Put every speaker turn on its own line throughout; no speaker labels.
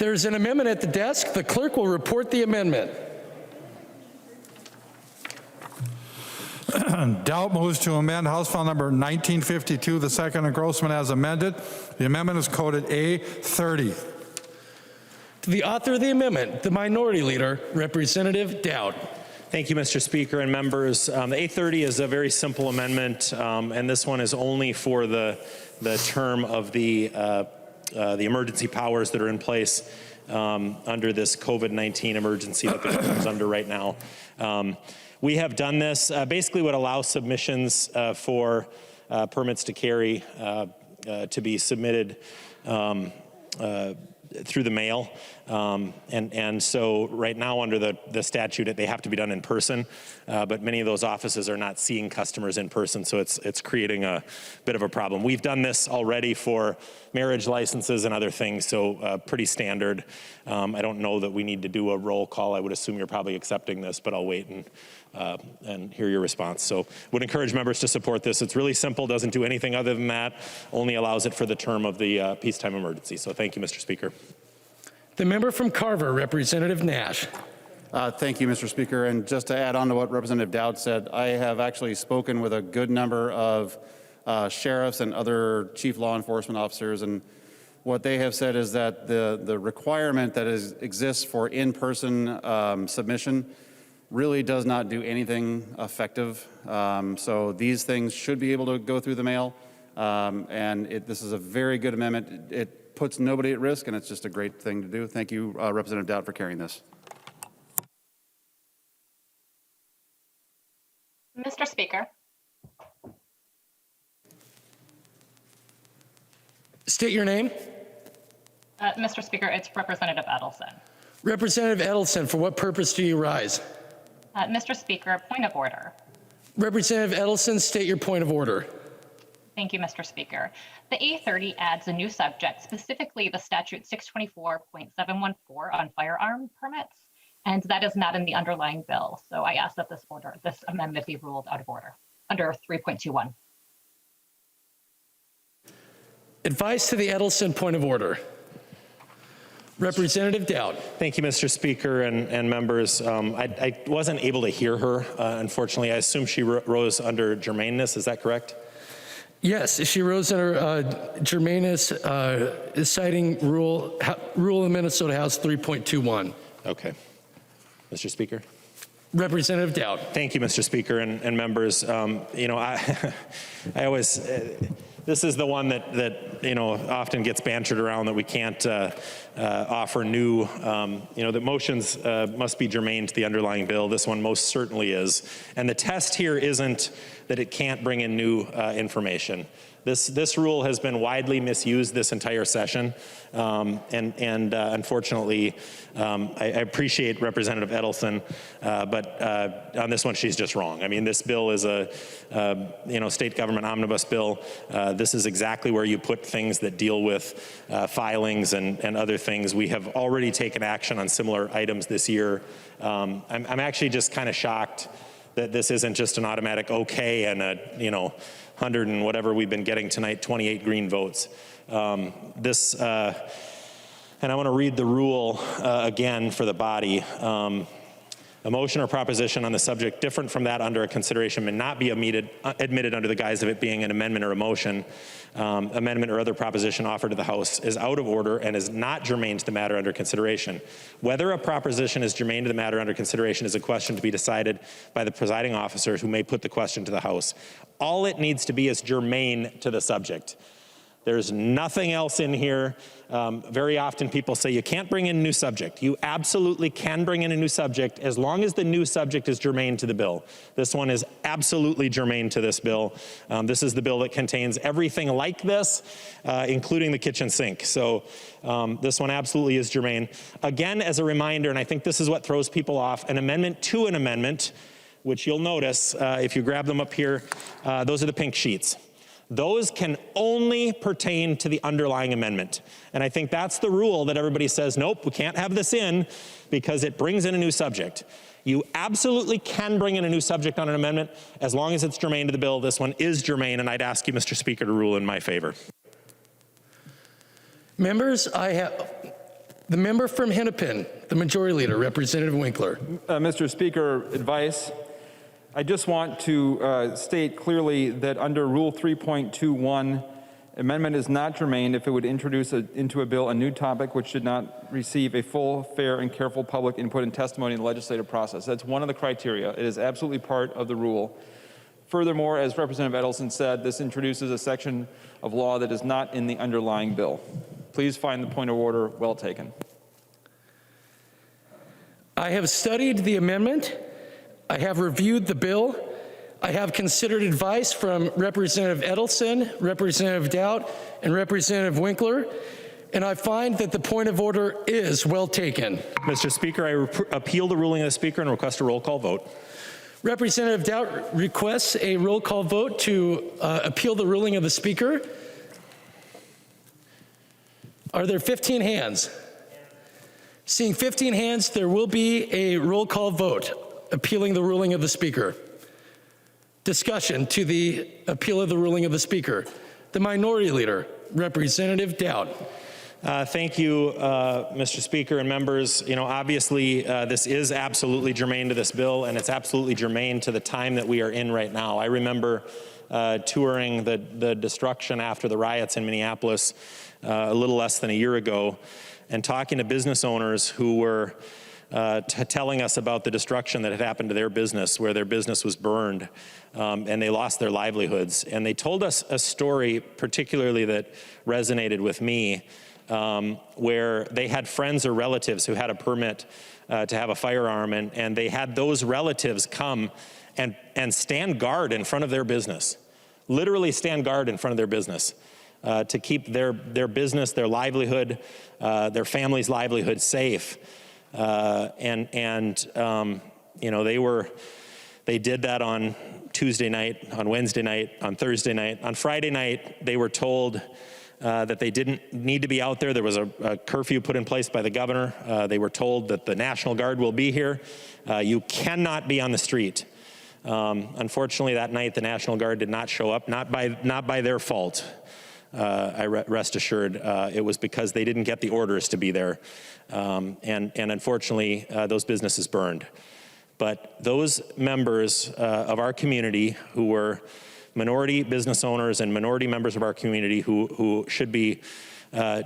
There's an amendment at the desk. The clerk will report the amendment.
Doubt moves to amend House File Number 1952, the second engrossment as amended. The amendment is coded A30.
To the author of the amendment, the Minority Leader, Representative Dowd.
Thank you, Mr. Speaker and members. The A30 is a very simple amendment, and this one is only for the term of the emergency powers that are in place under this COVID-19 emergency that the government is under right now. We have done this. Basically would allow submissions for permits to carry to be submitted through the mail. And so right now under the statute, they have to be done in person, but many of those offices are not seeing customers in person, so it's creating a bit of a problem. We've done this already for marriage licenses and other things, so pretty standard. I don't know that we need to do a roll call. I would assume you're probably accepting this, but I'll wait and hear your response. So would encourage members to support this. It's really simple, doesn't do anything other than that, only allows it for the term of the peacetime emergency. So thank you, Mr. Speaker.
The member from Carver, Representative Nash.
Thank you, Mr. Speaker. And just to add on to what Representative Dowd said, I have actually spoken with a good number of sheriffs and other chief law enforcement officers, and what they have said is that the requirement that exists for in-person submission really does not do anything effective. So these things should be able to go through the mail, and this is a very good amendment. It puts nobody at risk, and it's just a great thing to do. Thank you, Representative Dowd, for carrying this.
Mr. Speaker.
State your name.
Mr. Speaker, it's Representative Edelson.
Representative Edelson, for what purpose do you rise?
Mr. Speaker, point of order.
Representative Edelson, state your point of order.
Thank you, Mr. Speaker. The A30 adds a new subject, specifically the statute 624.714 on firearm permits, and that is not in the underlying bill. So I ask that this amendment be ruled out of order under 3.21.
Advice to the Edelson point of order. Representative Dowd.
Thank you, Mr. Speaker and members. I wasn't able to hear her, unfortunately. I assume she rose under germaneness. Is that correct?
Yes, she rose under germaneness, citing rule of Minnesota House 3.21.
Okay. Mr. Speaker.
Representative Dowd.
Thank you, Mr. Speaker and members. You know, I always, this is the one that you know, often gets bantered around, that we can't offer new, you know, that motions must be germane to the underlying bill. This one most certainly is. And the test here isn't that it can't bring in new information. This rule has been widely misused this entire session, and unfortunately, I appreciate Representative Edelson, but on this one, she's just wrong. I mean, this bill is a you know, state government omnibus bill. This is exactly where you put things that deal with filings and other things. We have already taken action on similar items this year. I'm actually just kind of shocked that this isn't just an automatic okay and a, you know, 100 and whatever we've been getting tonight, 28 green votes. And I want to read the rule again for the body. A motion or proposition on the subject different from that under a consideration may not be admitted under the guise of it being an amendment or a motion. Amendment or other proposition offered to the House is out of order and is not germane to the matter under consideration. Whether a proposition is germane to the matter under consideration is a question to be decided by the presiding officer, who may put the question to the House. All it needs to be is germane to the subject. There's nothing else in here. Very often people say you can't bring in a new subject. You absolutely can bring in a new subject as long as the new subject is germane to the bill. This one is absolutely germane to this bill. This is the bill that contains everything like this, including the kitchen sink. So this one absolutely is germane. Again, as a reminder, and I think this is what throws people off, an amendment to an amendment, which you'll notice if you grab them up here, those are the pink sheets. Those can only pertain to the underlying amendment. And I think that's the rule that everybody says, nope, we can't have this in because it brings in a new subject. You absolutely can bring in a new subject on an amendment as long as it's germane to the bill. This one is germane, and I'd ask you, Mr. Speaker, to rule in my favor.
Members, The member from Hennepin, the Majority Leader, Representative Winkler.
Mr. Speaker, advice. I just want to state clearly that under Rule 3.21, amendment is not germane if it would introduce into a bill a new topic which did not receive a full, fair, and careful public input and testimony in the legislative process. That's one of the criteria. It is absolutely part of the rule. Furthermore, as Representative Edelson said, this introduces a section of law that is not in the underlying bill. Please find the point of order well taken.
I have studied the amendment. I have reviewed the bill. I have considered advice from Representative Edelson, Representative Doubt, and Representative Winkler, and I find that the point of order is well taken.
Mr. Speaker, I appeal the ruling of the Speaker and request a roll call vote.
Representative Doubt requests a roll call vote to appeal the ruling of the Speaker. Are there 15 hands? Seeing 15 hands, there will be a roll call vote appealing the ruling of the Speaker. Discussion to the appeal of the ruling of the Speaker. The Minority Leader, Representative Doubt.
Thank you, Mr. Speaker and members. You know, obviously, this is absolutely germane to this bill, and it's absolutely germane to the time that we are in right now. I remember touring the destruction after the riots in Minneapolis a little less than a year ago, and talking to business owners who were telling us about the destruction that had happened to their business, where their business was burned, and they lost their livelihoods. And they told us a story particularly that resonated with me, where they had friends or relatives who had a permit to have a firearm, and they had those relatives come and stand guard in front of their business, literally stand guard in front of their business, to keep their business, their livelihood, their family's livelihood safe. You know, they did that on Tuesday night, on Wednesday night, on Thursday night. On Friday night, they were told that they didn't need to be out there. There was a curfew put in place by the governor. They were told that the National Guard will be here. You cannot be on the street. Unfortunately, that night, the National Guard did not show up, not by their fault. Rest assured, it was because they didn't get the orders to be there. And unfortunately, those businesses burned. But those members of our community who were minority business owners and minority members of our community who should be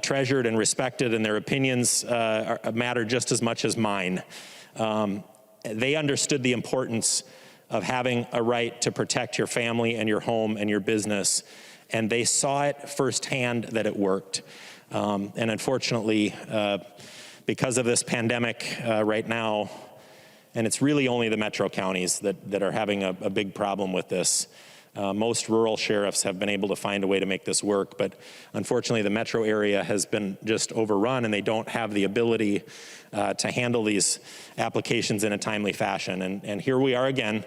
treasured and respected, and their opinions matter just as much as mine, they understood the importance of having a right to protect your family and your home and your business. And they saw it firsthand that it worked. And unfortunately, because of this pandemic right now, and it's really only the metro counties that are having a big problem with this. Most rural sheriffs have been able to find a way to make this work, but unfortunately the metro area has been just overrun, and they don't have the ability to handle these applications in a timely fashion. And here we are again,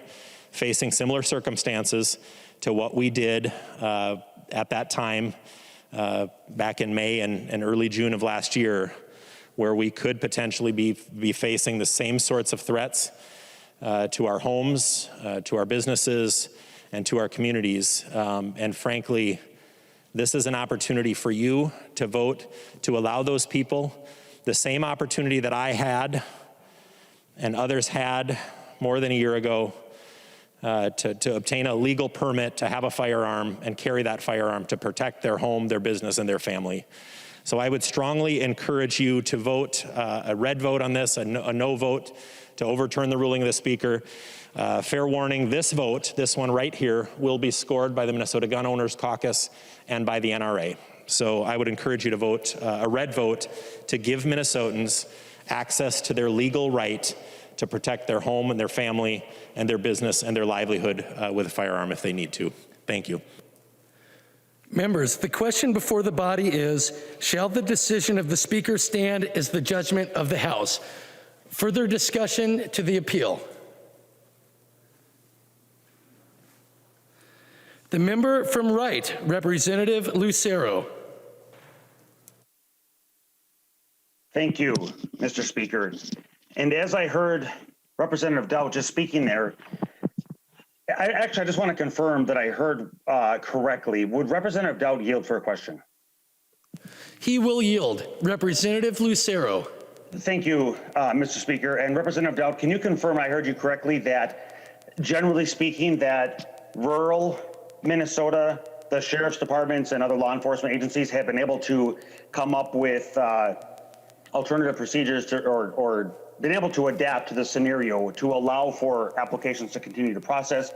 facing similar circumstances to what we did at that time back in May and early June of last year, where we could potentially be facing the same sorts of threats to our homes, to our businesses, and to our communities. And frankly, this is an opportunity for you to vote to allow those people the same opportunity that I had and others had more than a year ago to obtain a legal permit to have a firearm and carry that firearm to protect their home, their business, and their family. So I would strongly encourage you to vote a red vote on this, a no vote to overturn the ruling of the Speaker. Fair warning, this vote, this one right here, will be scored by the Minnesota Gun Owners Caucus and by the NRA. So I would encourage you to vote a red vote to give Minnesotans access to their legal right to protect their home and their family and their business and their livelihood with a firearm if they need to. Thank you.
Members, the question before the body is, shall the decision of the Speaker stand as the judgment of the House? Further discussion to the appeal. The member from Wright, Representative Lucero.
Thank you, Mr. Speaker. And as I heard Representative Doubt just speaking there, I just want to confirm that I heard correctly. Would Representative Doubt yield for a question?
He will yield. Representative Lucero.
Thank you, Mr. Speaker. And Representative Dowd, can you confirm I heard you correctly that generally speaking that rural Minnesota, the sheriff's departments and other law enforcement agencies have been able to come up with alternative procedures to, or been able to adapt to the scenario to allow for applications to continue to process,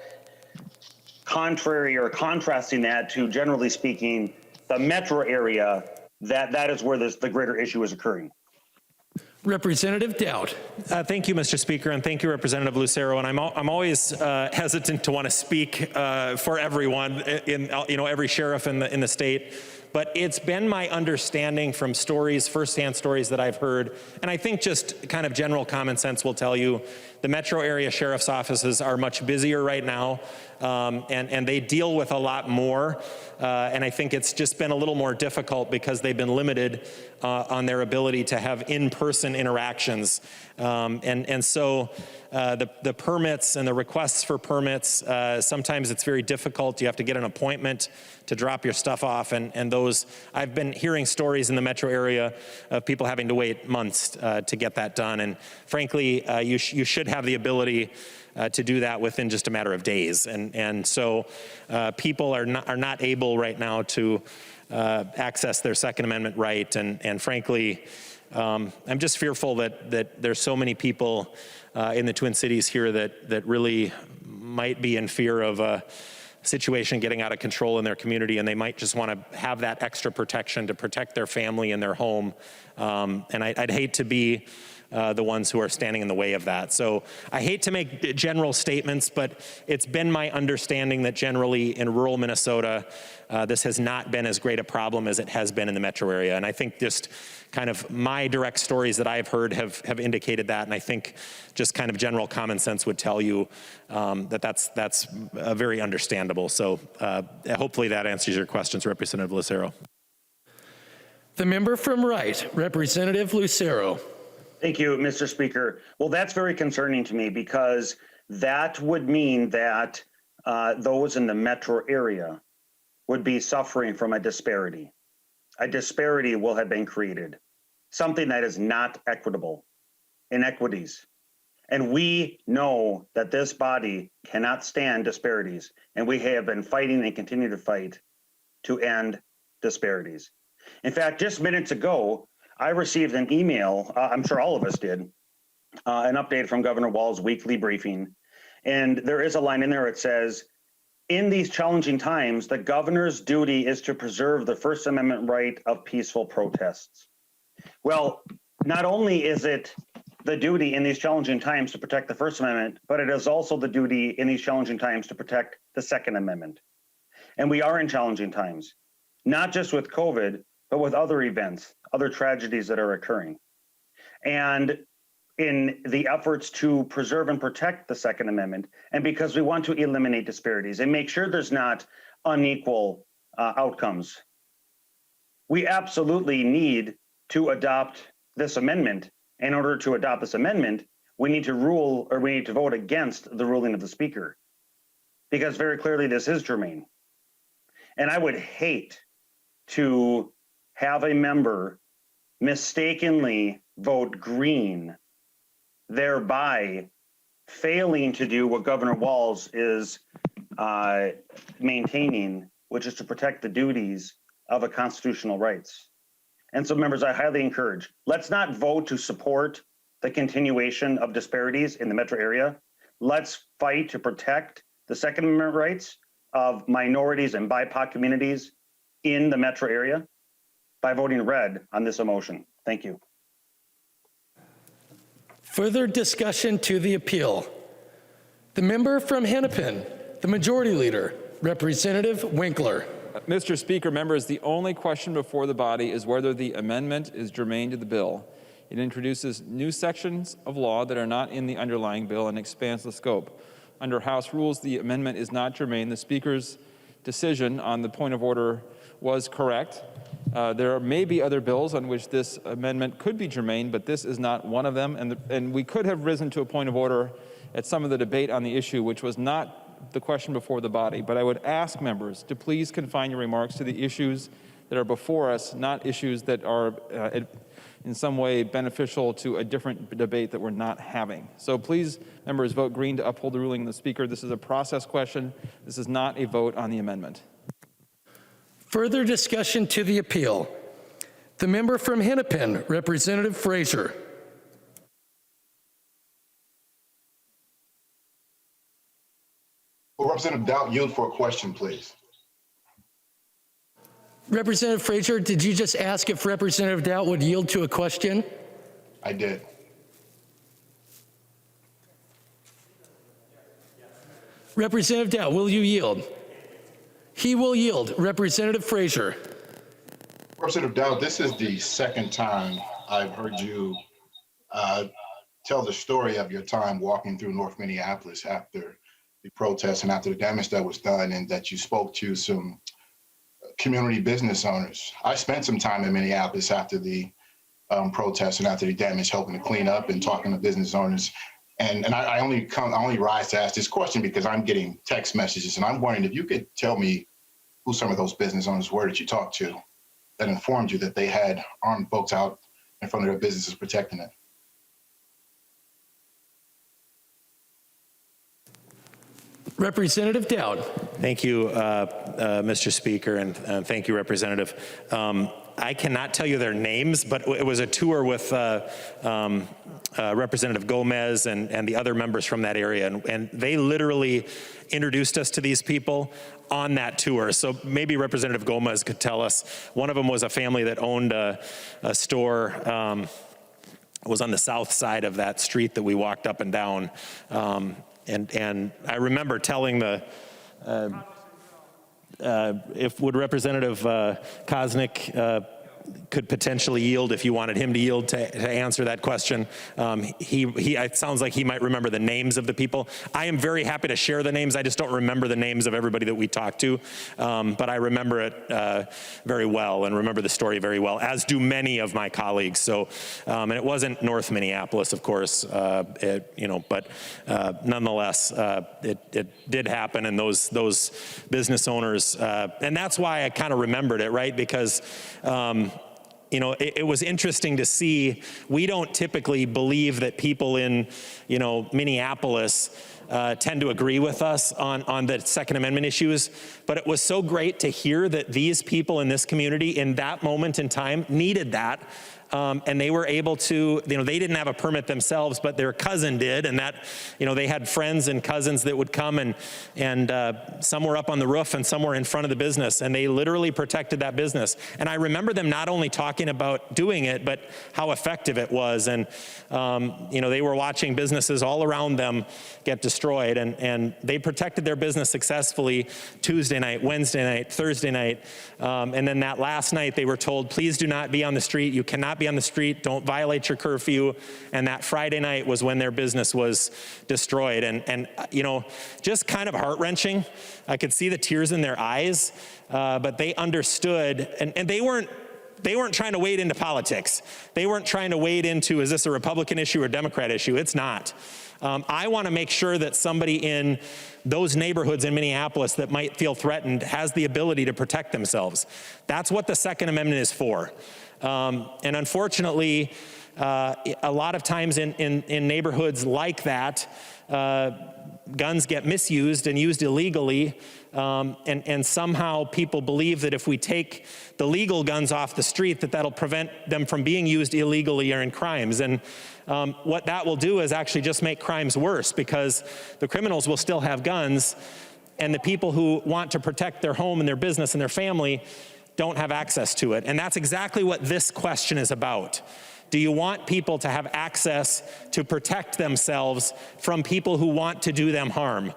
contrary or contrasting that to, generally speaking, the metro area, that is where the greater issue is occurring.
Representative Dowd.
Thank you, Mr. Speaker, and thank you, Representative Lucero. And I'm always hesitant to want to speak for everyone in every sheriff in the state. But it's been my understanding from stories, firsthand stories that I've heard, and I think just kind of general common sense will tell you, the metro area sheriff's offices are much busier right now, and they deal with a lot more. And I think it's just been a little more difficult because they've been limited on their ability to have in-person interactions. And so the permits and the requests for permits, sometimes it's very difficult. You have to get an appointment to drop your stuff off, and those, I've been hearing stories in the metro area of people having to wait months to get that done. And frankly, you should have the ability to do that within just a matter of days. And so people are not able right now to access their Second Amendment right. And frankly, I'm just fearful that there's so many people in the Twin Cities here that really might be in fear of a situation getting out of control in their community, and they might just want to have that extra protection to protect their family and their home. And I'd hate to be the ones who are standing in the way of that. So I hate to make general statements, but it's been my understanding that generally in rural Minnesota, this has not been as great a problem as it has been in the metro area. And I think just kind of my direct stories that I've heard have indicated that. And I think just kind of general common sense would tell you that's very understandable. So hopefully that answers your questions, Representative Lucero.
The member from Wright, Representative Lucero.
Thank you, Mr. Speaker. Well, that's very concerning to me because that would mean that those in the metro area would be suffering from a disparity. A disparity will have been created, something that is not equitable, inequities. And we know that this body cannot stand disparities, and we have been fighting and continue to fight to end disparities. In fact, just minutes ago, I received an email, I'm sure all of us did, an update from Governor Walz's weekly briefing. And there is a line in there, it says, in these challenging times, the governor's duty is to preserve the First Amendment right of peaceful protests. Well, not only is it the duty in these challenging times to protect the First Amendment, but it is also the duty in these challenging times to protect the Second Amendment. And we are in challenging times, not just with COVID, but with other events, other tragedies that are occurring. And in the efforts to preserve and protect the Second Amendment, and because we want to eliminate disparities and make sure there's not unequal outcomes, we absolutely need to adopt this amendment. In order to adopt this amendment, we need to vote against the ruling of the Speaker, because very clearly this is germane. And I would hate to have a member mistakenly vote green, thereby failing to do what Governor Walz is maintaining, which is to protect the duties of a constitutional rights. And so, members, I highly encourage, let's not vote to support the continuation of disparities in the metro area. Let's fight to protect the Second Amendment rights of minorities and BIPOC communities in the metro area by voting red on this motion. Thank you.
Further discussion to the appeal. The member from Hennepin, the Majority Leader, Representative Winkler.
Mr. Speaker, members, the only question before the body is whether the amendment is germane to the bill. It introduces new sections of law that are not in the underlying bill and expands the scope. Under House rules, the amendment is not germane. The Speaker's decision on the point of order was correct. There may be other bills on which this amendment could be germane, but this is not one of them. And we could have risen to a point of order at some of the debate on the issue, which was not the question before the body. But I would ask members to please confine your remarks to the issues that are before us, not issues that are in some way beneficial to a different debate that we're not having. So please, members, vote green to uphold the ruling of the Speaker. This is a process question. This is not a vote on the amendment.
Further discussion to the appeal. The member from Hennepin, Representative Frazier.
Will Representative Dowd yield for a question, please?
Representative Frazier, did you just ask if Representative Dowd would yield to a question?
I did.
Representative Dowd, will you yield? He will yield. Representative Frazier.
Representative Dowd, this is the second time I've heard you tell the story of your time walking through North Minneapolis after the protests and after the damage that was done, and that you spoke to some community business owners. I spent some time in Minneapolis after the protests and after the damage, helping to clean up and talking to business owners. And I only rise to ask this question because I'm getting text messages, and I'm wondering if you could tell me who some of those business owners were that you talked to that informed you that they had armed folks out in front of their businesses protecting it.
Representative Dowd.
Thank you, Mr. Speaker, and thank you, Representative. I cannot tell you their names, but it was a tour with Representative Gomez and the other members from that area, and they literally introduced us to these people on that tour. So maybe Representative Gomez could tell us. One of them was a family that owned a store, was on the south side of that street that we walked up and down. And I remember telling the, would Representative Koznick could potentially yield if you wanted him to yield to answer that question. It sounds like he might remember the names of the people. I am very happy to share the names. I just don't remember the names of everybody that we talked to. But I remember it very well and remember the story very well, as do many of my colleagues. So, and it wasn't North Minneapolis, of course, but nonetheless, it did happen, and those business owners, and that's why I kind of remembered it, right? Because it was interesting to see. We don't typically believe that people in, Minneapolis tend to agree with us on the Second Amendment issues, but it was so great to hear that these people in this community in that moment in time needed that. And they were able to, they didn't have a permit themselves, but their cousin did, and that, they had friends and cousins that would come, and some were up on the roof and some were in front of the business, and they literally protected that business. And I remember them not only talking about doing it, but how effective it was. And, they were watching businesses all around them get destroyed, and they protected their business successfully Tuesday night, Wednesday night, Thursday night. And then that last night they were told, please do not be on the street. You cannot be on the street. Don't violate your curfew. And that Friday night was when their business was destroyed. And just kind of heart-wrenching. I could see the tears in their eyes, but they understood, and they weren't trying to wade into politics. They weren't trying to wade into, is this a Republican issue or Democrat issue? It's not. I want to make sure that somebody in those neighborhoods in Minneapolis that might feel threatened has the ability to protect themselves. That's what the Second Amendment is for. And unfortunately, a lot of times in neighborhoods like that, guns get misused and used illegally, and somehow people believe that if we take the legal guns off the street, that'll prevent them from being used illegally or in crimes. And what that will do is actually just make crimes worse, because the criminals will still have guns, and the people who want to protect their home and their business and their family don't have access to it. And that's exactly what this question is about. Do you want people to have access to protect themselves from people who want to do them harm?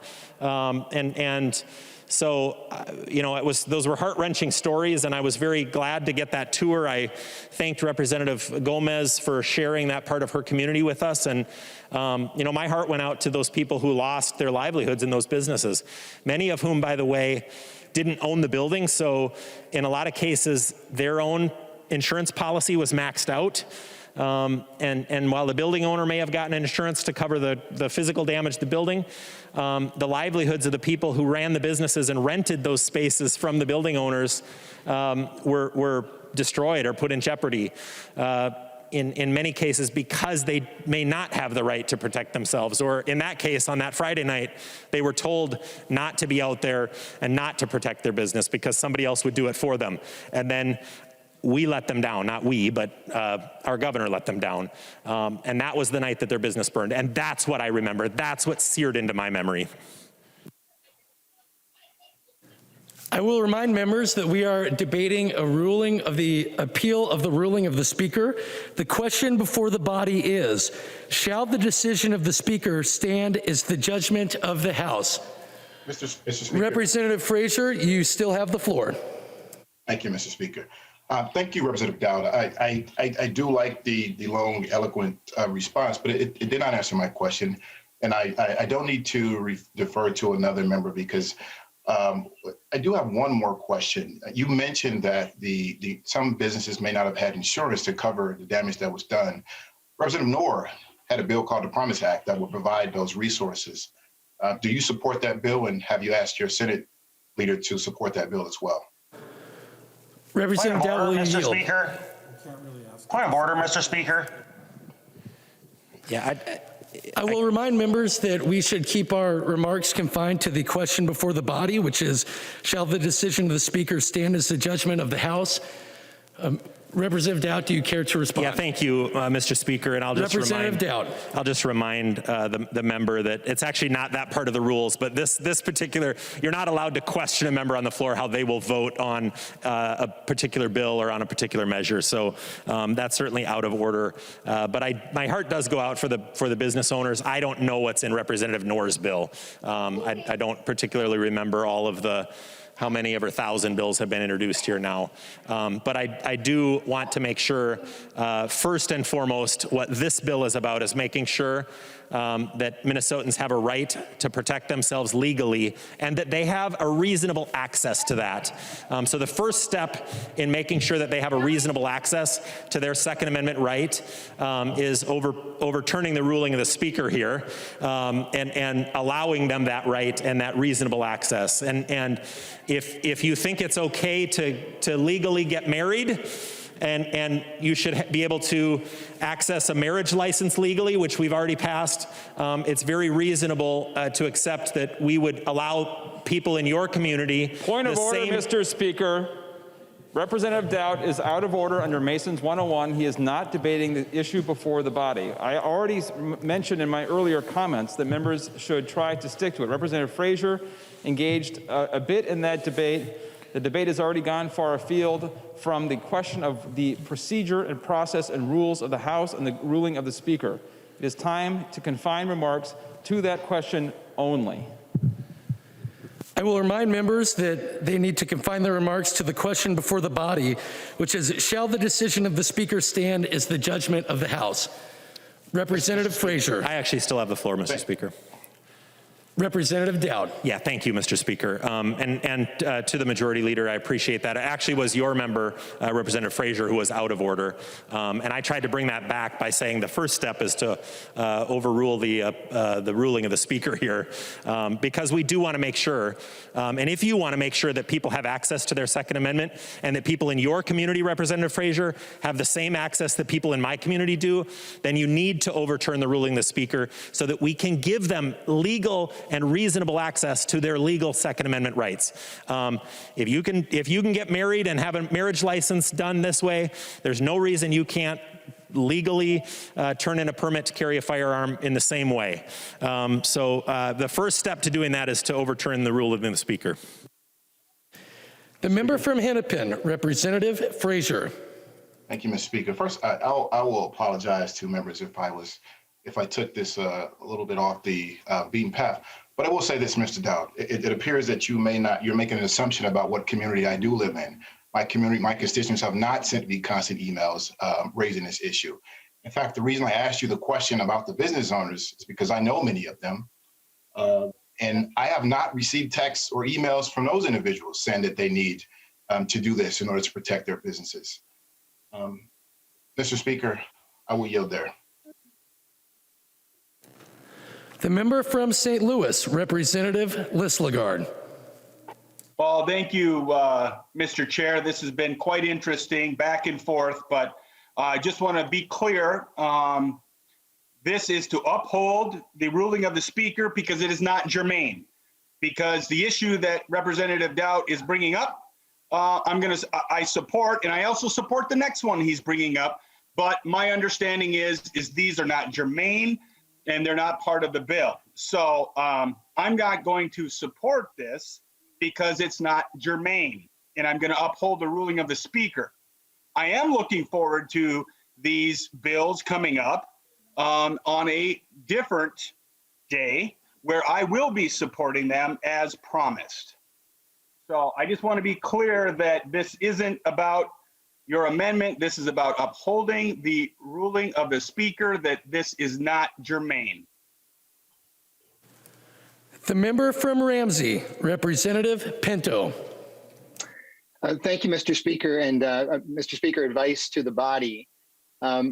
So, those were heart-wrenching stories, and I was very glad to get that tour. I thanked Representative Gomez for sharing that part of her community with us. And, my heart went out to those people who lost their livelihoods in those businesses, many of whom, by the way, didn't own the building. So in a lot of cases, their own insurance policy was maxed out. And while the building owner may have gotten insurance to cover the physical damage to the building, the livelihoods of the people who ran the businesses and rented those spaces from the building owners were destroyed or put in jeopardy. In many cases because they may not have the right to protect themselves, or in that case on that Friday night they were told not to be out there and not to protect their business because somebody else would do it for them, and then we let them down. Not we, but our governor let them down, and that was the night that their business burned, and that's what I remember. That's what seared into my memory.
I will remind members that we are debating a ruling of the appeal of the ruling of the Speaker. The question before the body is, shall the decision of the Speaker stand as the judgment of the House?
Mr. Speaker.
Representative Frazier, you still have the floor.
Thank you, Mr. Speaker. Thank you, Representative Dowd. I do like the long, eloquent response, but it did not answer my question. And I don't need to defer to another member because I do have one more question. You mentioned that some businesses may not have had insurance to cover the damage that was done. Representative Knorr had a bill called the Promise Act that would provide those resources. Do you support that bill, and have you asked your Senate leader to support that bill as well?
Representative Dowd, will you
Mr.
yield?
Speaker. Point of order, Mr. Speaker.
Yeah,
I will remind members that we should keep our remarks confined to the question before the body, which is, shall the decision of the Speaker stand as the judgment of the House? Representative Dowd, do you care to respond?
Yeah, thank you, Mr. Speaker, and I'll just remind the member that it's actually not that part of the rules, but this particular, you're not allowed to question a member on the floor how they will vote on a particular bill or on a particular measure. So that's certainly out of order. But my heart does go out for the business owners. I don't know what's in Representative Knorr's bill. I don't particularly remember all of how many of her 1,000 bills have been introduced here now. But I do want to make sure, first and foremost, what this bill is about is making sure that Minnesotans have a right to protect themselves legally and that they have a reasonable access to that. So the first step in making sure that they have a reasonable access to their Second Amendment right is overturning the ruling of the Speaker here and allowing them that right and that reasonable access. And if you think it's okay to legally get married, and you should be able to access a marriage license legally, which we've already passed, it's very reasonable to accept that we would allow people in your community.
Point of order, Mr. Speaker. Representative Dowd is out of order under Mason's 101. He is not debating the issue before the body. I already mentioned in my earlier comments that members should try to stick to it. Representative Frazier engaged a bit in that debate. The debate has already gone far afield from the question of the procedure and process and rules of the House and the ruling of the Speaker. It is time to confine remarks to that question only.
I will remind members that they need to confine their remarks to the question before the body, which is, shall the decision of the Speaker stand as the judgment of the House? Representative Frazier.
I actually still have the floor, Mr. Speaker.
Representative Dowd.
Yeah, thank you, Mr. Speaker. And to the Majority Leader, I appreciate that. It actually was your member, Representative Frazier, who was out of order. And I tried to bring that back by saying the first step is to overrule the ruling of the Speaker here, because we do want to make sure, and if you want to make sure that people have access to their Second Amendment and that people in your community, Representative Frazier, have the same access that people in my community do, then you need to overturn the ruling of the Speaker so that we can give them legal and reasonable access to their legal Second Amendment rights. If you can get married and have a marriage license done this way, there's no reason you can't legally turn in a permit to carry a firearm in the same way. So the first step to doing that is to overturn the ruling of the Speaker.
The member from Hennepin, Representative Frazier.
Thank you, Mr. Speaker. First, I will apologize to members if I took this a little bit off the beaten path. But I will say this, Mr. Dowd, it appears that you're making an assumption about what community I do live in. My constituents have not sent me constant emails raising this issue. In fact, the reason I asked you the question about the business owners is because I know many of them. And I have not received texts or emails from those individuals saying that they need to do this in order to protect their businesses. Mr. Speaker, I will yield there.
The member from St. Louis, Representative Lislegard.
Well, thank you, Mr. Chair. This has been quite interesting, back and forth, but I just want to be clear. This is to uphold the ruling of the Speaker because it is not germane. Because the issue that Representative Dowd is bringing up, I support, and I also support the next one he's bringing up. But my understanding is these are not germane and they're not part of the bill. So I'm not going to support this because it's not germane, and I'm going to uphold the ruling of the Speaker. I am looking forward to these bills coming up on a different day where I will be supporting them as promised. So I just want to be clear that this isn't about your amendment. This is about upholding the ruling of the Speaker that this is not germane.
The member from Ramsey, Representative Pinto.
Thank you, Mr. Speaker, and Mr. Speaker, advice to the body.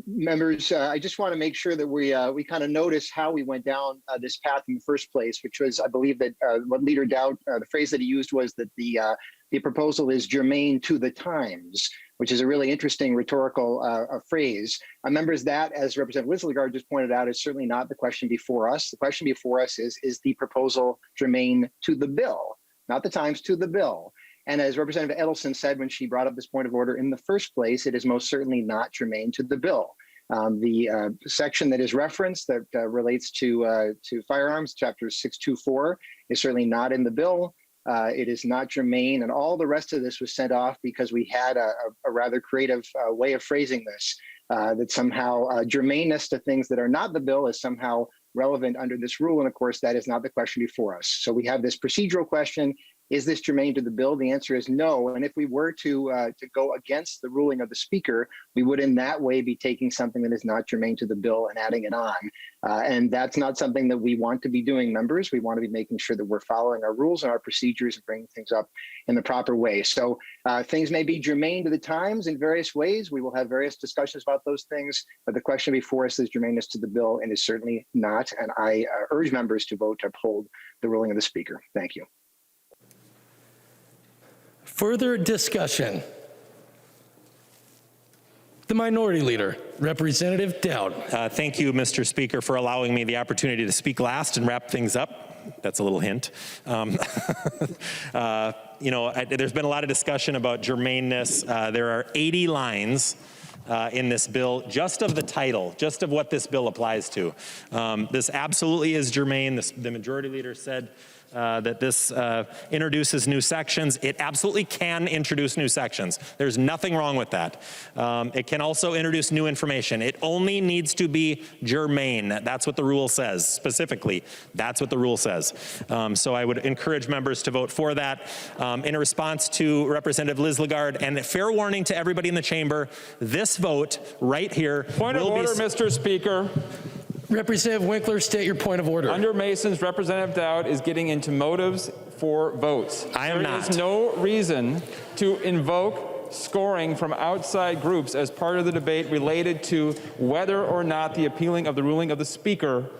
Members, I just want to make sure that we kind of notice how we went down this path in the first place, which was, I believe that what Leader Dowd, the phrase that he used was that the proposal is germane to the times, which is a really interesting rhetorical phrase. Members, that, as Representative Lislegard just pointed out, is certainly not the question before us. The question before us is the proposal germane to the bill, not the times, to the bill. And as Representative Edelson said when she brought up this point of order in the first place, it is most certainly not germane to the bill. The section that is referenced that relates to firearms, Chapter 624, is certainly not in the bill. It is not germane, and all the rest of this was sent off because we had a rather creative way of phrasing this, that somehow germaneness to things that are not the bill is somehow relevant under this rule, and of course that is not the question before us. So we have this procedural question. Is this germane to the bill? The answer is no. And if we were to go against the ruling of the Speaker, we would in that way be taking something that is not germane to the bill and adding it on. And that's not something that we want to be doing, members. We want to be making sure that we're following our rules and our procedures and bringing things up in the proper way. So things may be germane to the times in various ways. We will have various discussions about those things, but the question before us is germaneness to the bill, and is certainly not. And I urge members to vote to uphold the ruling of the Speaker. Thank you.
Further discussion. The Minority Leader, Representative Dowd.
Thank you, Mr. Speaker, for allowing me the opportunity to speak last and wrap things up. That's a little hint. You know, there's been a lot of discussion about germaneness. There are 80 lines in this bill, just of the title, just of what this bill applies to. This absolutely is germane. The Majority Leader said that this introduces new sections. It absolutely can introduce new sections. There's nothing wrong with that. It can also introduce new information. It only needs to be germane. That's what the rule says, specifically. That's what the rule says. So I would encourage members to vote for that. In response to Representative Lislegard, and fair warning to everybody in the chamber, this vote right here
Point of order, Mr. Speaker.
Representative Winkler, state your point of order.
Under Mason's, Representative Dowd is getting into motives for votes.
I am not.
There is no reason to invoke scoring from outside groups as part of the debate related to whether or not the appealing of the ruling of the Speaker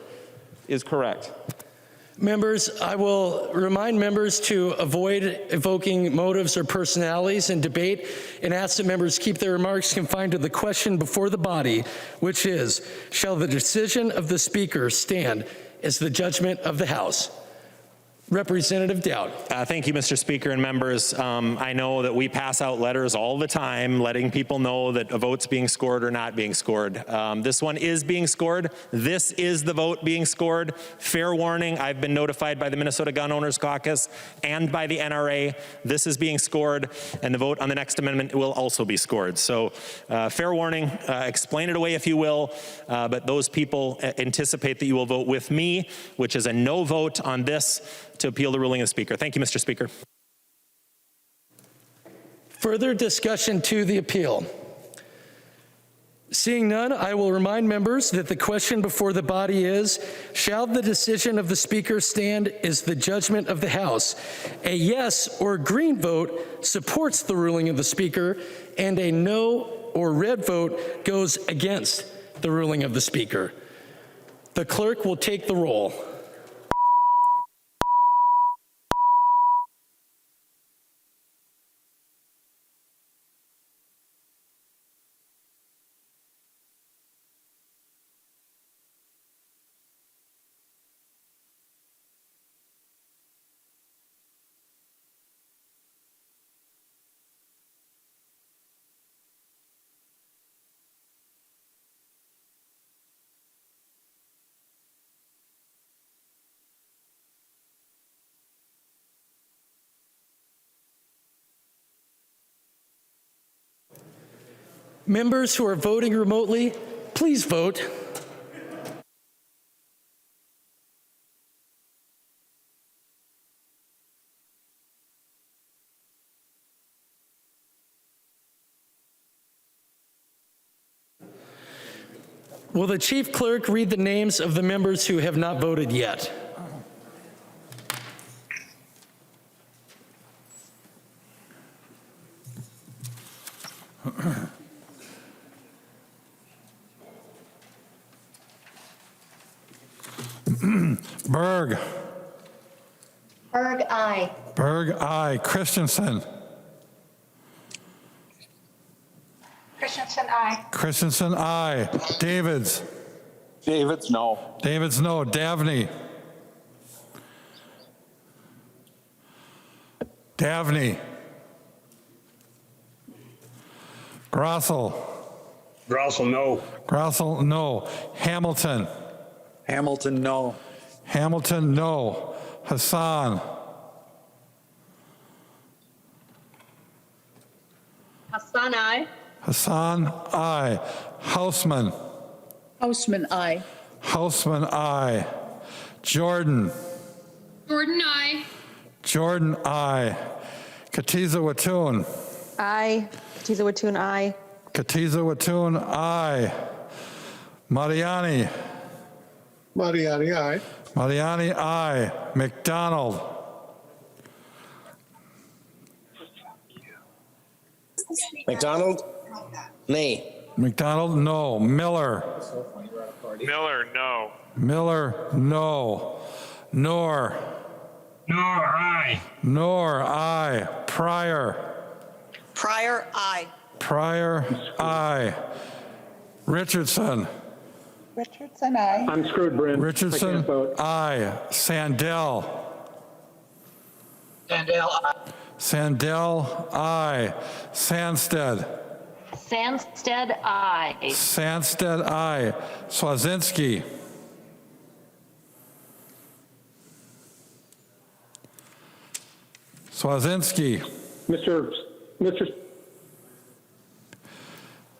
is correct.
Members, I will remind members to avoid evoking motives or personalities in debate, and ask that members keep their remarks confined to the question before the body, which is, shall the decision of the Speaker stand as the judgment of the House? Representative Dowd.
Thank you, Mr. Speaker and members. I know that we pass out letters all the time letting people know that a vote's being scored or not being scored. This one is being scored. This is the vote being scored. Fair warning, I've been notified by the Minnesota Gun Owners Caucus and by the NRA. This is being scored, and the vote on the next amendment will also be scored. So fair warning, explain it away if you will, but those people anticipate that you will vote with me, which is a no vote on this, to appeal the ruling of the Speaker. Thank you, Mr. Speaker.
Further discussion to the appeal. Seeing none, I will remind members that the question before the body is, shall the decision of the Speaker stand as the judgment of the House? A yes or green vote supports the ruling of the Speaker, and a no or red vote goes against the ruling of the Speaker. The clerk will take the roll. Members who are voting remotely, please vote. Will the Chief Clerk read the names of the members who have not voted yet?
Berg.
Berg, aye.
Berg, aye. Christensen.
Christensen, aye.
Christensen, aye. Davids.
Davids, no.
Davids, no. Davney. Davney. Grossel.
Grossel, no.
Grossel, no. Hamilton.
Hamilton, no.
Hamilton, no. Hassan.
Hassan, aye.
Hassan, aye. Hausman.
Hausman, aye.
Hausman, aye. Jordan.
Jordan, aye.
Jordan, aye. Katiza Watun.
Aye. Katiza Watun, aye.
Katiza Watun, aye. Mariani.
Mariani, aye.
Mariani, aye. McDonald.
McDonald? Nay.
McDonald, no. Miller.
Miller, no.
Miller, no. Noor.
Noor, aye.
Noor, aye. Pryor.
Pryor, aye.
Pryor, aye. Richardson.
Richardson, aye.
I'm screwed, Bryn.
Richardson,
I can't vote.
aye. Sandell.
Sandell, aye.
Sandell, aye. Sandsted.
Sandsted, aye.
Sandsted, aye. Swazinski. Swazinski.
Mr.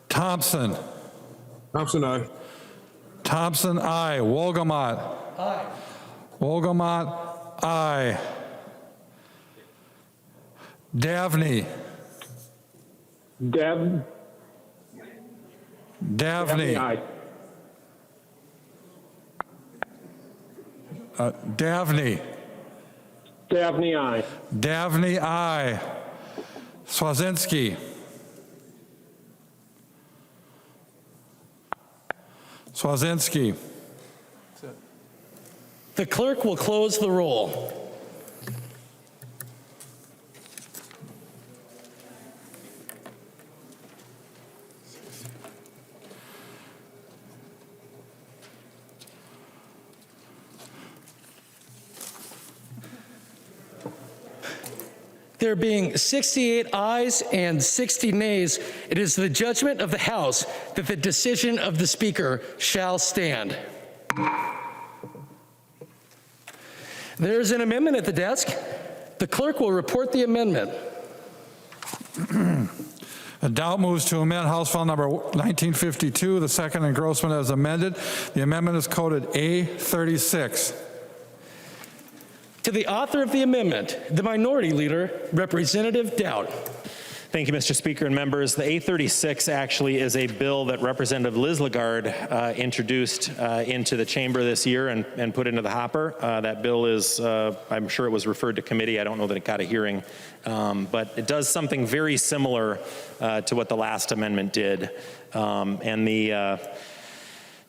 Thompson.
Thompson, aye.
Thompson, aye. Wolgamott.
Aye.
Wolgamott, aye. Davney.
Dabney,
Davney.
aye.
Davney.
Dabney, aye.
Davney, aye. Swazinski. Swazinski.
The clerk will close the roll. There being 68 ayes and 60 nays, it is the judgment of the House that the decision of the Speaker shall stand. There is an amendment at the desk. The clerk will report the amendment.
A doubt moves to amend House File Number 1952, the second engrossment as amended. The amendment is coded A36.
To the author of the amendment, the Minority Leader, Representative Dowd.
Thank you, Mr. Speaker and members. The A36 actually is a bill that Representative Liz Lagarde introduced into the chamber this year and put into the hopper. That bill is, I'm sure it was referred to committee. I don't know that it got a hearing, but it does something very similar to what the last amendment did. And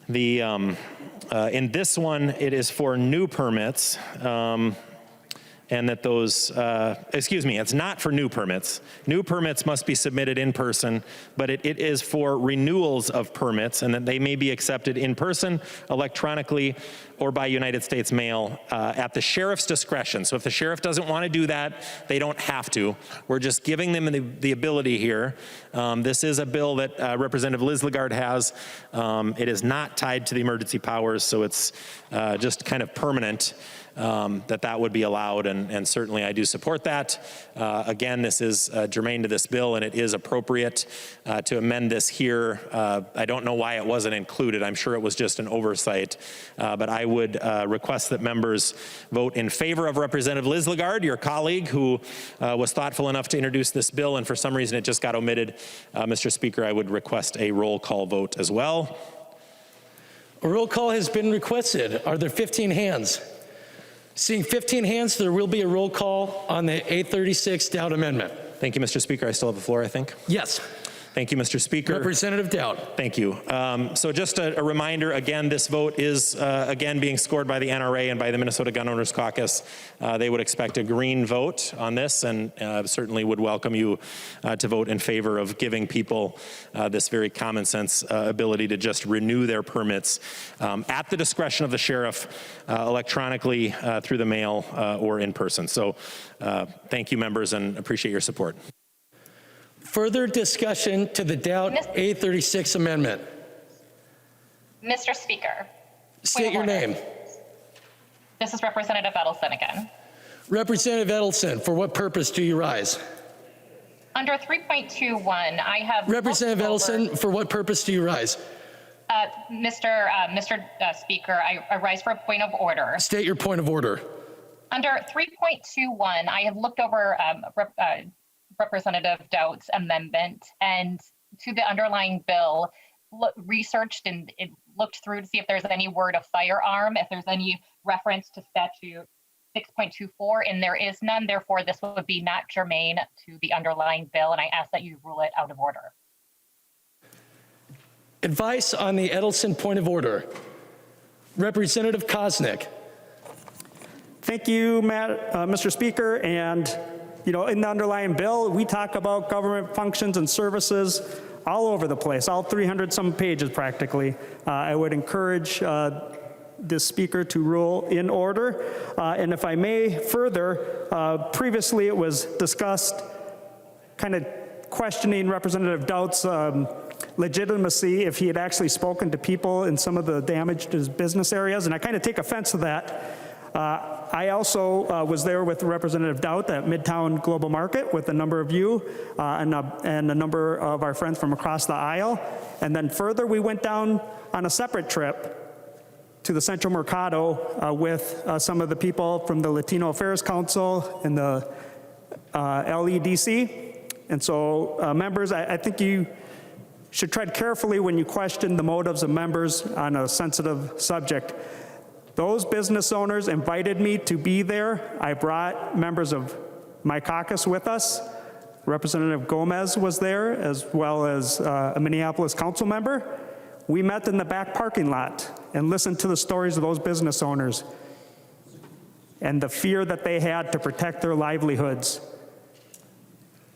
In this one, it is for new permits, and that those, it's not for new permits. New permits must be submitted in person, but it is for renewals of permits, and that they may be accepted in person, electronically, or by United States mail at the sheriff's discretion. So if the sheriff doesn't want to do that, they don't have to. We're just giving them the ability here. This is a bill that Representative Liz Lagarde has. It is not tied to the emergency powers, so it's just kind of permanent. That would be allowed, and certainly I do support that. Again, this is germane to this bill, and it is appropriate to amend this here. I don't know why it wasn't included. I'm sure it was just an oversight, but I would request that members vote in favor of Representative Liz Lagarde, your colleague, who was thoughtful enough to introduce this bill, and for some reason it just got omitted. Mr. Speaker, I would request a roll call vote as well.
A roll call has been requested. Are there 15 hands? Seeing 15 hands, there will be a roll call on the 836 Dowd Amendment.
Thank you, Mr. Speaker. I still have the floor, I think.
Yes.
Thank you, Mr. Speaker.
Representative Dowd.
Thank you. So just a reminder, again, this vote is, again, being scored by the NRA and by the Minnesota Gun Owners Caucus. They would expect a green vote on this, and certainly would welcome you to vote in favor of giving people this very common sense ability to just renew their permits at the discretion of the sheriff, electronically, through the mail, or in person. So thank you, members, and appreciate your support.
Further discussion to the Dowd 836 amendment.
Mr. Speaker.
State your name.
This is Representative Edelson again.
Representative Edelson, for what purpose do you rise?
Under 3.21, I have
Representative Edelson, for what purpose do you rise?
Mr. Speaker, I rise for a point of order.
State your point of order.
Under 3.21, I have looked over Representative Dowd's amendment, and to the underlying bill, researched and it looked through to see if there's any word of firearm, if there's any reference to statute 6.24, and there is none. Therefore, this would be not germane to the underlying bill, and I ask that you rule it out of order.
Advice on the Edelson point of order. Representative Koznick.
Thank you, Mr. Speaker. And in the underlying bill, we talk about government functions and services all over the place, all 300 some pages practically. I would encourage the speaker to rule in order. And if I may further, previously it was discussed kind of questioning Representative Dowd's legitimacy if he had actually spoken to people in some of the damaged business areas, and I kind of take offense to that. I also was there with Representative Dowd at Midtown Global Market with a number of you and a number of our friends from across the aisle. And then further, we went down on a separate trip to the Central Mercado with some of the people from the Latino Affairs Council and the LEDC. And so, members, I think you should tread carefully when you question the motives of members on a sensitive subject. Those business owners invited me to be there. I brought members of my caucus with us. Representative Gomez was there, as well as a Minneapolis council member. We met in the back parking lot and listened to the stories of those business owners and the fear that they had to protect their livelihoods,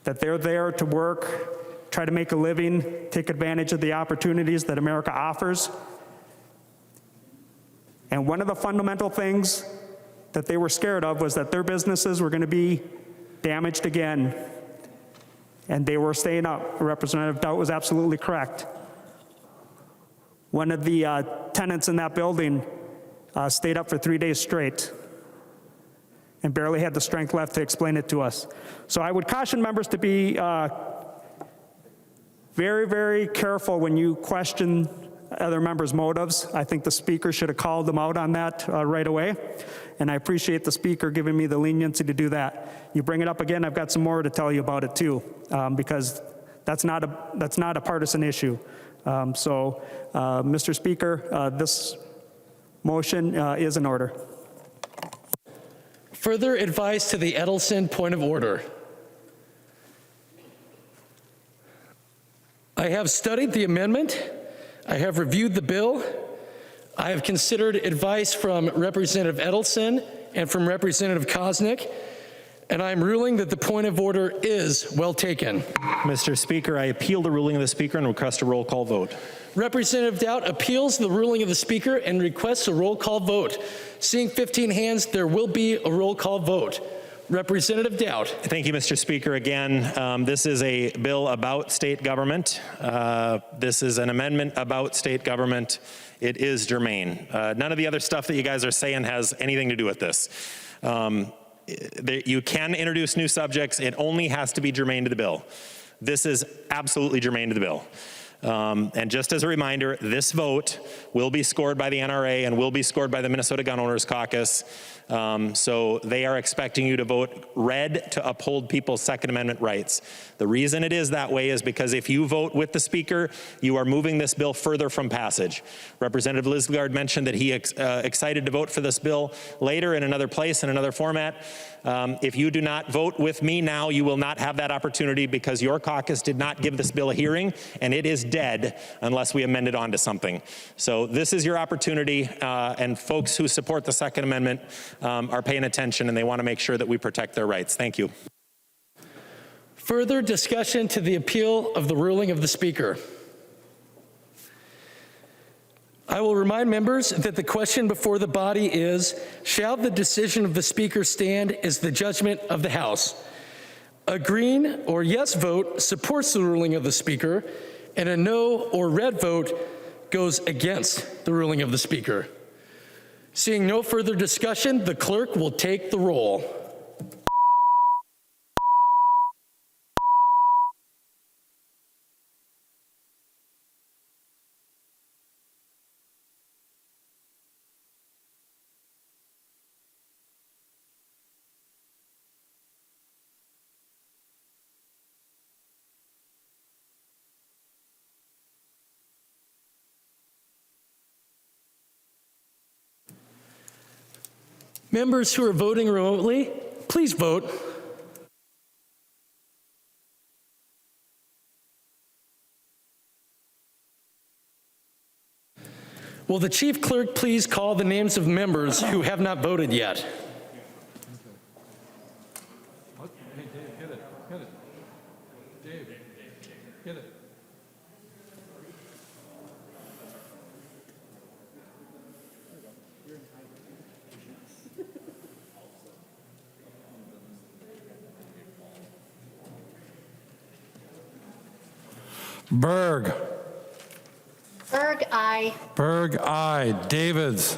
that they're there to work, try to make a living, take advantage of the opportunities that America offers. And one of the fundamental things that they were scared of was that their businesses were going to be damaged again. And they were staying up. Representative Dowd was absolutely correct. One of the tenants in that building stayed up for 3 days straight and barely had the strength left to explain it to us. So I would caution members to be very, very careful when you question other members' motives. I think the speaker should have called them out on that right away. And I appreciate the speaker giving me the leniency to do that. You bring it up again, I've got some more to tell you about it too, because that's not a partisan issue. Mr. Speaker, this motion is in order.
Further advice to the Edelson point of order. I have studied the amendment. I have reviewed the bill. I have considered advice from Representative Edelson and from Representative Koznick, and I am ruling that the point of order is well taken.
Mr. Speaker, I appeal the ruling of the Speaker and request a roll call vote.
Representative Dowd appeals the ruling of the Speaker and requests a roll call vote. Seeing 15 hands, there will be a roll call vote. Representative Dowd.
Thank you, Mr. Speaker. Again, this is a bill about state government. This is an amendment about state government. It is germane. None of the other stuff that you guys are saying has anything to do with this. You can introduce new subjects. It only has to be germane to the bill. This is absolutely germane to the bill. And just as a reminder, this vote will be scored by the NRA and will be scored by the Minnesota Gun Owners Caucus. So they are expecting you to vote red to uphold people's Second Amendment rights. The reason it is that way is because if you vote with the Speaker, you are moving this bill further from passage. Representative Lisgard mentioned that he excited to vote for this bill later in another place, in another format. If you do not vote with me now, you will not have that opportunity because your caucus did not give this bill a hearing, and it is dead unless we amend it onto something. So this is your opportunity, and folks who support the Second Amendment are paying attention, and they want to make sure that we protect their rights. Thank you.
Further discussion to the appeal of the ruling of the Speaker. I will remind members that the question before the body is, shall the decision of the Speaker stand as the judgment of the House? A green or yes vote supports the ruling of the Speaker, and a no or red vote goes against the ruling of the Speaker. Seeing no further discussion, the clerk will take the roll. Members who are voting remotely, please vote. Will the Chief Clerk please call the names of members who have not voted yet?
Berg.
Berg, aye.
Berg, aye. Davids.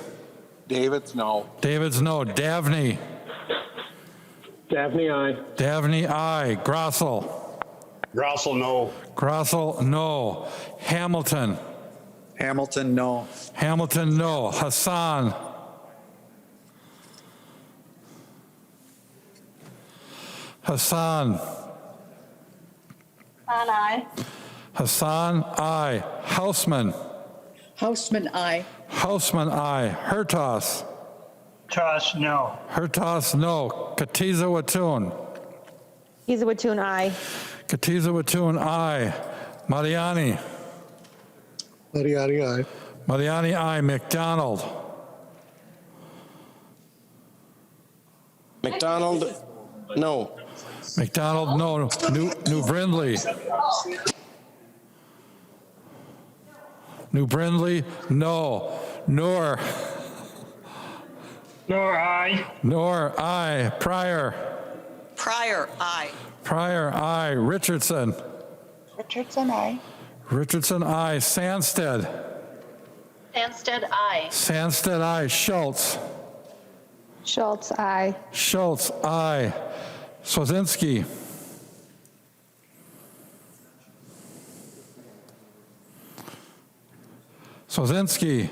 Davids, no.
Davids, no. Davney.
Daphne, aye.
Davney, aye. Grossel.
Grossel, no.
Grossel, no. Hamilton.
Hamilton, no.
Hamilton, no. Hassan. Hassan.
Aye.
Hassan, aye. Hausman.
Hausman, aye.
Hausman, aye. Hertas.
Toss, no.
Hertas, no. Katiza Watun.
Katiza Watun, aye.
Katiza Watun, aye. Mariani.
Mariani, aye.
Mariani, aye. McDonald.
McDonald, no.
McDonald, no. New Brindley. New Brindley, no. Noor.
Nor, aye.
Noor, aye. Pryor.
Pryor, aye.
Pryor, aye. Richardson.
Richardson, aye.
Richardson, aye. Sandsted.
Sandsted, aye.
Sandsted, aye. Schultz.
Schultz, aye.
Schultz, aye. Swazinski. Swazinski.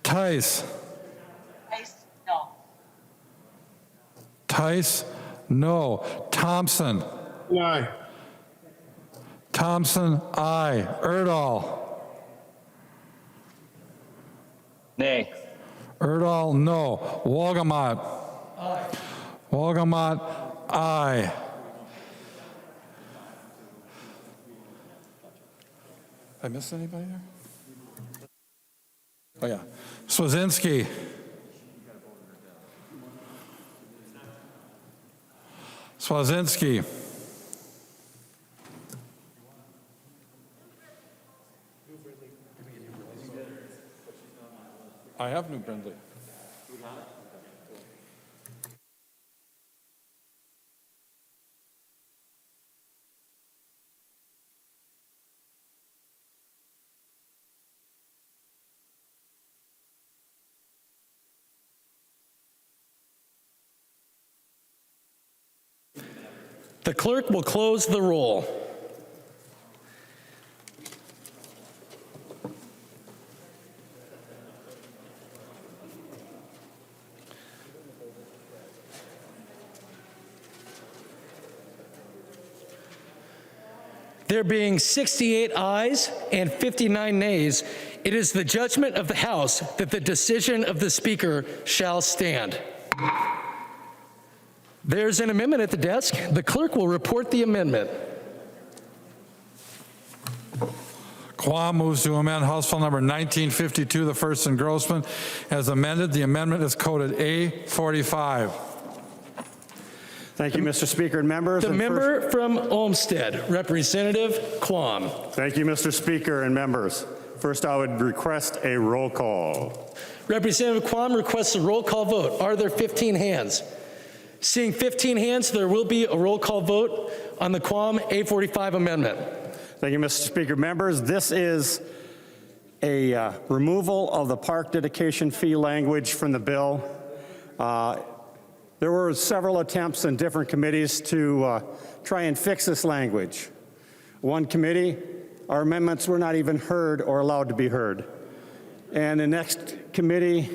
Tice.
Tice, no.
Tice, no. Thompson.
Aye.
Thompson, aye. Erdahl.
Nay.
Erdahl, no. Wolgamott.
Aye.
Wolgamott, aye. I missed anybody there? Oh, yeah. Swazinski. Swazinski. I have New Brindley.
The clerk will close the roll. There being 68 ayes and 59 nays, it is the judgment of the House that the decision of the Speaker shall stand. There's an amendment at the desk. The clerk will report the amendment.
Quam moves to amend House File Number 1952, the first engrossment, as amended. The amendment is coded A45.
Thank you, Mr. Speaker and members.
The member from Olmsted, Representative Quam.
Thank you, Mr. Speaker and members. First, I would request a roll call.
Representative Quam requests a roll call vote. Are there 15 hands? Seeing 15 hands, there will be a roll call vote on the Quam A45 amendment.
Thank you, Mr. Speaker. Members, this is a removal of the park dedication fee language from the bill. There were several attempts in different committees to try and fix this language. One committee, our amendments were not even heard or allowed to be heard. And the next committee,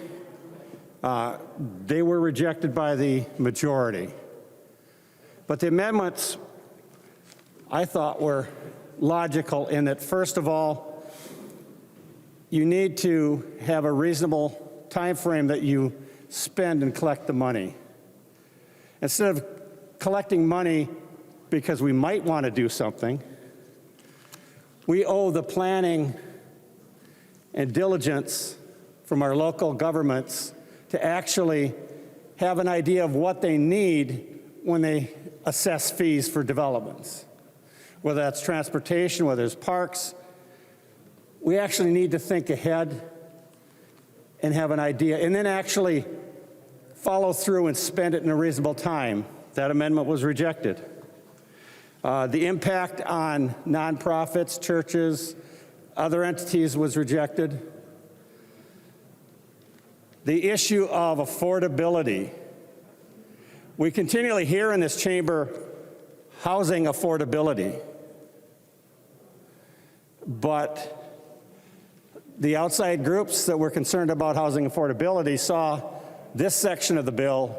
they were rejected by the majority. But the amendments, I thought, were logical in that, first of all, you need to have a reasonable time frame that you spend and collect the money. Instead of collecting money because we might want to do something, we owe the planning and diligence from our local governments to actually have an idea of what they need when they assess fees for developments. Whether that's transportation, whether it's parks, we actually need to think ahead and have an idea, and then actually follow through and spend it in a reasonable time. That amendment was rejected. The impact on nonprofits, churches, other entities was rejected. The issue of affordability. We continually hear in this chamber housing affordability, but the outside groups that were concerned about housing affordability saw this section of the bill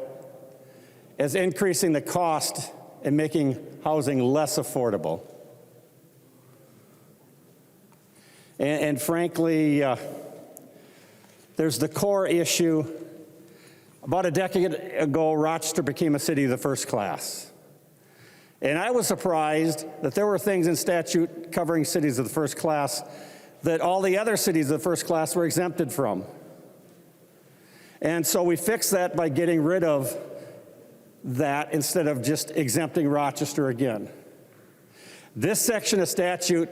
as increasing the cost and making housing less affordable. And frankly, there's the core issue. About a decade ago, Rochester became a city of the first class. And I was surprised that there were things in statute covering cities of the first class that all the other cities of the first class were exempted from. And so we fixed that by getting rid of that instead of just exempting Rochester again. This section of statute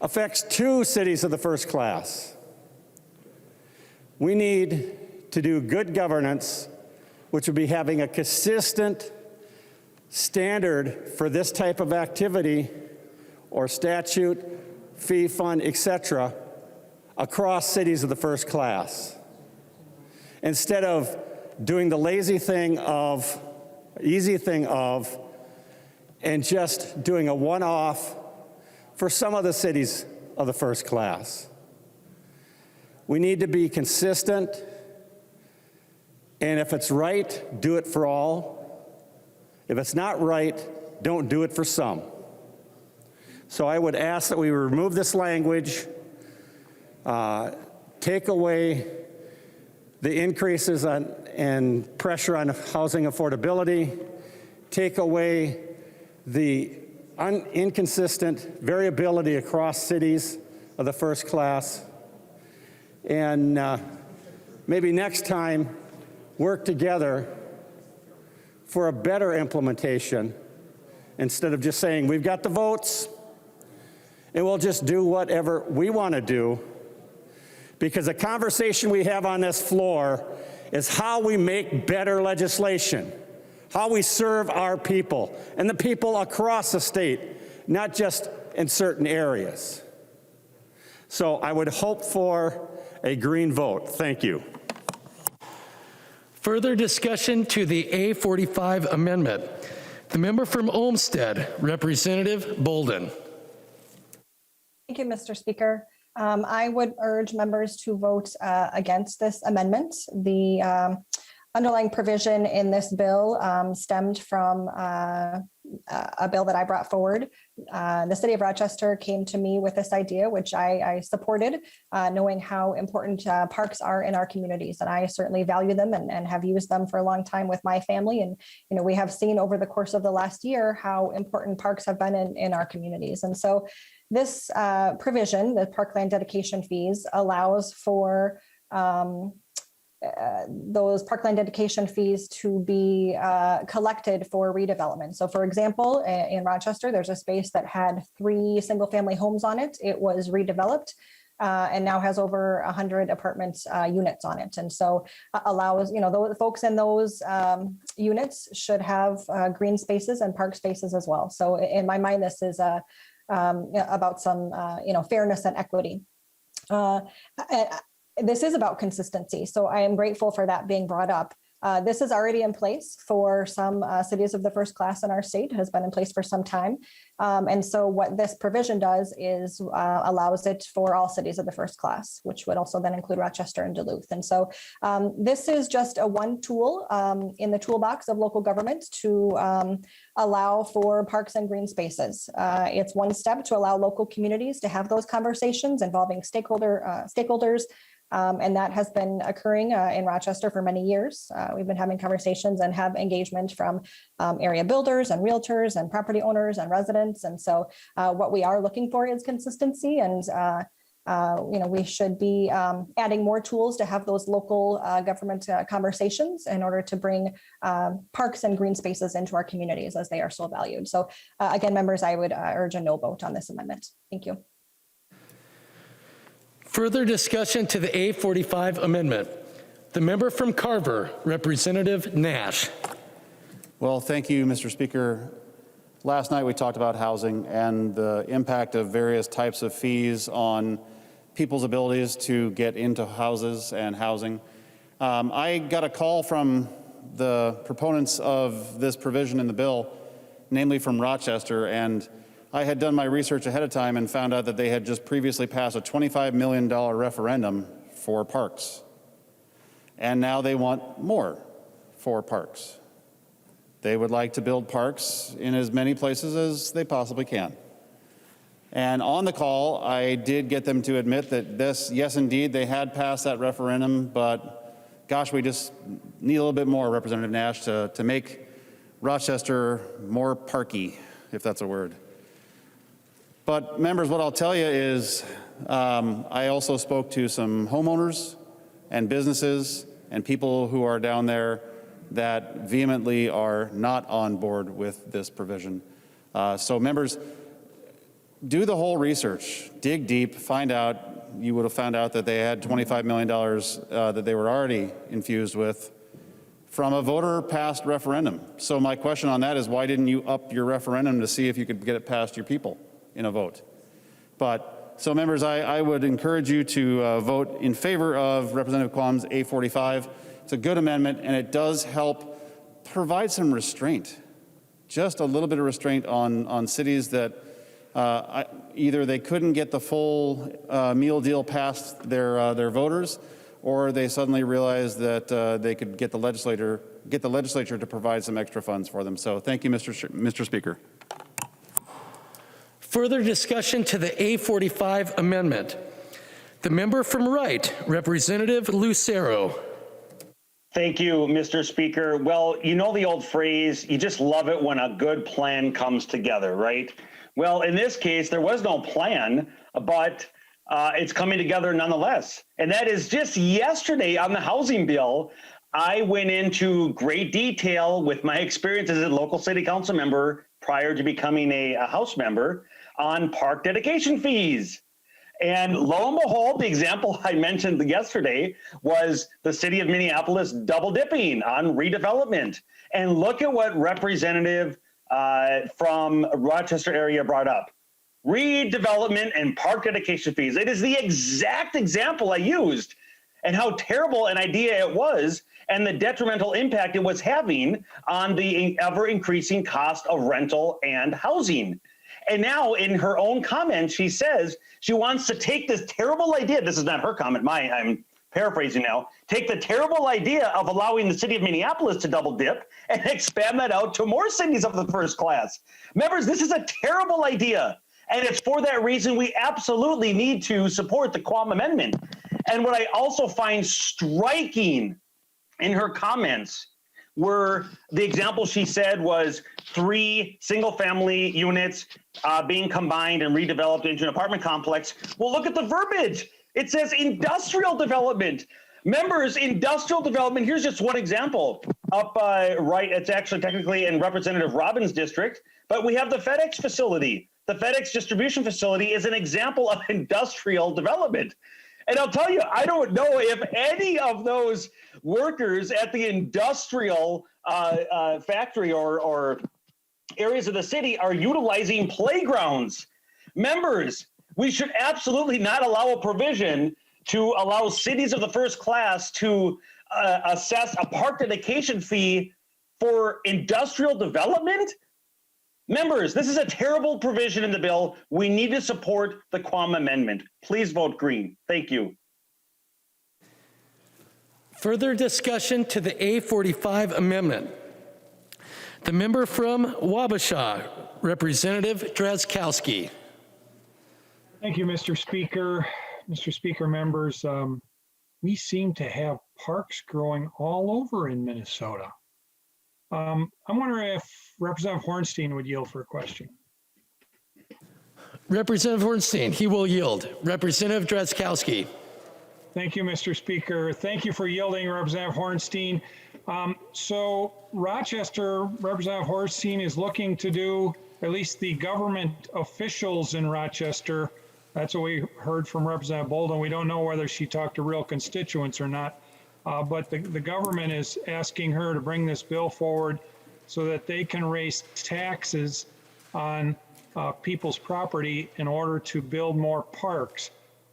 affects 2 cities of the first class. We need to do good governance, which would be having a consistent standard for this type of activity or statute, fee fund, etc., across cities of the first class. Instead of doing the lazy thing of, easy thing of, and just doing a one-off for some of the cities of the first class. We need to be consistent, and if it's right, do it for all. If it's not right, don't do it for some. So I would ask that we remove this language, take away the increases and pressure on housing affordability, take away the inconsistent variability across cities of the first class, and maybe next time work together for a better implementation instead of just saying, we've got the votes and we'll just do whatever we want to do, because the conversation we have on this floor is how we make better legislation, how we serve our people and the people across the state, not just in certain areas. So I would hope for a green vote. Thank you.
Further discussion to the A45 amendment. The member from Olmsted, Representative Bolden.
Thank you, Mr. Speaker. I would urge members to vote against this amendment. The underlying provision in this bill stemmed from a bill that I brought forward. The city of Rochester came to me with this idea, which I supported, knowing how important parks are in our communities. And I certainly value them and have used them for a long time with my family. And, you know, we have seen over the course of the last year how important parks have been in our communities. And so this provision, the parkland dedication fees, allows for those parkland dedication fees to be collected for redevelopment. So for example, in Rochester, there's a space that had 3 single-family homes on it. It was redeveloped and now has over 100 apartment units on it. And so allows, you know, the folks in those units should have green spaces and park spaces as well. So in my mind, this is about some, you know, fairness and equity. This is about consistency. So I am grateful for that being brought up. This is already in place for some cities of the first class in our state, has been in place for some time. And so what this provision does is allows it for all cities of the first class, which would also then include Rochester and Duluth. And so this is just a one tool in the toolbox of local government to allow for parks and green spaces. It's one step to allow local communities to have those conversations involving stakeholders. And that has been occurring in Rochester for many years. We've been having conversations and have engagement from area builders and realtors and property owners and residents. And so what we are looking for is consistency, and you know, we should be adding more tools to have those local government conversations in order to bring parks and green spaces into our communities as they are so valued. So again, members, I would urge a no vote on this amendment. Thank you.
Further discussion to the A45 amendment. The member from Carver, Representative Nash.
Well, thank you, Mr. Speaker. Last night we talked about housing and the impact of various types of fees on people's abilities to get into houses and housing. I got a call from the proponents of this provision in the bill, namely from Rochester, and I had done my research ahead of time and found out that they had just previously passed a $25 million referendum for parks. And now they want more for parks. They would like to build parks in as many places as they possibly can. And on the call, I did get them to admit that this, yes, indeed, they had passed that referendum, but gosh, we just need a little bit more, Representative Nash, to make Rochester more parky, if that's a word. But members, what I'll tell you is I also spoke to some homeowners and businesses and people who are down there that vehemently are not on board with this provision. So members, do the whole research, dig deep, find out. You would have found out that they had $25 million that they were already infused with from a voter-passed referendum. So my question on that is, why didn't you up your referendum to see if you could get it past your people in a vote? But so members, I would encourage you to vote in favor of Representative Quam's A45. It's a good amendment, and it does help provide some restraint, just a little bit of restraint on cities that either they couldn't get the full meal deal past their voters, or they suddenly realized that they could get the legislature to provide some extra funds for them. So thank you, Mr. Speaker.
Further discussion to the A45 amendment. The member from Wright, Representative Lucero.
Thank you, Mr. Speaker. Well, you know the old phrase, you just love it when a good plan comes together, right? Well, in this case, there was no plan, but it's coming together nonetheless. And that is just yesterday on the housing bill, I went into great detail with my experience as a local city council member prior to becoming a House member on park dedication fees. And lo and behold, the example I mentioned yesterday was the city of Minneapolis double dipping on redevelopment. And look at what Representative from Rochester area brought up. Redevelopment and park dedication fees. It is the exact example I used, and how terrible an idea it was, and the detrimental impact it was having on the ever increasing cost of rental and housing. And now in her own comments, she says she wants to take this terrible idea. This is not her comment, I'm paraphrasing now. Take the terrible idea of allowing the city of Minneapolis to double dip and expand that out to more cities of the first class. Members, this is a terrible idea. And it's for that reason we absolutely need to support the Quam Amendment. And what I also find striking in her comments were the example she said was 3 single-family units being combined and redeveloped into an apartment complex. Well, look at the verbiage. It says industrial development. Members, industrial development, here's just one example. Up right, it's actually technically in Representative Robbins' district, but we have the FedEx facility. The FedEx distribution facility is an example of industrial development. And I'll tell you, I don't know if any of those workers at the industrial factory or areas of the city are utilizing playgrounds. Members, we should absolutely not allow a provision to allow cities of the first class to assess a park dedication fee for industrial development. Members, this is a terrible provision in the bill. We need to support the Quam Amendment. Please vote green. Thank you.
Further discussion to the A45 amendment. The member from Wabasha, Representative Drazkowski.
Thank you, Mr. Speaker. Mr. Speaker, members, we seem to have parks growing all over in Minnesota. I'm wondering if Representative Hornstein would yield for a question.
Representative Hornstein, he will yield. Representative Drazkowski.
Thank you, Mr. Speaker. Thank you for yielding, Representative Hornstein. So Rochester, Representative Hornstein is looking to do, at least the government officials in Rochester, that's what we heard from Representative Bolden. We don't know whether she talked to real constituents or not. But the government is asking her to bring this bill forward so that they can raise taxes on people's property in order to build more parks.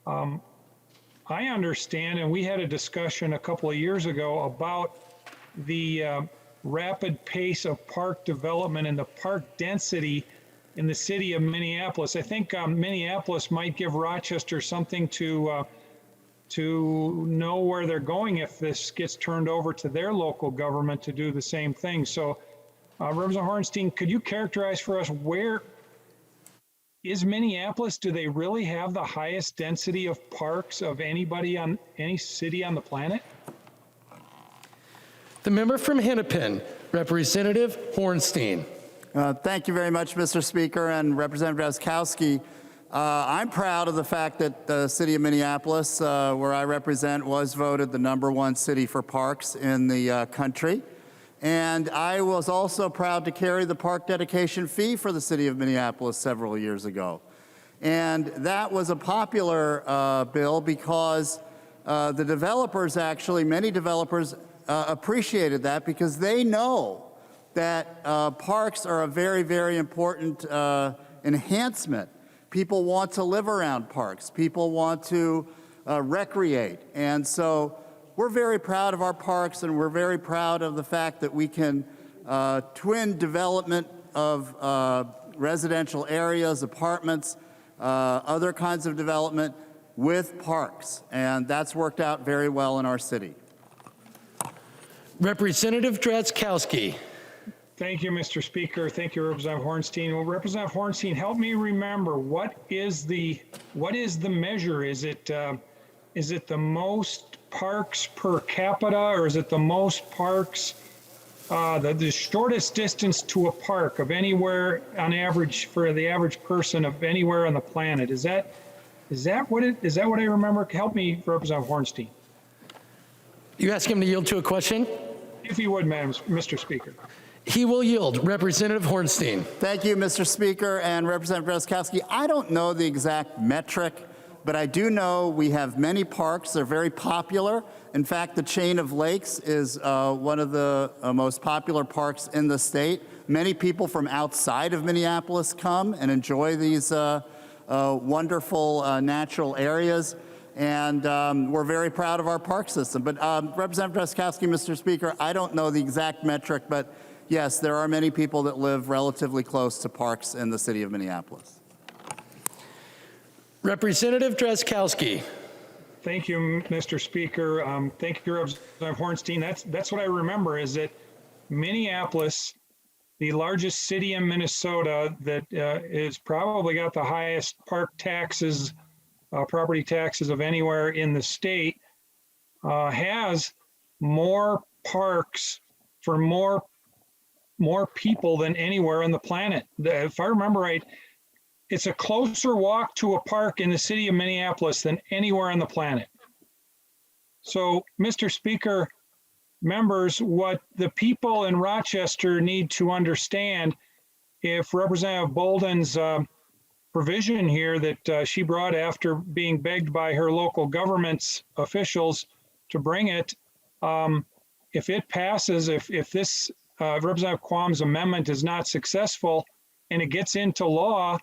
I understand, and we had a discussion a couple of years ago about the rapid pace of park development and the park density in the city of Minneapolis. I think Minneapolis might give Rochester something to know where they're going if this gets turned over to their local government to do the same thing. So, Representative Hornstein, could you characterize for us where is Minneapolis? Do they really have the highest density of parks of anybody on any city on the planet?
The member from Hennepin, Representative Hornstein.
Thank you very much, Mr. Speaker, and Representative Drazkowski. I'm proud of the fact that the city of Minneapolis, where I represent, was voted the #1 city for parks in the country. And I was also proud to carry the park dedication fee for the city of Minneapolis several years ago. And that was a popular bill because the developers actually, many developers appreciated that because they know that parks are a very, very important enhancement. People want to live around parks. People want to recreate. And so we're very proud of our parks, and we're very proud of the fact that we can twin development of residential areas, apartments, other kinds of development with parks. And that's worked out very well in our city.
Representative Drazkowski.
Thank you, Mr. Speaker. Thank you, Representative Hornstein. Well, Representative Hornstein, help me remember, what is the measure? Is it the most parks per capita, or is it the most parks, the shortest distance to a park of anywhere on average for the average person of anywhere on the planet? Is that Is that what I remember? Help me, Representative Hornstein.
You ask him to yield to a question?
If he would, Mr. Speaker.
He will yield. Representative Hornstein.
Thank you, Mr. Speaker, and Representative Drazkowski. I don't know the exact metric, but I do know we have many parks. They're very popular. In fact, the chain of lakes is one of the most popular parks in the state. Many people from outside of Minneapolis come and enjoy these wonderful natural areas. And we're very proud of our park system. But Representative Drazkowski, Mr. Speaker, I don't know the exact metric, but yes, there are many people that live relatively close to parks in the city of Minneapolis.
Representative Drazkowski.
Thank you, Mr. Speaker. Thank you, Representative Hornstein. That's what I remember is that Minneapolis, the largest city in Minnesota that is probably got the highest park taxes, property taxes of anywhere in the state, has more parks for more people than anywhere on the planet. If I remember right, it's a closer walk to a park in the city of Minneapolis than anywhere on the planet. So, Mr. Speaker, members, what the people in Rochester need to understand, if Representative Bolden's provision here that she brought after being begged by her local government's officials to bring it, if it passes, if this Representative Quam's amendment is not successful and it gets into law,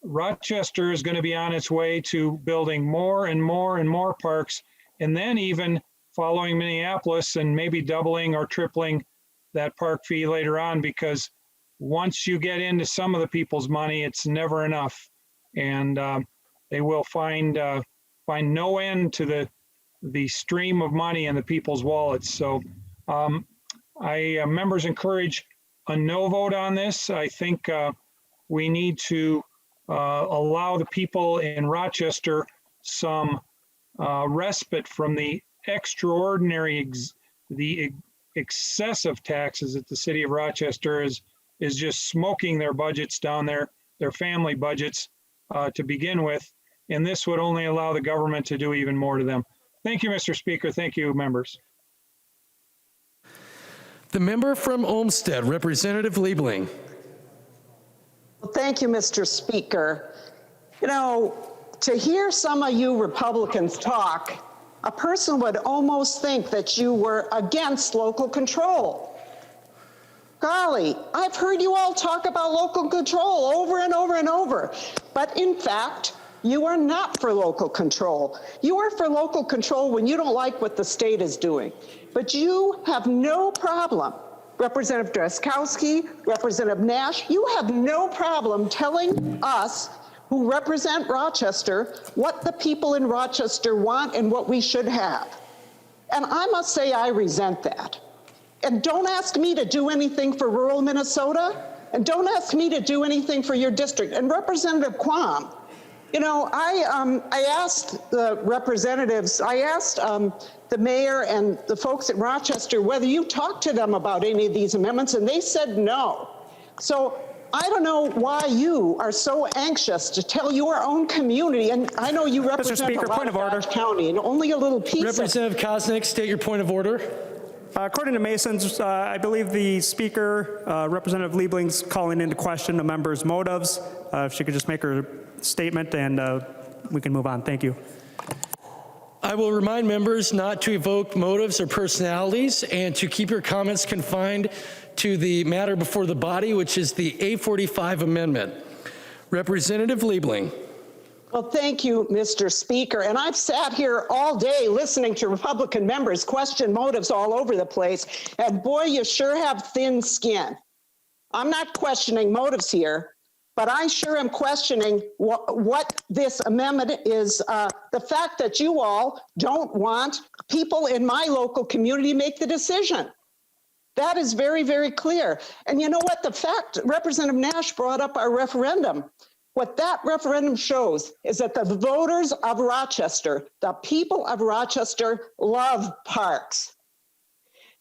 Rochester is going to be on its way to building more and more and more parks, and then even following Minneapolis and maybe doubling or tripling that park fee later on, because once you get into some of the people's money, it's never enough, and they will find no end to the stream of money in the people's wallets. So members encourage a no vote on this. I think we need to allow the people in Rochester some respite from the extraordinary, the excessive taxes that the city of Rochester is just smoking their budgets down there, their family budgets to begin with. And this would only allow the government to do even more to them. Thank you, Mr. Speaker. Thank you, members.
The member from Olmsted, Representative Liebling.
Well, thank you, Mr. Speaker. You know, to hear some of you Republicans talk, a person would almost think that you were against local control. Golly, I've heard you all talk about local control over and over and over, but in fact, you are not for local control. You are for local control when you don't like what the state is doing, but you have no problem. Representative Drazkowski, Representative Nash, you have no problem telling us who represent Rochester what the people in Rochester want and what we should have. And I must say I resent that. And don't ask me to do anything for rural Minnesota, and don't ask me to do anything for your district. And Representative Quam, you know, I asked the representatives, I asked the mayor and the folks at Rochester whether you talked to them about any of these amendments, and they said no. So I don't know why you are so anxious to tell your own community, and I know you represent
Mr. Speaker,
a lot of Dodge County, and only a little piece
Representative Koznick, state your point of order.
According to Masons, I believe the Speaker, Representative Liebling's calling into question the member's motives. If she could just make her statement and we can move on. Thank you.
I will remind members not to evoke motives or personalities and to keep your comments confined to the matter before the body, which is the A45 amendment. Representative Liebling.
Well, thank you, Mr. Speaker. And I've sat here all day listening to Republican members question motives all over the place. And boy, you sure have thin skin. I'm not questioning motives here, but I sure am questioning what this amendment is. The fact that you all don't want people in my local community make the decision. That is very, very clear. And you know what? The fact Representative Nash brought up our referendum. What that referendum shows is that the voters of Rochester, the people of Rochester, love parks.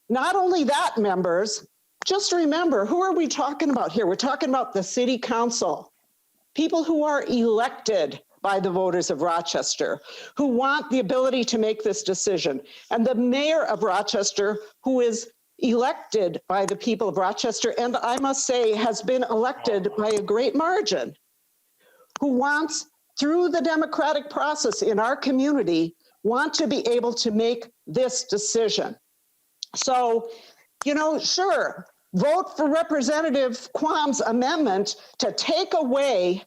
Not only that, members, just remember, who are we talking about here? We're talking about the city council, people who are elected by the voters of Rochester, who want the ability to make this decision. And the mayor of Rochester, who is elected by the people of Rochester, and I must say has been elected by a great margin, who wants, through the democratic process in our community, want to be able to make this decision. So, you know, sure, vote for Representative Quam's amendment to take away,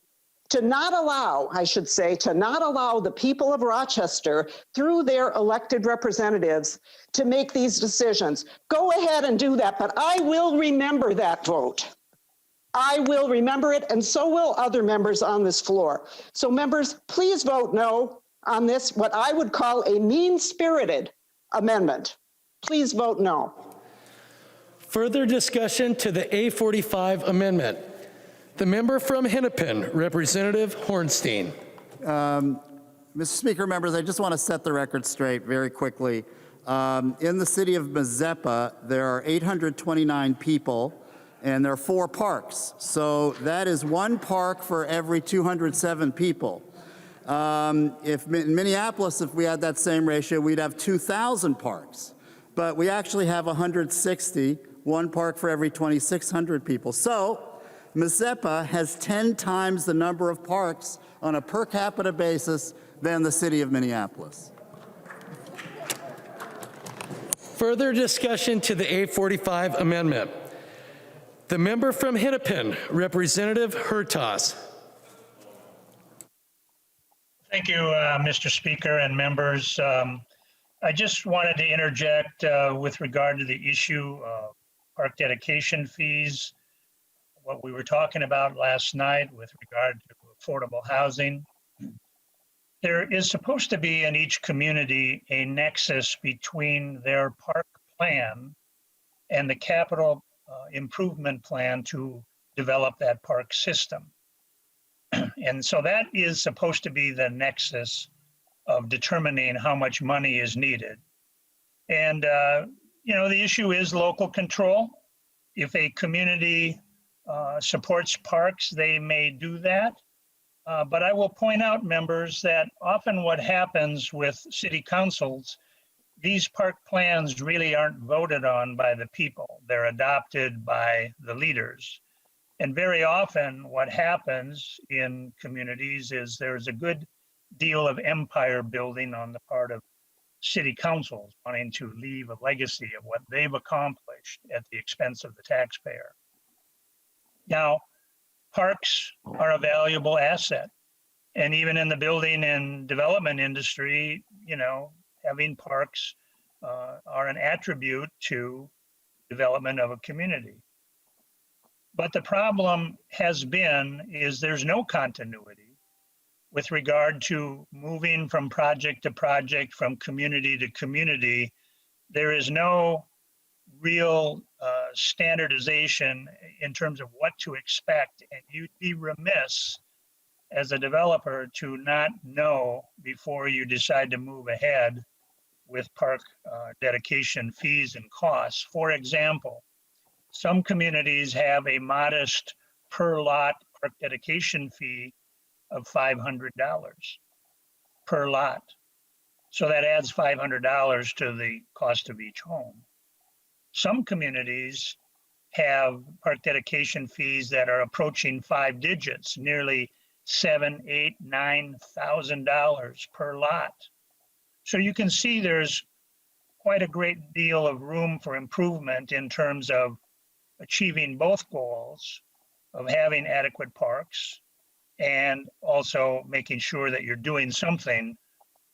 to not allow, I should say, to not allow the people of Rochester through their elected representatives to make these decisions. Go ahead and do that, but I will remember that vote. I will remember it, and so will other members on this floor. So members, please vote no on this, what I would call a mean-spirited amendment. Please vote no.
Further discussion to the A45 amendment. The member from Hennepin, Representative Hornstein.
Mr. Speaker, members, I just want to set the record straight very quickly. In the city of Mazeppa, there are 829 people, and there are 4 parks. So that is 1 park for every 207 people. If in Minneapolis, if we had that same ratio, we'd have 2,000 parks. But we actually have 160, 1 park for every 2,600 people. So Mazeppa has 10 times the number of parks on a per capita basis than the city of Minneapolis.
Further discussion to the A45 amendment. The member from Hennepin, Representative Hertas.
Thank you, Mr. Speaker and members. I just wanted to interject with regard to the issue of park dedication fees, what we were talking about last night with regard to affordable housing. There is supposed to be in each community a nexus between their park plan and the capital improvement plan to develop that park system. And so that is supposed to be the nexus of determining how much money is needed. And, you know, the issue is local control. If a community supports parks, they may do that. But I will point out, members, that often what happens with city councils, these park plans really aren't voted on by the people. They're adopted by the leaders. And very often what happens in communities is there's a good deal of empire building on the part of city councils wanting to leave a legacy of what they've accomplished at the expense of the taxpayer. Now, parks are a valuable asset. And even in the building and development industry, you know, having parks are an attribute to development of a community. But the problem has been is there's no continuity with regard to moving from project to project, from community to community. There is no real standardization in terms of what to expect. And you'd be remiss as a developer to not know before you decide to move ahead with park dedication fees and costs. For example, some communities have a modest per lot park dedication fee of $500 per lot. So that adds $500 to the cost of each home. Some communities have park dedication fees that are approaching 5 digits, nearly $7,000, $8,000, $9,000 per lot. So you can see there's quite a great deal of room for improvement in terms of achieving both goals of having adequate parks and also making sure that you're doing something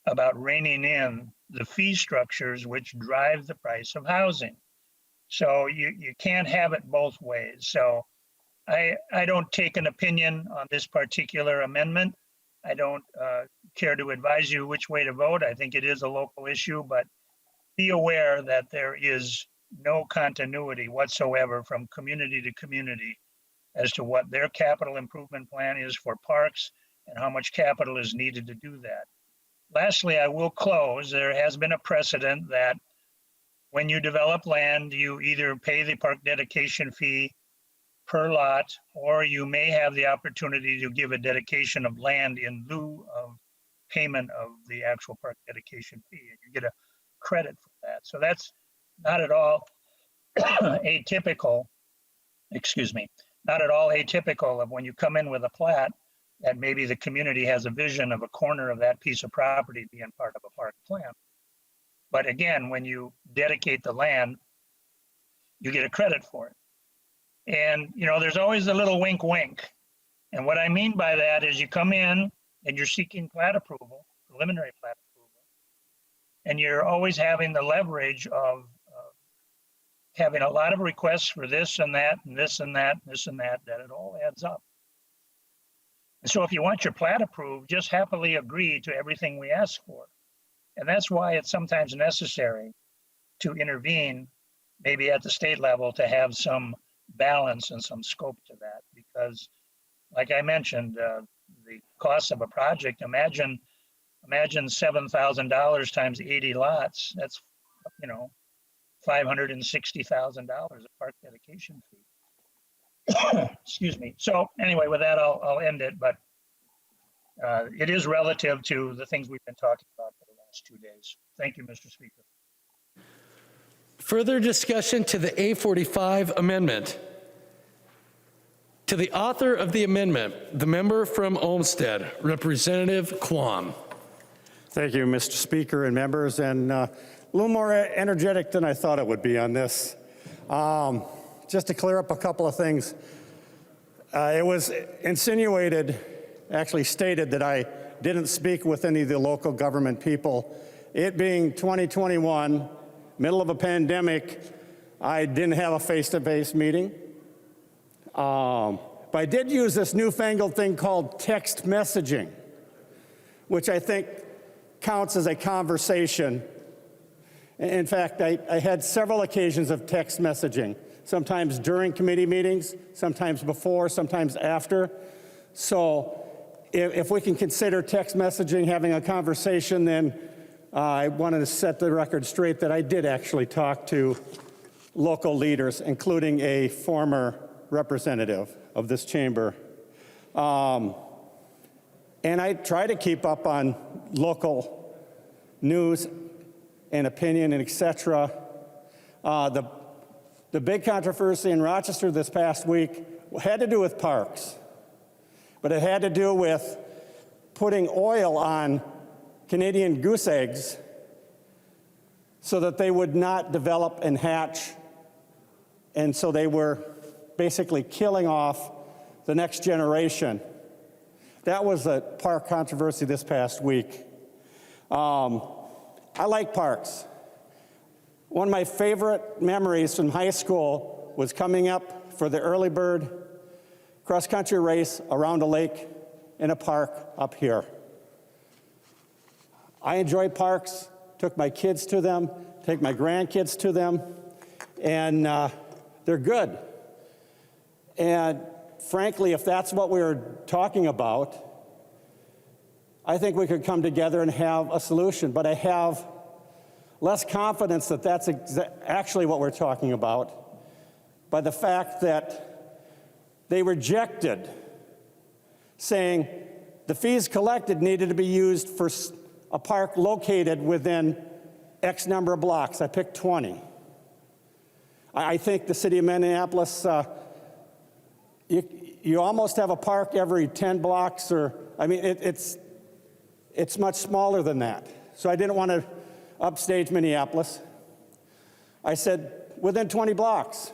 about reining in the fee structures which drive the price of housing. So you can't have it both ways. So I don't take an opinion on this particular amendment. I don't care to advise you which way to vote. I think it is a local issue, but be aware that there is no continuity whatsoever from community to community as to what their capital improvement plan is for parks and how much capital is needed to do that. Lastly, I will close. There has been a precedent that when you develop land, you either pay the park dedication fee per lot, or you may have the opportunity to give a dedication of land in lieu of payment of the actual park dedication fee, and you get a credit for that. So that's not at all atypical, not at all atypical of when you come in with a plat that maybe the community has a vision of a corner of that piece of property being part of a park plan. But again, when you dedicate the land, you get a credit for it. And, you know, there's always a little wink, wink. And what I mean by that is you come in and you're seeking plat approval, preliminary plat approval, and you're always having the leverage of having a lot of requests for this and that, and this and that, and this and that it all adds up. And so if you want your plat approved, just happily agree to everything we ask for. And that's why it's sometimes necessary to intervene, maybe at the state level, to have some balance and some scope to that. Because like I mentioned, the cost of a project, imagine $7,000 times 80 lots, that's, you know, $560,000 a park dedication fee. Excuse me. So anyway, with that, I'll end it, but it is relative to the things we've been talking about for the last 2 days. Thank you, Mr. Speaker.
Further discussion to the A45 amendment. To the author of the amendment, the member from Olmsted, Representative Quam.
Thank you, Mr. Speaker and members, and a little more energetic than I thought it would be on this. Just to clear up a couple of things. It was insinuated, actually stated, that I didn't speak with any of the local government people. It being 2021, middle of a pandemic, I didn't have a face-to-face meeting. But I did use this newfangled thing called text messaging, which I think counts as a conversation. In fact, I had several occasions of text messaging, sometimes during committee meetings, sometimes before, sometimes after. So if we can consider text messaging having a conversation, then I wanted to set the record straight that I did actually talk to local leaders, including a former representative of this chamber. And I try to keep up on local news and opinion and et cetera. The big controversy in Rochester this past week had to do with parks, but it had to do with putting oil on Canadian goose eggs so that they would not develop and hatch, and so they were basically killing off the next generation. That was a park controversy this past week. I like parks. One of my favorite memories from high school was coming up for the early bird cross-country race around a lake in a park up here. I enjoy parks, took my kids to them, take my grandkids to them, and they're good. And frankly, if that's what we were talking about, I think we could come together and have a solution. But I have less confidence that that's actually what we're talking about by the fact that they rejected saying the fees collected needed to be used for a park located within X number of blocks. I picked 20. I think the city of Minneapolis, you almost have a park every 10 blocks, or, I mean, it's much smaller than that. So I didn't want to upstage Minneapolis. I said within 20 blocks.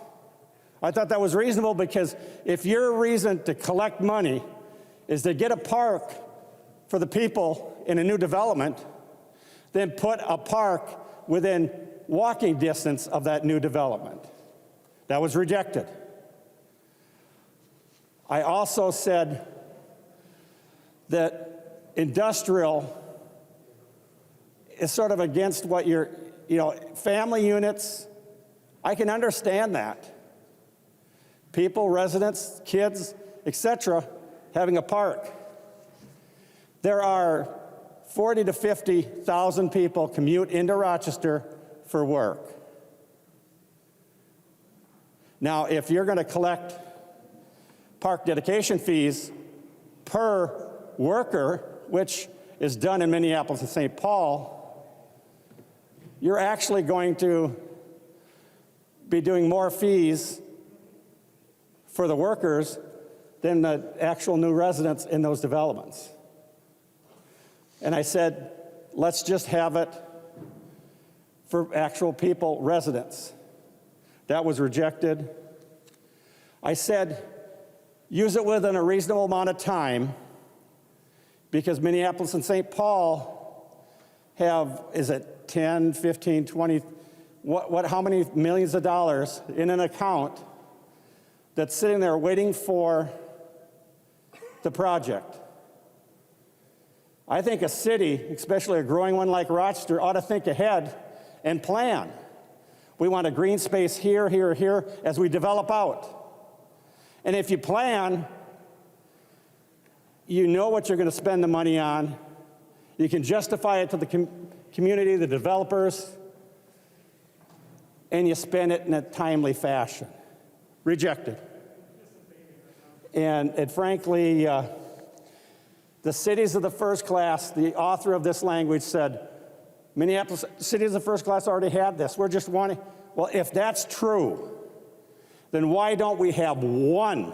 I thought that was reasonable because if your reason to collect money is to get a park for the people in a new development, then put a park within walking distance of that new development. That was rejected. I also said that industrial is sort of against what you're, family units, I can understand that. People, residents, kids, etc., having a park. There are 40 to 50,000 people commute into Rochester for work. Now, if you're going to collect park dedication fees per worker, which is done in Minneapolis and St. Paul, you're actually going to be doing more fees for the workers than the actual new residents in those developments. And I said, let's just have it for actual people, residents. That was rejected. I said, use it within a reasonable amount of time, because Minneapolis and St. Paul have, is it 10, 15, 20, how many millions of dollars in an account that's sitting there waiting for the project. I think a city, especially a growing one like Rochester, ought to think ahead and plan. We want a green space here, here, here as we develop out. And if you plan, you know what you're going to spend the money on. You can justify it to the community, the developers, and you spend it in a timely fashion. Rejected. And frankly, the cities of the first class, the author of this language said, Minneapolis, cities of the first class already had this. We're just wanting, well, if that's true, then why don't we have one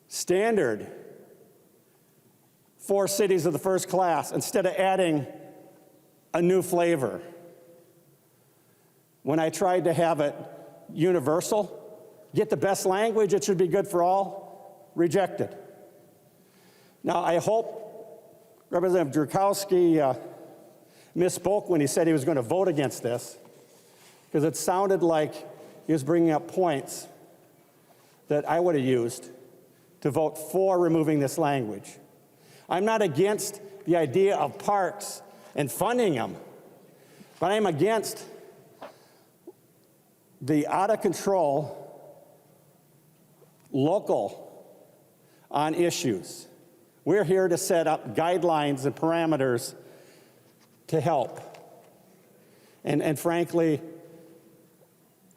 standard for cities of the first class instead of adding a new flavor? When I tried to have it universal, get the best language, it should be good for all, rejected. Now, I hope Representative Drakowski misspoke when he said he was going to vote against this, because it sounded like he was bringing up points that I would have used to vote for removing this language. I'm not against the idea of parks and funding them, but I'm against the out-of-control local on issues. We're here to set up guidelines and parameters to help. And frankly,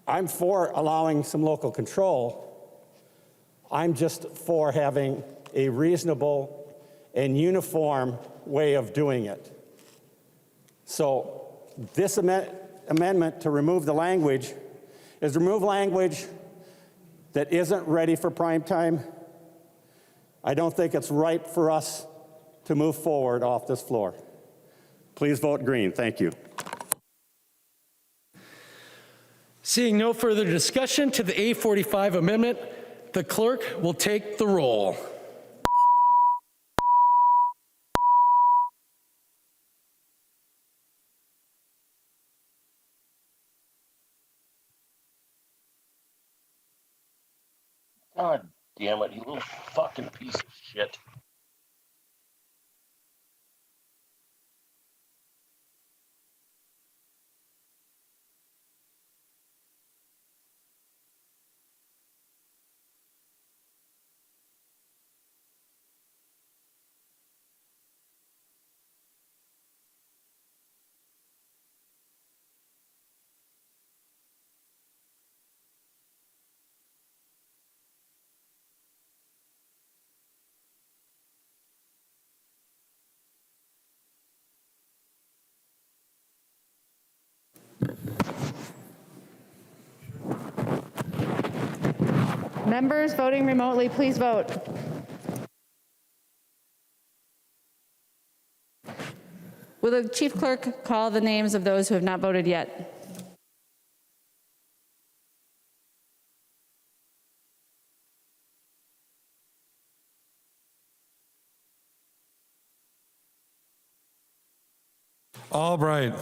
I'm for allowing some local control. I'm just for having a reasonable and uniform way of doing it. So this amendment to remove the language is remove language that isn't ready for prime time. I don't think it's ripe for us to move forward off this floor. Please vote green. Thank you.
Seeing no further discussion to the A45 amendment, the clerk will take the roll.
God damn it, you little fucking piece of shit.
Members voting remotely, please vote. Will the chief clerk call the names of those who have not voted yet?
Albright.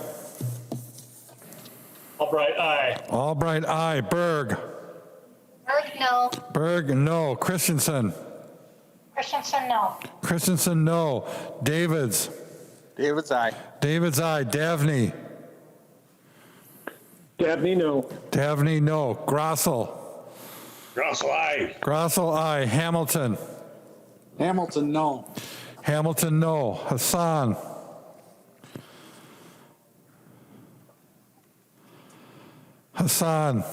Albright, aye.
Albright, aye. Berg.
Berg, no.
Berg, no. Christensen.
Christensen, no.
Christensen, no. Davids.
David's aye.
Davids, aye. Davney.
Dabney, no.
Davney, no. Grossel.
Grossel, aye.
Grossel, aye. Hamilton.
Hamilton, no.
Hamilton, no. Hassan. Hassan.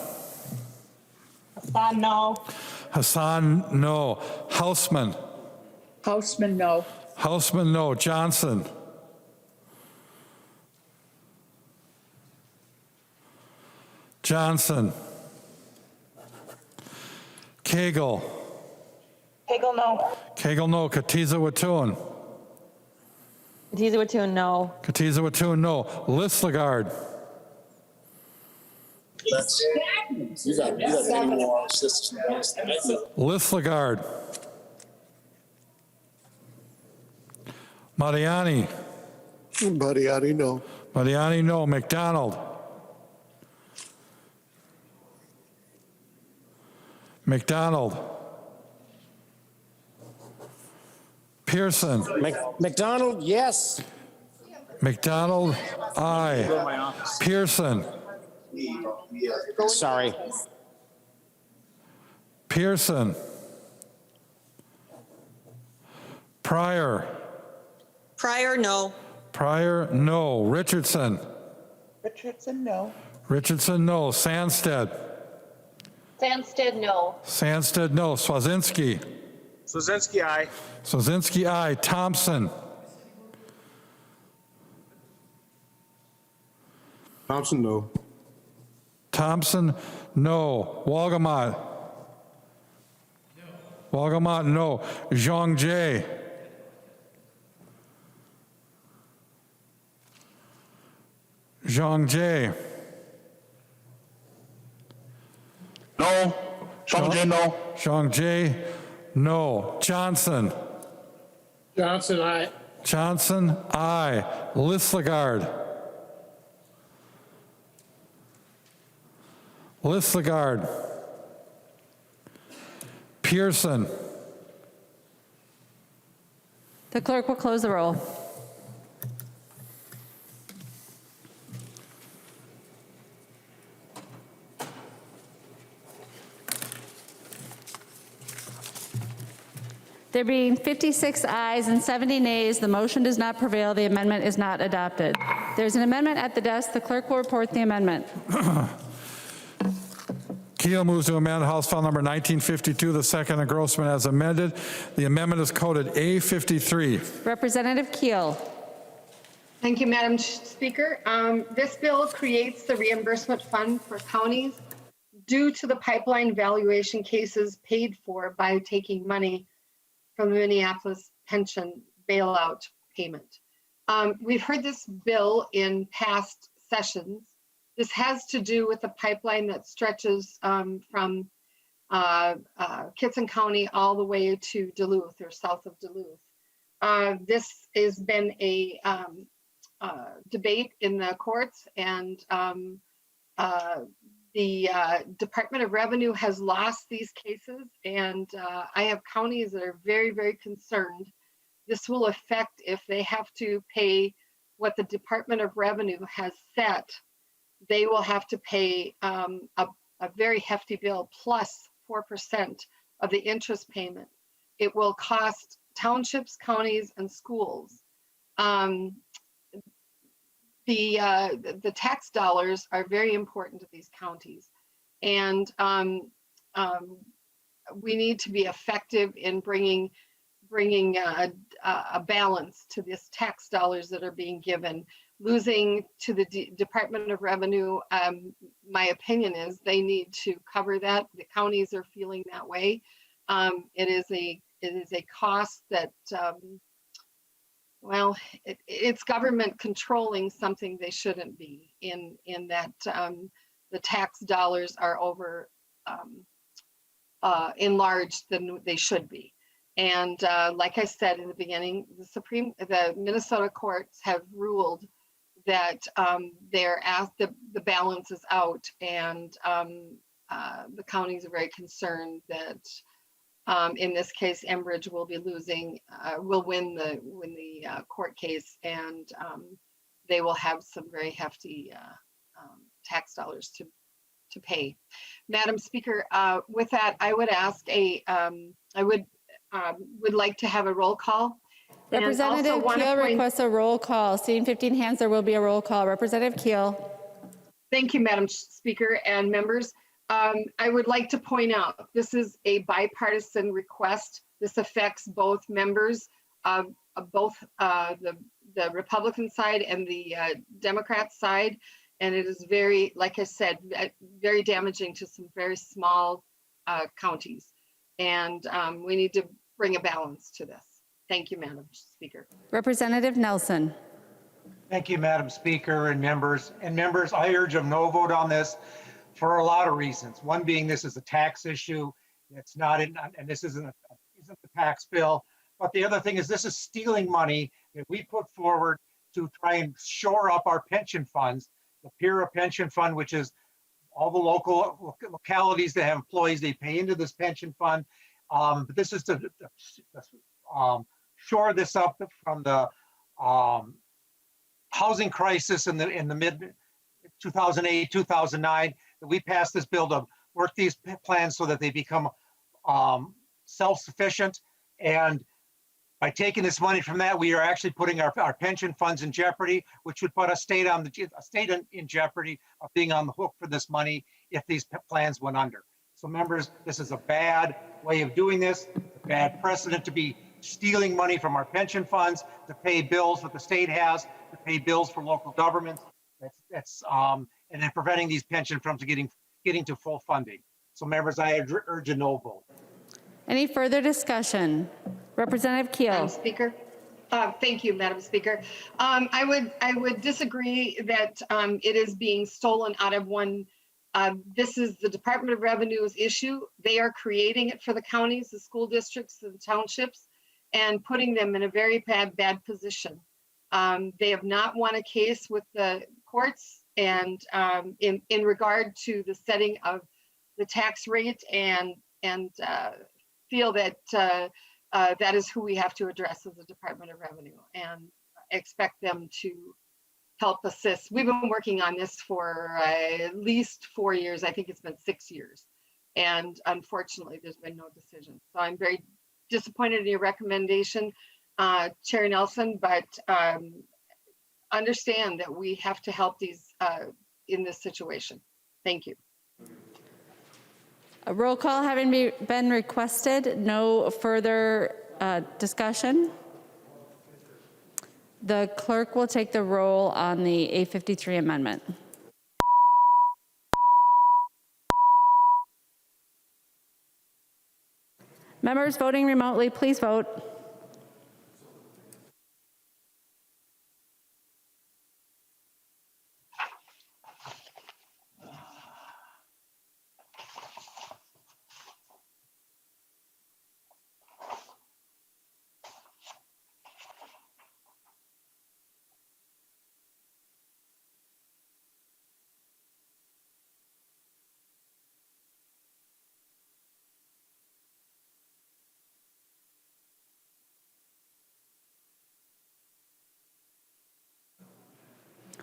Hassan, no.
Hassan, no. Houseman.
Houseman, no.
Houseman, no. Johnson. Johnson. Cagle.
Hagel, no.
Cagle, no. Katiza Watun.
Katiza Watun, no.
Katiza Watun, no. Listlegard.
You got many more sisters.
Listlegard. Mariani.
Mariani, no.
Mariani, no. McDonald. McDonald. Pearson.
McDonald, yes.
McDonald, aye. Pearson.
Sorry.
Pearson. Pryor.
Pryor, no.
Pryor, no. Richardson.
Richardson, no.
Richardson, no. Sandsted.
Sandsted, no.
Sandsted, no. Swazinski.
Swazinski, aye.
Swazinski, aye. Thompson.
Thompson, no.
Thompson, no. Walgamot. Walgamot, no. Zhang Jie. Zhang Jie.
No. Zhang Jie, no.
Zhang Jie, no. Johnson.
Johnson, aye.
Johnson, aye. Listlegard. Listlegard. Pearson.
The clerk will close the roll. There being 56 ayes and 70 nays, the motion does not prevail. The amendment is not adopted. There's an amendment at the desk. The clerk will report the amendment.
Keel moves to amend House File Number 1952, the second engrossment as amended. The amendment is coded A53.
Representative Keel.
Thank you, Madam Speaker. This bill creates the reimbursement fund for counties due to the pipeline valuation cases paid for by taking money from the Minneapolis pension bailout payment. We've heard this bill in past sessions. This has to do with the pipeline that stretches from Kitson County all the way to Duluth or south of Duluth. This has been a debate in the courts, and the Department of Revenue has lost these cases, and I have counties that are very, very concerned. This will affect if they have to pay what the Department of Revenue has set. They will have to pay a very hefty bill plus 4% of the interest payment. It will cost townships, counties, and schools. The tax dollars are very important to these counties, and we need to be effective in bringing a balance to this tax dollars that are being given. Losing to the Department of Revenue, my opinion is they need to cover that. The counties are feeling that way. It is a cost that, well, it's government controlling something they shouldn't be in that the tax dollars are over enlarged than they should be. And like I said in the beginning, the Minnesota courts have ruled that the balance is out, and the counties are very concerned that in this case, Enbridge will be will win the court case, and they will have some very hefty tax dollars to pay. Madam Speaker, with that, I would ask I would like to have a roll call.
Representative Keel requests a roll call. Seeing 15 hands, there will be a roll call. Representative Keel.
Thank you, Madam Speaker and members. I would like to point out, this is a bipartisan request. This affects both members of both the Republican side and the Democrat side. And it is very, like I said, very damaging to some very small counties. And we need to bring a balance to this. Thank you, Madam Speaker.
Representative Nelson.
Thank you, Madam Speaker and members. And members, I urge a no vote on this for a lot of reasons. One being this is a tax issue. It's not, and this isn't a tax bill. But the other thing is this is stealing money that we put forward to try and shore up our pension funds. The PIRA pension fund, which is all the local localities that have employees, they pay into this pension fund. But this is to shore this up from the housing crisis in the mid 2008, 2009, that we passed this bill to work these plans so that they become self-sufficient. And by taking this money from that, we are actually putting our pension funds in jeopardy, which would put a state in jeopardy of being on the hook for this money if these plans went under. So members, this is a bad way of doing this, a bad precedent to be stealing money from our pension funds to pay bills that the state has, to pay bills for local governments. And then preventing these pension funds from getting to full funding. So members, I urge a no vote.
Any further discussion? Representative Keel.
Madam Speaker. Thank you, Madam Speaker. I would disagree that it is being stolen out of one. This is the Department of Revenue's issue. They are creating it for the counties, the school districts, and townships, and putting them in a very bad position. They have not won a case with the courts, and in regard to the setting of the tax rate, and feel that that is who we have to address as the Department of Revenue, and expect them to help assist. We've been working on this for at least 4 years. I think it's been 6 years. And unfortunately, there's been no decision. So I'm very disappointed in your recommendation, Chair Nelson, but understand that we have to help these in this situation. Thank you.
A roll call having been requested, no further discussion. The clerk will take the roll on the A53 amendment. Members voting remotely, please vote.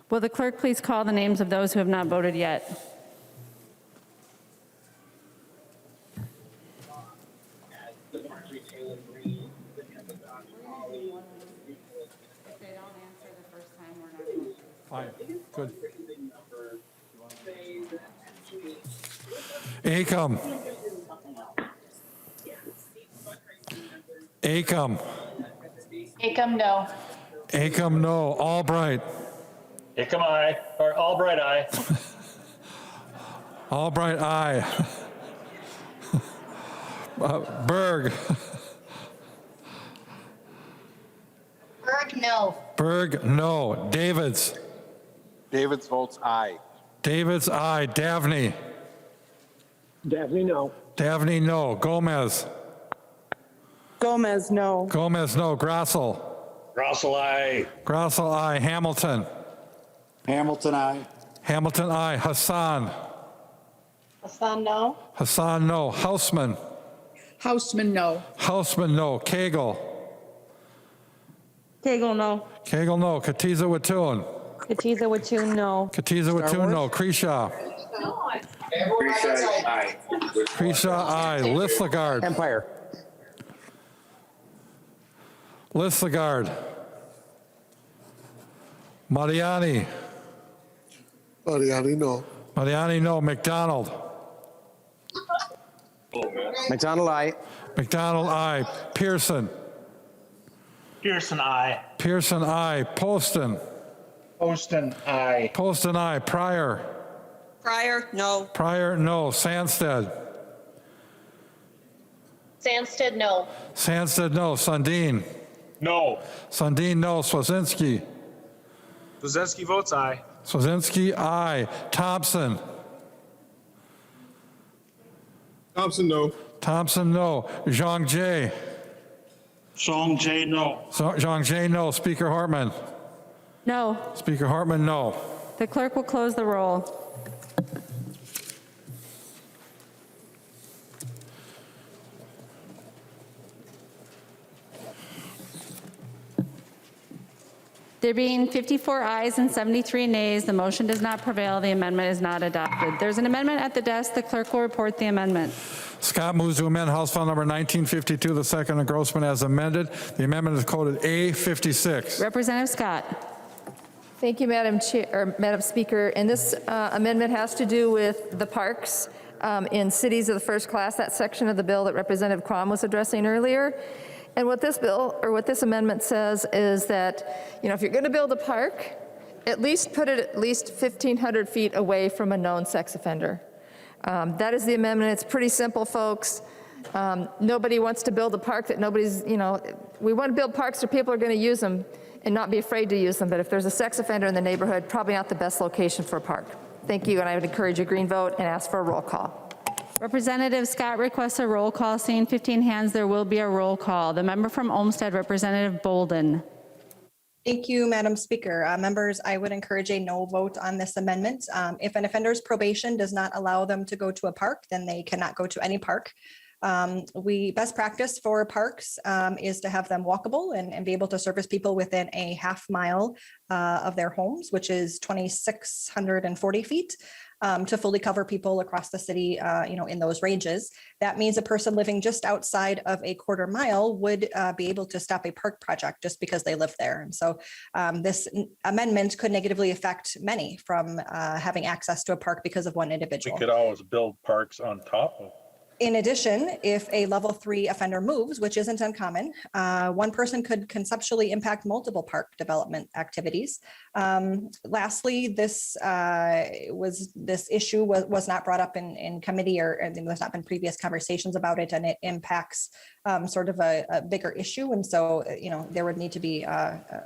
Will the clerk please call the names of those who have not voted yet?
Fine, good. Acom. Acom.
Acom, no.
Acom, no. Albright.
Hickam, aye. Or Albright, aye.
Albright, aye. Berg.
Berg, no.
Berg, no. Davids.
Davids votes aye.
Davids, aye. Davney.
Dabney, no.
Davney, no. Gomez.
Gomez, no.
Gomez, no. Grossel.
Grossel, aye.
Grossel, aye. Hamilton.
Hamilton, aye.
Hamilton, aye. Hassan.
Hassan, no.
Hassan, no. Hausman.
Houseman, no.
Hausman, no. Cagle.
Cagle, no.
Cagle, no. Katiza Watun.
Katiza Watun, no.
Katiza Watun, no. Krishaw.
Krishaw, aye.
Krishaw, aye. Listlegard.
Empire.
Listlegard. Mariani.
Mariani, no.
Mariani, no. McDonald.
McDonald, aye.
McDonald, aye. Pearson.
Pearson, aye.
Pearson, aye. Poston.
Poston, aye.
Poston, aye. Pryor.
Pryor, no.
Pryor, no. Sandsted.
Sandsted, no.
Sandsted, no. Sundin.
No.
Sundin, no. Swazinski.
Swazinski votes aye.
Swazinski, aye. Thompson.
Thompson, no.
Thompson, no. Zhang Jie.
Song J, no.
Zhang Jie, no. Speaker Hartman.
No.
Speaker Hartman, no.
The clerk will close the roll. There being 54 ayes and 73 nays, the motion does not prevail. The amendment is not adopted. There's an amendment at the desk. The clerk will report the amendment.
Scott moves to amend House File Number 1952, the second engrossment as amended. The amendment is coded A56.
Representative Scott.
Thank you, Madam Chair, or Madam Speaker. And this amendment has to do with the parks in cities of the first class, that section of the bill that Representative Quam was addressing earlier. And what this bill, or what this amendment says is that, if you're going to build a park, at least put it at least 1,500 feet away from a known sex offender. That is the amendment. It's pretty simple, folks. Nobody wants to build a park that nobody's, we want to build parks where people are going to use them and not be afraid to use them. But if there's a sex offender in the neighborhood, probably not the best location for a park. Thank you, and I would encourage a green vote and ask for a roll call.
Representative Scott requests a roll call. Seeing 15 hands, there will be a roll call. The member from Olmsted, Representative Bolden.
Thank you, Madam Speaker. Members, I would encourage a no vote on this amendment. If an offender's probation does not allow them to go to a park, then they cannot go to any park. Best practice for parks is to have them walkable and be able to service people within a half mile of their homes, which is 2,640 feet. To fully cover people across the city, in those ranges. That means a person living just outside of a quarter mile would be able to stop a park project just because they live there. And so this amendment could negatively affect many from having access to a park because of one individual.
We could always build parks on top of.
In addition, if a level 3 offender moves, which isn't uncommon, one person could conceptually impact multiple park development activities. Lastly, this issue was not brought up in committee, or there's not been previous conversations about it, and it impacts sort of a bigger issue. And so, there would need to be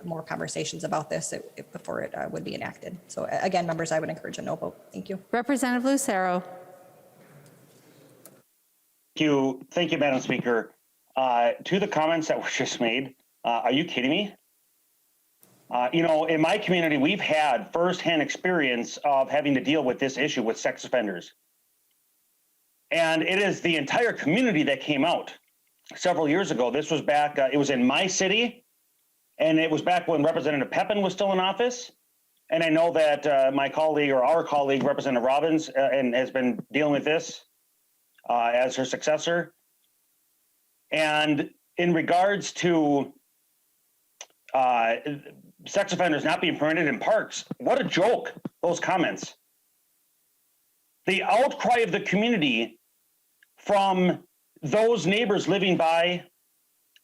more conversations about this before it would be enacted. So again, members, I would encourage a no vote. Thank you.
Representative Lucero.
Thank you, Madam Speaker. To the comments that were just made, are you kidding me? In my community, we've had firsthand experience of having to deal with this issue with sex offenders. And it is the entire community that came out several years ago. This was back, it was in my city, and it was back when Representative Pepin was still in office. And I know that my colleague, or our colleague, Representative Robbins, and has been dealing with this as her successor. And in regards to sex offenders not being permitted in parks, what a joke, those comments. The outcry of the community from those neighbors living by,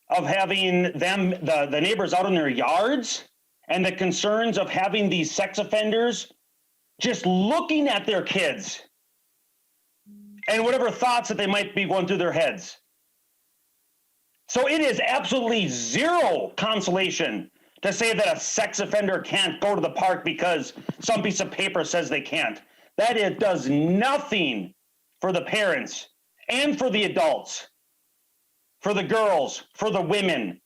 of having them, the neighbors out in their yards, and the concerns of having these sex offenders just looking at their kids and whatever thoughts that they might be going through their heads. So it is absolutely zero consolation to say that a sex offender can't go to the park because some piece of paper says they can't. That it does nothing for the parents and for the adults, for the girls, for the women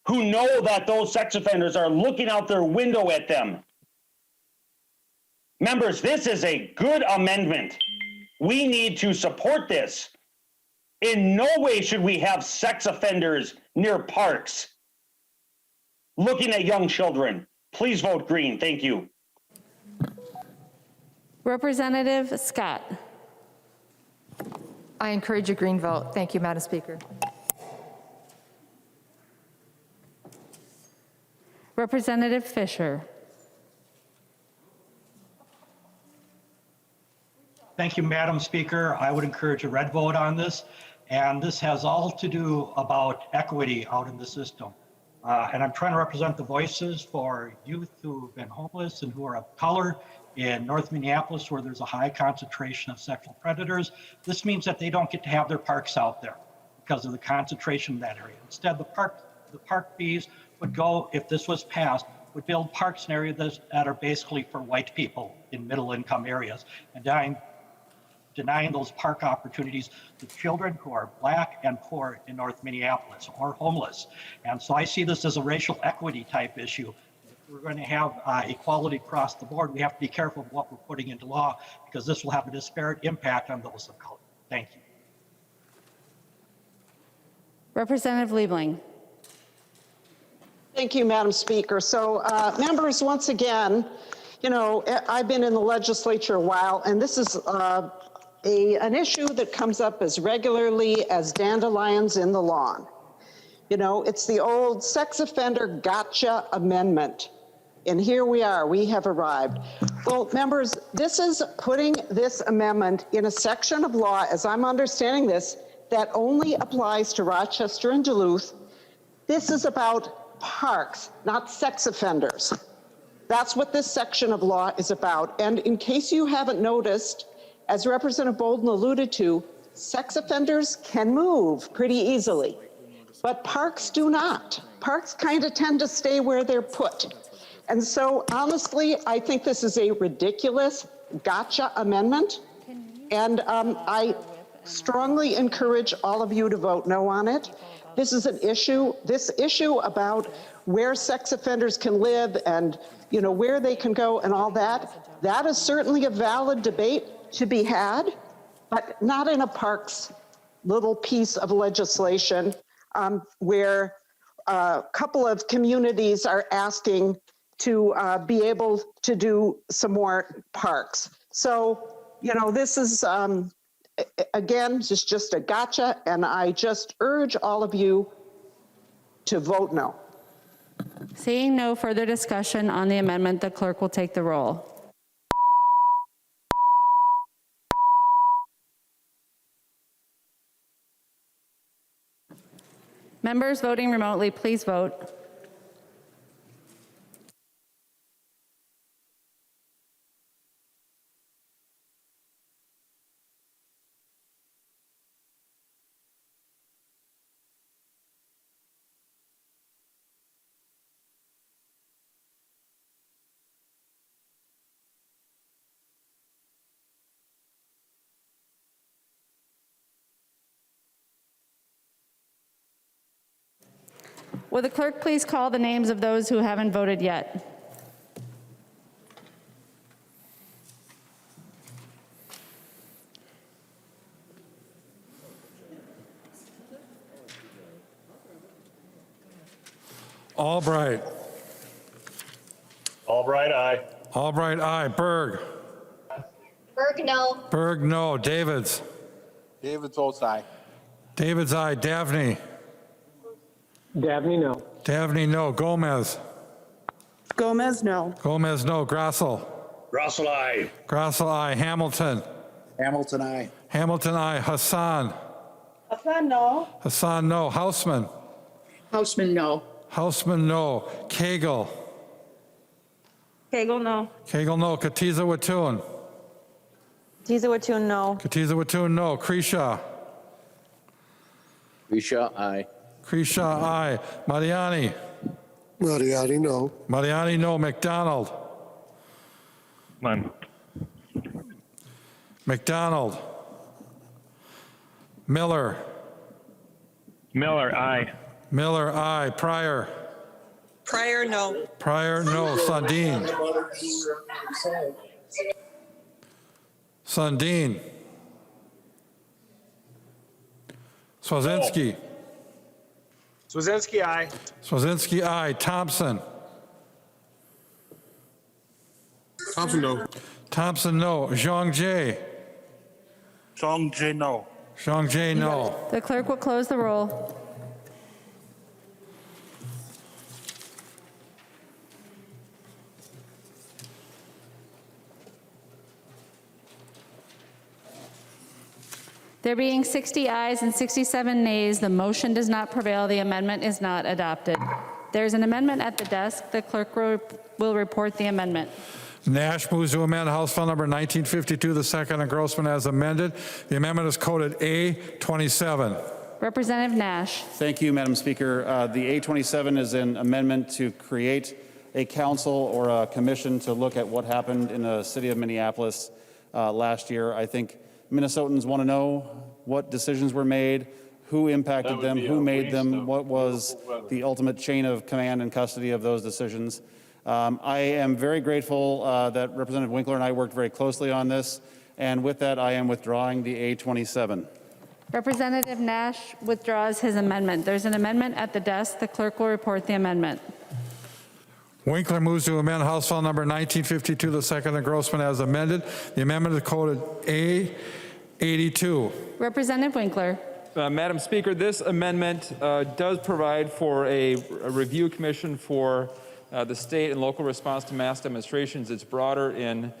who know that those sex offenders are looking out their window at them. Members, this is a good amendment. We need to support this. In no way should we have sex offenders near parks looking at young children. Please vote green. Thank you.
Representative Scott.
I encourage a green vote. Thank you, Madam Speaker.
Representative Fisher.
Thank you, Madam Speaker. I would encourage a red vote on this. And this has all to do about equity out in the system. And I'm trying to represent the voices for youth who've been homeless and who are of color in North Minneapolis, where there's a high concentration of sexual predators. This means that they don't get to have their parks out there because of the concentration in that area. Instead, the park fees would go, if this was passed, would build parks in areas that are basically for white people in middle income areas, and denying those park opportunities to children who are Black and poor in North Minneapolis or homeless. And so I see this as a racial equity type issue. If we're going to have equality across the board, we have to be careful of what we're putting into law, because this will have a disparate impact on those of color. Thank you.
Representative Liebling.
Thank you, Madam Speaker. So members, once again, you know, I've been in the legislature a while, and this is an issue that comes up as regularly as dandelions in the lawn. You know, it's the old sex offender gotcha amendment. And here we are, we have arrived. Well, members, this is putting this amendment in a section of law, as I'm understanding this, that only applies to Rochester and Duluth. This is about parks, not sex offenders. That's what this section of law is about. And in case you haven't noticed, as Representative Bolden alluded to, sex offenders can move pretty easily, but parks do not. Parks kind of tend to stay where they're put. And so honestly, I think this is a ridiculous gotcha amendment. And I strongly encourage all of you to vote no on it. This is an issue, this issue about where sex offenders can live and, you know, where they can go and all that. That is certainly a valid debate to be had, but not in a parks little piece of legislation where a couple of communities are asking to be able to do some more parks. So, you know, this is, again, just a gotcha, and I just urge all of you to vote no.
Seeing no further discussion on the amendment, the clerk will take the roll. Members voting remotely, please vote. Will the clerk please call the names of those who haven't voted yet?
Albright.
Albright, aye.
Albright, aye. Berg.
Berg, no.
Berg, no. Davids.
David votes aye.
Davids, aye. Davnie.
Dabney, no.
Davnie, no. Gomez.
Gomez, no.
Gomez, no. Grassel.
Russell, aye.
Grassel, aye. Hamilton.
Hamilton, aye.
Hamilton, aye. Hassan.
Hassan, no.
Hassan, no. Hausman.
Houseman, no.
Hausman, no. Cagle.
Cagle, no.
Cagle, no. Katiza Watun.
Tiza Watun, no.
Katiza Watun, no. Kreshaw.
Risha, aye.
Kreshaw, aye. Mariani.
Mariani, no.
Mariani, no. McDonald.
None.
McDonald. Miller.
Miller, aye.
Miller, aye. Pryor.
Pryor, no.
Pryor, no. Sundin. Sundin. Swazinski.
Swazinski, aye.
Swazinski, aye. Thompson.
Thompson, no.
Thompson, no. Zhang Jie.
Zhang Jie, no.
Zhang Jie, no.
The clerk will close the roll. There being 60 ayes and 67 nays, the motion does not prevail. The amendment is not adopted. There's an amendment at the desk. The clerk will report the amendment.
Nash moves to amend House File Number 1952, the second engrossment as amended. The amendment is coded A27.
Representative Nash.
Thank you, Madam Speaker. The A27 is an amendment to create a council or a commission to look at what happened in the city of Minneapolis last year. I think Minnesotans want to know what decisions were made, who impacted them, who made them, what was the ultimate chain of command and custody of those decisions. I am very grateful that Representative Winkler and I worked very closely on this, and with that, I am withdrawing the A27.
Representative Nash withdraws his amendment. There's an amendment at the desk. The clerk will report the amendment.
Winkler moves to amend House File Number 1952, the second engrossment as amended. The amendment is coded A82.
Representative Winkler.
Madam Speaker, this amendment does provide for a review commission for the state and local response to mass demonstrations. It's broader in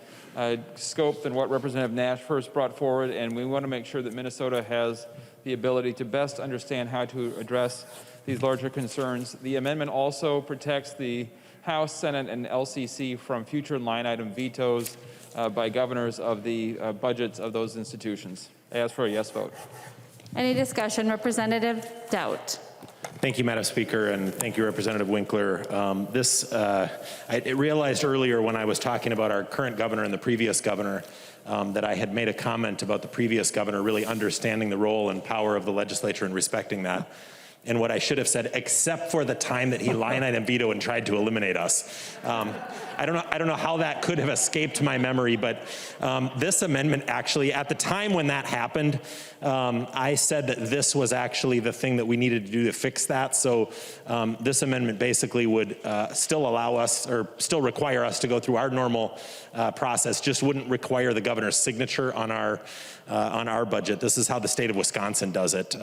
scope than what Representative Nash first brought forward, and we want to make sure that Minnesota has the ability to best understand how to address these larger concerns. The amendment also protects the House, Senate, and LCC from future line item vetoes by governors of the budgets of those institutions. I ask for a yes vote.
Any discussion? Representative Doubt.
Thank you, Madam Speaker, and thank you, Representative Winkler. I realized earlier when I was talking about our current governor and the previous governor that I had made a comment about the previous governor really understanding the role and power of the legislature and respecting that. And what I should have said, except for the time that he line item vetoed and tried to eliminate us. I don't know how that could have escaped my memory, but this amendment actually, at the time when that happened, I said that this was actually the thing that we needed to do to fix that. So this amendment basically would still allow us, or still require us to go through our normal process, just wouldn't require the governor's signature on our budget. This is how the state of Wisconsin does it.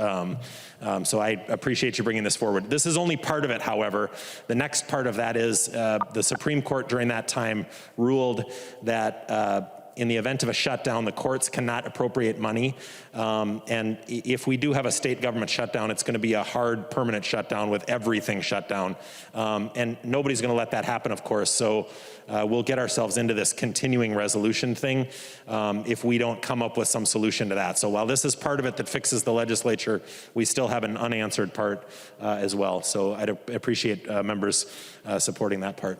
So I appreciate you bringing this forward. This is only part of it, however. The next part of that is the Supreme Court during that time ruled that in the event of a shutdown, the courts cannot appropriate money. And if we do have a state government shutdown, it's going to be a hard, permanent shutdown with everything shut down. And nobody's going to let that happen, of course. So we'll get ourselves into this continuing resolution thing if we don't come up with some solution to that. So while this is part of it that fixes the legislature, we still have an unanswered part as well. So I'd appreciate members supporting that part.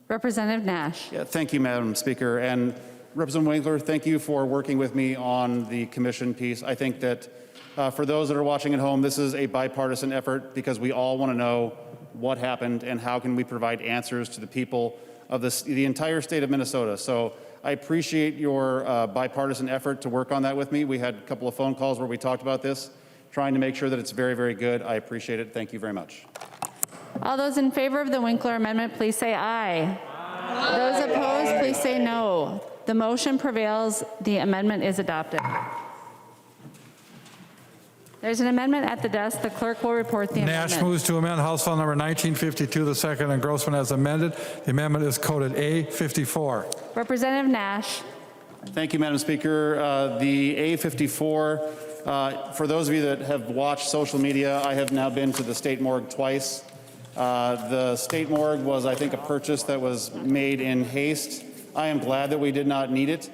Representative Nash.
Yeah, thank you, Madam Speaker. And Representative Winkler, thank you for working with me on the commission piece. I think that for those that are watching at home, this is a bipartisan effort because we all want to know what happened and how can we provide answers to the people of the entire state of Minnesota. So I appreciate your bipartisan effort to work on that with me. We had a couple of phone calls where we talked about this, trying to make sure that it's very, very good. I appreciate it. Thank you very much.
All those in favor of the Winkler Amendment, please say aye. Those opposed, please say no. The motion prevails. The amendment is adopted. There's an amendment at the desk. The clerk will report the amendment.
Nash moves to amend House File Number 1952, the second engrossment as amended. The amendment is coded A54.
Representative Nash.
Thank you, Madam Speaker. The A54, for those of you that have watched social media, I have now been to the state morgue twice. The state morgue was, I think, a purchase that was made in haste. I am glad that we did not need it,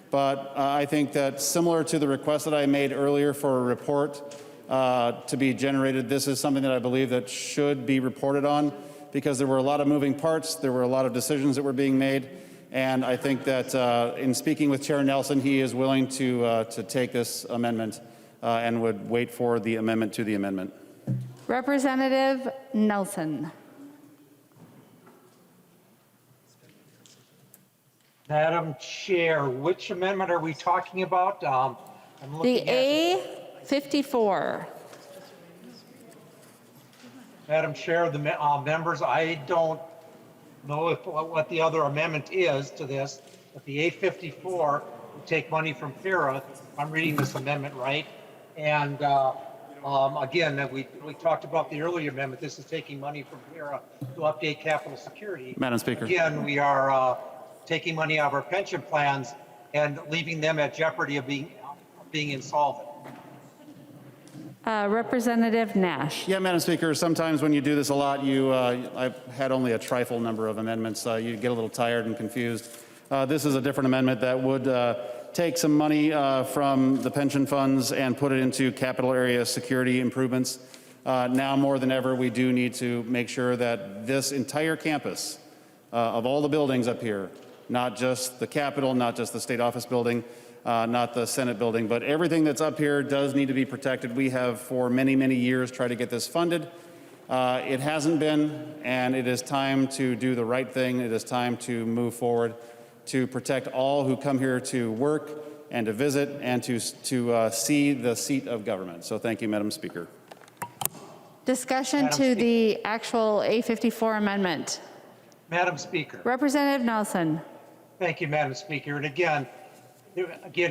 but I think that similar to the request that I made earlier for a report to be generated, this is something that I believe that should be reported on because there were a lot of moving parts, there were a lot of decisions that were being made, and I think that in speaking with Chair Nelson, he is willing to take this amendment and would wait for the amendment to the amendment.
Representative Nelson.
Madam Chair, which amendment are we talking about? I'm
The
looking at
A54.
Madam Chair, the members, I don't know what the other amendment is to this, but the A54 would take money from FERA. I'm reading this amendment right. And again, we talked about the earlier amendment. This is taking money from FERA to update capital security.
Madam Speaker.
Again, we are taking money out of our pension plans and leaving them at jeopardy of being insolvent.
Representative Nash.
Yeah, Madam Speaker, sometimes when you do this a lot, I've had only a trifle number of amendments. You get a little tired and confused. This is a different amendment that would take some money from the pension funds and put it into capital area security improvements. Now more than ever, we do need to make sure that this entire campus of all the buildings up here, not just the Capitol, not just the State Office building, not the Senate building, but everything that's up here does need to be protected. We have for many, many years tried to get this funded. It hasn't been, and it is time to do the right thing. It is time to move forward to protect all who come here to work and to visit and to see the seat of government. So thank you, Madam Speaker.
Discussion
Madam
to
Speaker.
the actual A54 amendment.
Madam Speaker.
Representative Nelson.
Thank you, Madam Speaker. And again,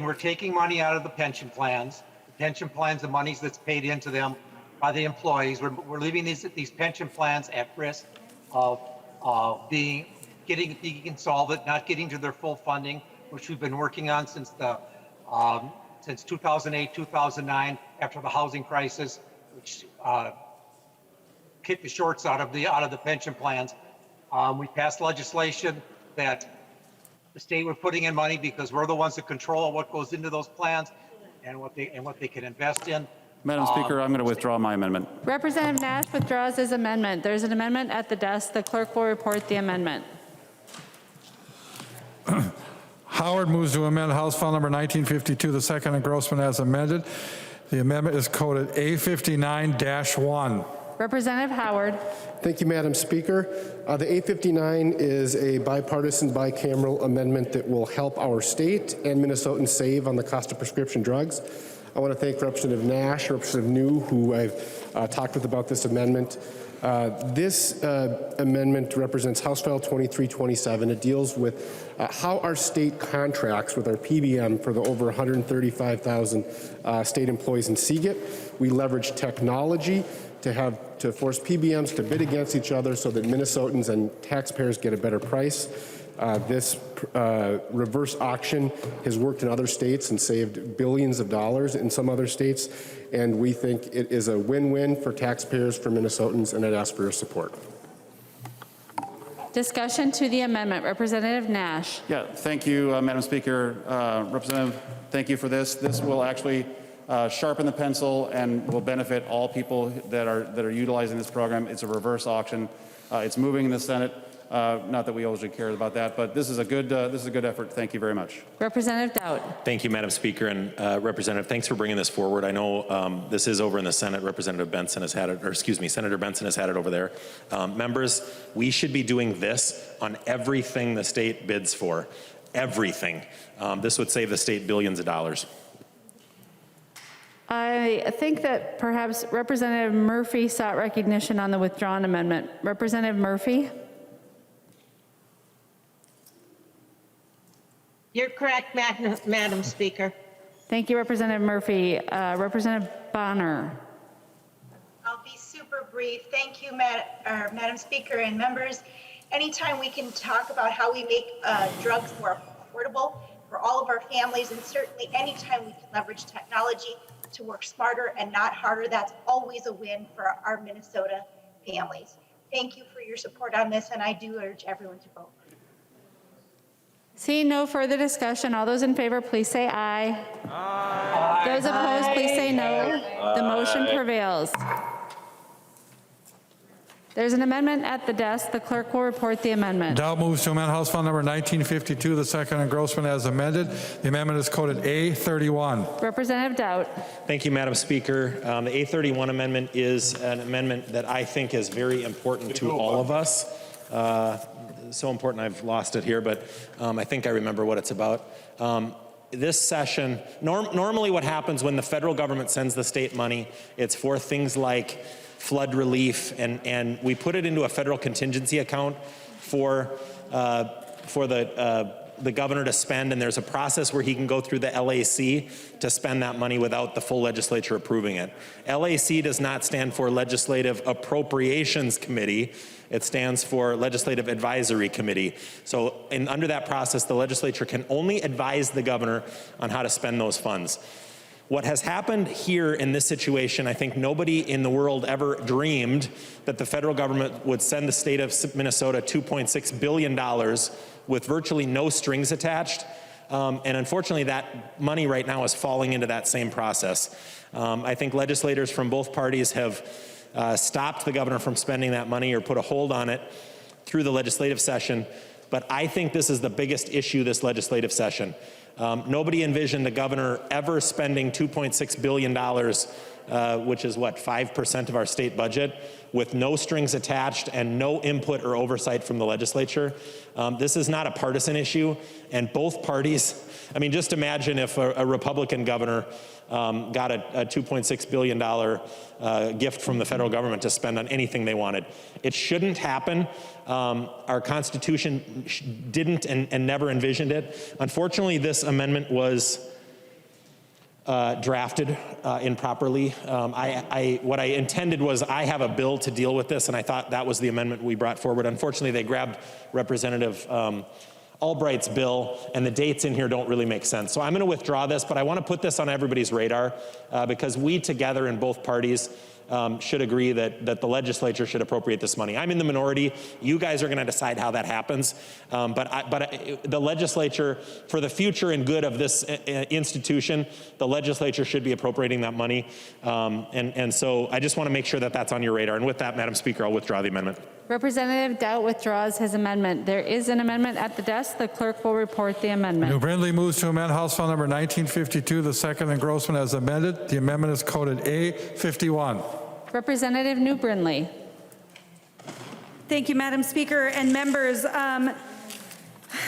we're taking money out of the pension plans. The pension plans, the monies that's paid into them by the employees. We're leaving these pension plans at risk of being insolvent, not getting to their full funding, which we've been working on since 2008, 2009, after the housing crisis, which kicked the shorts out of the pension plans. We passed legislation that the state was putting in money because we're the ones that control what goes into those plans and what they can invest in.
Madam Speaker, I'm going to withdraw my amendment.
Representative Nash withdraws his amendment. There's an amendment at the desk. The clerk will report the amendment.
Howard moves to amend House File Number 1952, the second engrossment as amended. The amendment is coded A59-1.
Representative Howard.
Thank you, Madam Speaker. The A59 is a bipartisan, bicameral amendment that will help our state and Minnesotans save on the cost of prescription drugs. I want to thank Representative Nash, Representative New, who I've talked with about this amendment. This amendment represents House File 2327. It deals with how our state contracts with our PBM for the over 135,000 state employees in CGIT. We leverage technology to force PBMs to bid against each other so that Minnesotans and taxpayers get a better price. This reverse auction has worked in other states and saved billions of dollars in some other states, and we think it is a win-win for taxpayers, for Minnesotans, and I'd ask for your support.
Discussion to the amendment. Representative Nash.
Yeah, thank you, Madam Speaker. Representative, thank you for this. This will actually sharpen the pencil and will benefit all people that are utilizing this program. It's a reverse auction. It's moving in the Senate. Not that we usually care about that, but this is a good effort. Thank you very much.
Representative Dowd.
Thank you, Madam Speaker, and Representative, thanks for bringing this forward. I know this is over in the Senate. Representative Benson has had it, or excuse me, Senator Benson has had it over there. Members, we should be doing this on everything the state bids for. Everything. This would save the state billions of dollars.
I think that perhaps Representative Murphy sought recognition on the withdrawn amendment. Representative Murphy.
You're correct, Madam Speaker.
Thank you, Representative Murphy. Representative Bonner.
I'll be super brief. Thank you, Madam Speaker and members. Anytime we can talk about how we make drugs more affordable for all of our families, and certainly anytime we can leverage technology to work smarter and not harder, that's always a win for our Minnesota families. Thank you for your support on this, and I do urge everyone to vote.
Seeing no further discussion, all those in favor, please say aye. Aye. Those opposed, please say no. Aye. The motion prevails. There's an amendment at the desk. The clerk will report the amendment.
Dowd moves to amend House File Number 1952, the second engrossment as amended. The amendment is coded A31.
Representative Dowd.
Thank you, Madam Speaker. The A31 amendment is an amendment that I think is very important to all of us. So important I've lost it here, but I think I remember what it's about. This session, normally what happens when the federal government sends the state money, it's for things like flood relief, and we put it into a federal contingency account for the governor to spend, and there's a process where he can go through the LAC to spend that money without the full legislature approving it. LAC does not stand for Legislative Appropriations Committee. It stands for Legislative Advisory Committee. So under that process, the legislature can only advise the governor on how to spend those funds. What has happened here in this situation, I think nobody in the world ever dreamed that the federal government would send the state of Minnesota $2.6 billion with virtually no strings attached. And unfortunately, that money right now is falling into that same process. I think legislators from both parties have stopped the governor from spending that money or put a hold on it through the legislative session. But I think this is the biggest issue this legislative session. Nobody envisioned the governor ever spending $2.6 billion, which is what, 5% of our state budget, with no strings attached and no input or oversight from the legislature. This is not a partisan issue, and both parties, I mean, just imagine if a Republican governor got a $2.6 billion gift from the federal government to spend on anything they wanted. It shouldn't happen. Our Constitution didn't and never envisioned it. Unfortunately, this amendment was drafted improperly. What I intended was I have a bill to deal with this, and I thought that was the amendment we brought forward. Unfortunately, they grabbed Representative Albright's bill, and the dates in here don't really make sense. So I'm going to withdraw this, but I want to put this on everybody's radar because we together in both parties should agree that the legislature should appropriate this money. I'm in the minority. You guys are going to decide how that happens. But the legislature, for the future and good of this institution, the legislature should be appropriating that money. And so I just want to make sure that that's on your radar. And with that, Madam Speaker, I'll withdraw the amendment.
Representative Dowd withdraws his amendment. There is an amendment at the desk. The clerk will report the amendment.
New Brindley moves to amend House File Number 1952, the second engrossment as amended. The amendment is coded A51.
Representative New Brindley.
Thank you, Madam Speaker and members.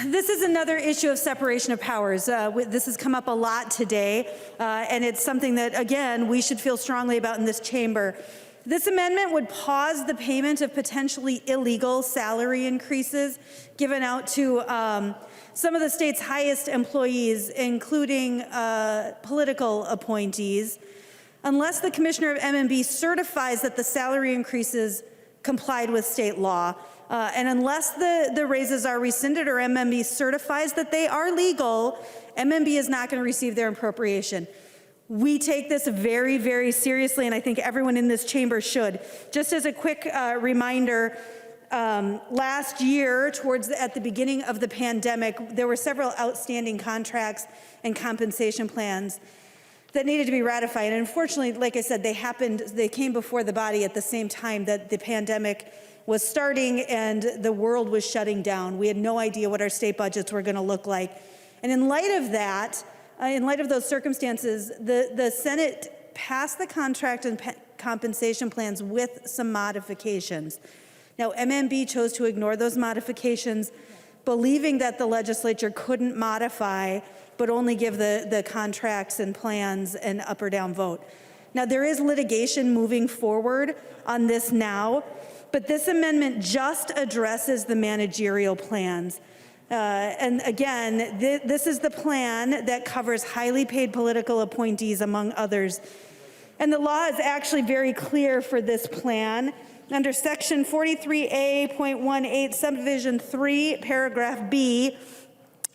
This is another issue of separation of powers. This has come up a lot today, and it's something that, again, we should feel strongly about in this chamber. This amendment would pause the payment of potentially illegal salary increases given out to some of the state's highest employees, including political appointees, unless the Commissioner of M&B certifies that the salary increases complied with state law. And unless the raises are rescinded or MMB certifies that they are legal, MMB is not going to receive their appropriation. We take this very, very seriously, and I think everyone in this chamber should. Just as a quick reminder, last year, at the beginning of the pandemic, there were several outstanding contracts and compensation plans that needed to be ratified. And unfortunately, like I said, they came before the body at the same time that the pandemic was starting and the world was shutting down. We had no idea what our state budgets were going to look like. And in light of that, in light of those circumstances, the Senate passed the contract and compensation plans with some modifications. Now, MMB chose to ignore those modifications, believing that the legislature couldn't modify, but only give the contracts and plans an up or down vote. Now, there is litigation moving forward on this now, but this amendment just addresses the managerial plans. And again, this is the plan that covers highly paid political appointees, among others. And the law is actually very clear for this plan. Under section 43A.18, subdivision 3, paragraph B,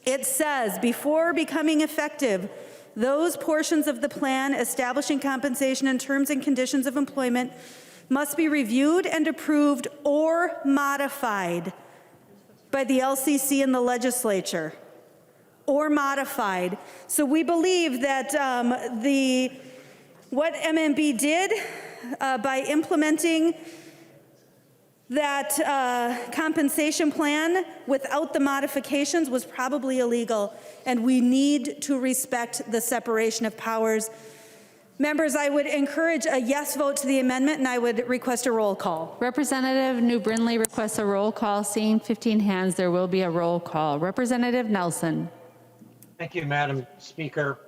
it says, before becoming effective, those portions of the plan establishing compensation and terms and conditions of employment must be reviewed and approved or modified by the LCC and the legislature, or modified. So we believe that what MMB did by implementing that compensation plan without the modifications was probably illegal, and we need to respect the separation of powers. Members, I would encourage a yes vote to the amendment, and I would request a roll call.
Representative New Brindley requests a roll call. Seeing 15 hands, there will be a roll call. Representative Nelson.
Thank you, Madam Speaker.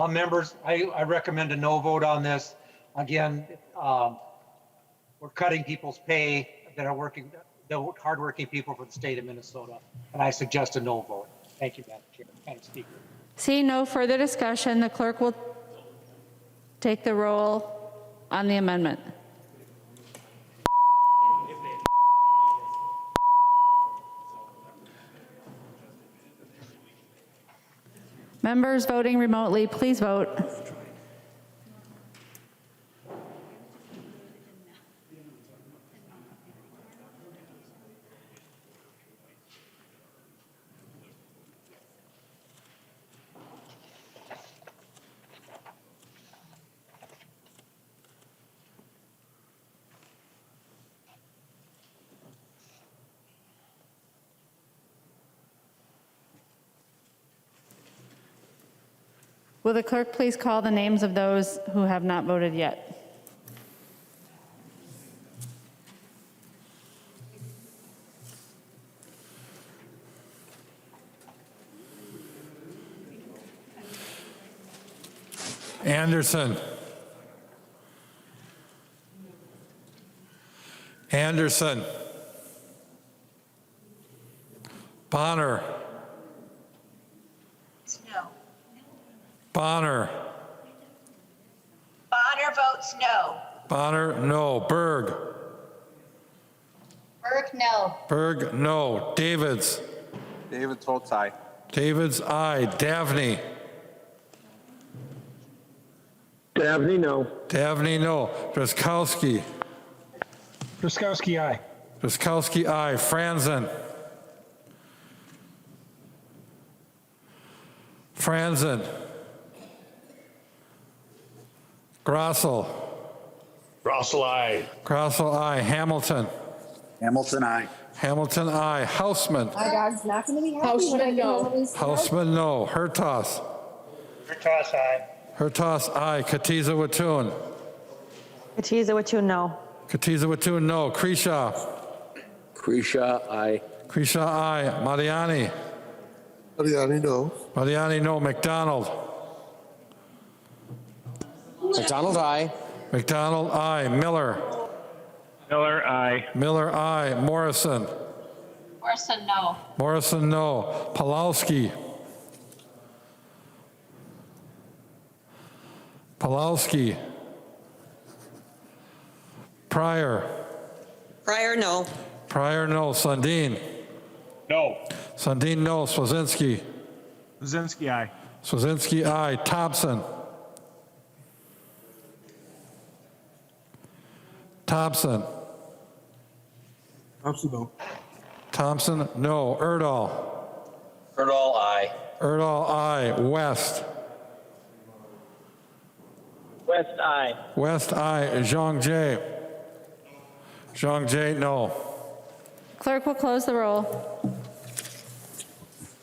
Members, I recommend a no vote on this. Again, we're cutting people's pay that are working, the hardworking people for the state of Minnesota, and I suggest a no vote. Thank you, Madam Speaker.
Seeing no further discussion, the clerk will take the roll on the amendment. Members voting remotely, please vote. Will the clerk please call the names of those who have not voted yet?
Anderson. Anderson. Bonner.
No.
Bonner.
Bonner votes no.
Bonner, no. Berg.
Berg, no.
Berg, no. Davids.
David votes aye.
Davids, aye. Davney.
Dabney, no.
Davney, no. Drazkowski.
Truskowski, aye.
Drazkowski, aye. Franzen. Franzen. Grossel.
Russell, aye.
Grossel, aye. Hamilton.
Hamilton, aye.
Hamilton, aye. Houseman.
My dog's not going to be happy when I do all these.
Houseman, no. Hertos.
Hertos, aye.
Hertos, aye. Katiza Watun.
Katiza Watun, no.
Katiza Watun, no. Kreshaw.
Krisha, aye.
Kreshaw, aye. Mariani.
Mariani, no.
Mariani, no. McDonald.
McDonald, aye.
McDonald, aye. Miller.
Miller, aye.
Miller, aye. Morrison.
Morrison, no.
Morrison, no. Palowski. Palowski. Pryor.
Pryor, no.
Pryor, no. Sundin.
No.
Sundin, no. Swazinski.
Brzezinski, aye.
Swazinski, aye. Thompson. Thompson.
Thompson, no.
Thompson, no. Erdahl.
Erdahl, aye.
Erdahl, aye. West.
West, aye.
West, aye. Zhang Jie. Zhang Jie, no.
Clerk will close the roll.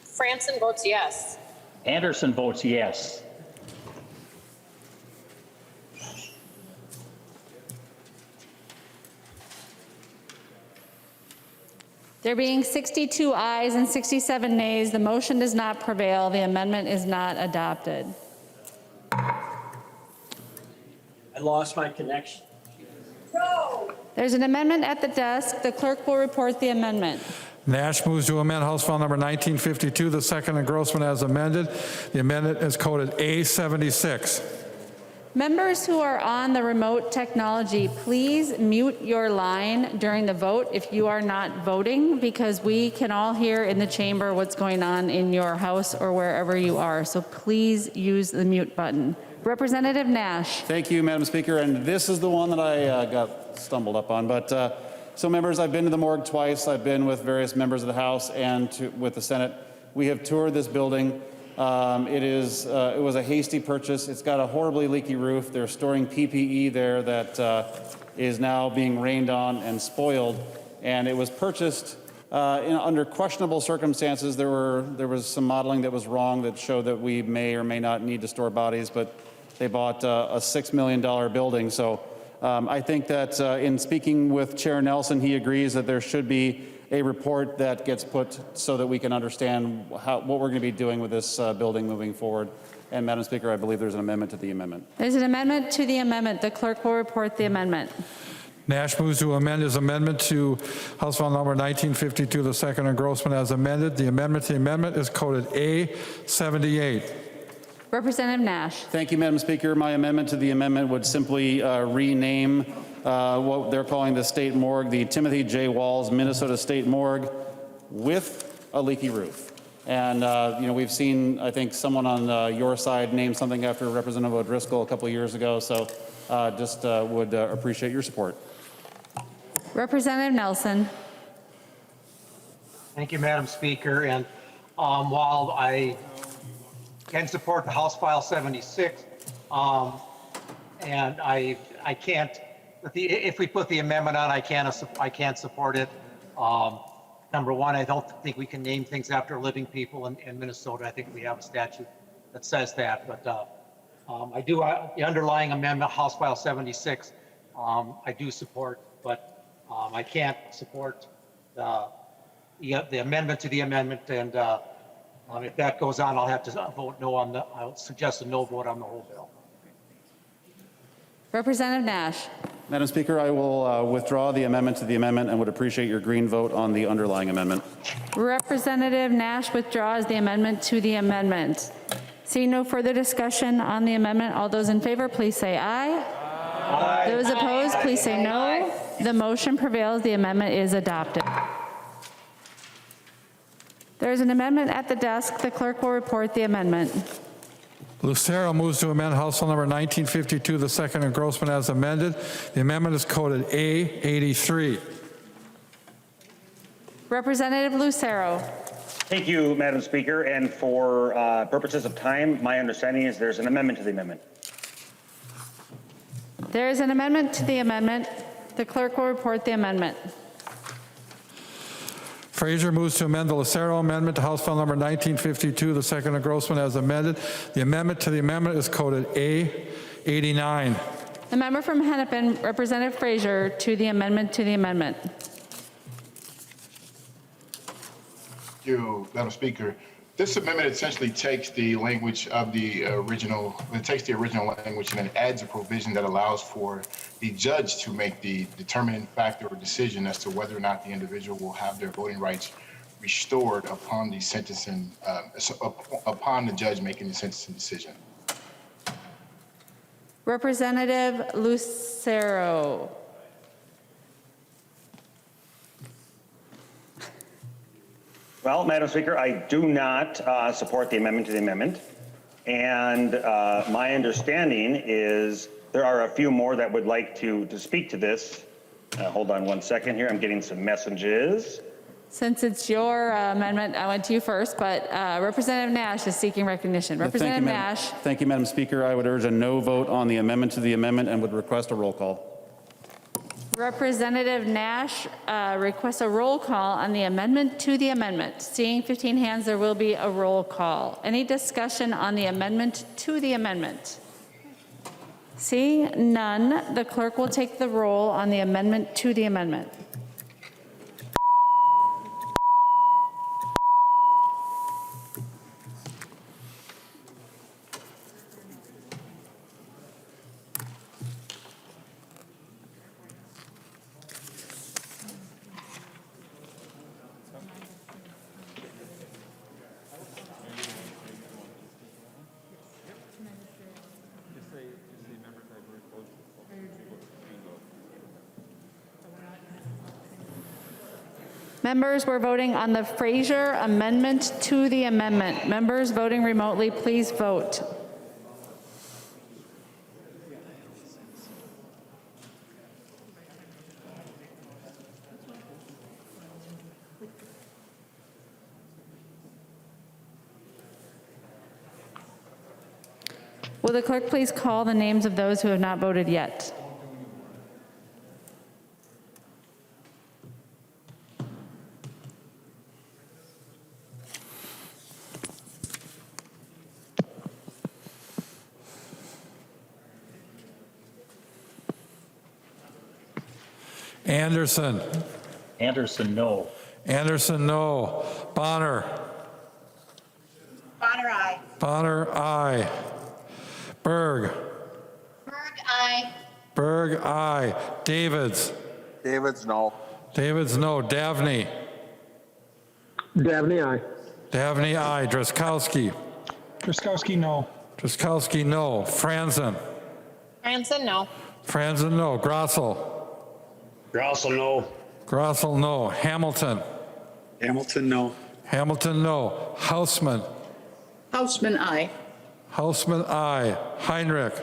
Franson votes yes.
Anderson votes yes.
There being 62 ayes and 67 nays, the motion does not prevail. The amendment is not adopted.
I lost my connection.
There's an amendment at the desk. The clerk will report the amendment.
Nash moves to amend House File Number 1952, the second engrossment as amended. The amendment is coded A76.
Members who are on the remote technology, please mute your line during the vote if you are not voting, because we can all hear in the chamber what's going on in your house or wherever you are. So please use the mute button. Representative Nash.
Thank you, Madam Speaker. And this is the one that I got stumbled up on. But so members, I've been to the morgue twice. I've been with various members of the House and with the Senate. We have toured this building. It was a hasty purchase. It's got a horribly leaky roof. They're storing PPE there that is now being rained on and spoiled. And it was purchased under questionable circumstances. There was some modeling that was wrong that showed that we may or may not need to store bodies, but they bought a $6 million building. So I think that in speaking with Chair Nelson, he agrees that there should be a report that gets put so that we can understand what we're going to be doing with this building moving forward. And Madam Speaker, I believe there's an amendment to the amendment.
There's an amendment to the amendment. The clerk will report the amendment.
Nash moves to amend his amendment to House File Number 1952, the second engrossment as amended. The amendment to the amendment is coded A78.
Representative Nash.
Thank you, Madam Speaker. My amendment to the amendment would simply rename what they're calling the state morgue, the Timothy J. Walls Minnesota State Morgue, with a leaky roof. And we've seen, I think, someone on your side name something after Representative O'Driscoll a couple of years ago. So just would appreciate your support.
Representative Nelson.
Thank you, Madam Speaker. And while I can support the House File 76, and I can't, if we put the amendment on, I can't support it. Number one, I don't think we can name things after living people in Minnesota. I think we have a statute that says that, but I do, the underlying amendment, House File 76, I do support, but I can't support the amendment to the amendment, and if that goes on, I'll have to vote no on the, I'll suggest a no vote on the whole bill.
Representative Nash.
Madam Speaker, I will withdraw the amendment to the amendment and would appreciate your green vote on the underlying amendment.
Representative Nash withdraws the amendment to the amendment. Seeing no further discussion on the amendment, all those in favor, please say aye. Aye. Those opposed, please say no. The motion prevails. The amendment is adopted. There is an amendment at the desk. The clerk will report the amendment.
Lucero moves to amend House Bill number 1952, the second engrossment as amended. The amendment is coded A83.
Representative Lucero.
Thank you, Madam Speaker. And for purposes of time, my understanding is there's an amendment to the amendment.
There is an amendment to the amendment. The clerk will report the amendment.
Frazier moves to amend the Lucero amendment to House Bill number 1952, the second engrossment as amended. The amendment to the amendment is coded A89.
The member from Hennepin, Representative Frazier, to the amendment to the amendment.
Thank you, Madam Speaker. This amendment essentially takes the language of the original, language and then adds a provision that allows for the judge to make the determining factor or decision as to whether or not the individual will have their voting rights restored upon the sentencing, upon the judge making the sentencing decision.
Representative Lucero.
Well, Madam Speaker, I do not support the amendment to the amendment. And my understanding is there are a few more that would like to speak to this. Hold on one second here. I'm getting some messages.
Since it's your amendment, I went to you first, but Representative Nash is seeking recognition. Representative Nash.
Thank you, Madam Speaker. I would urge a no vote on the amendment to the amendment and would request a roll call.
Representative Nash requests a roll call on the amendment to the amendment. Seeing 15 hands, there will be a roll call. Any discussion on the amendment to the amendment? Seeing none, the clerk will take the roll on the amendment to the amendment. Members, we're voting on the Frazier amendment to the amendment. Members voting remotely, please vote. Will the clerk please call the names of those who have not voted yet?
Anderson.
Anderson, no.
Anderson, no. Bonner.
Bonner, aye.
Bonner, aye. Berg.
Berg, aye.
Berg, aye. Davids.
Davids, no.
Davids, no. Davney.
Dabney, aye.
Davney, aye. Drazkowski.
Truskowski, no.
Drazkowski, no. Franzen.
Franson, no.
Franzen, no. Grossel.
Grossel, no.
Grossel, no. Hamilton.
Hamilton, no.
Hamilton, no. Hausman.
Hausman, aye.
Hausman, aye. Heinrich.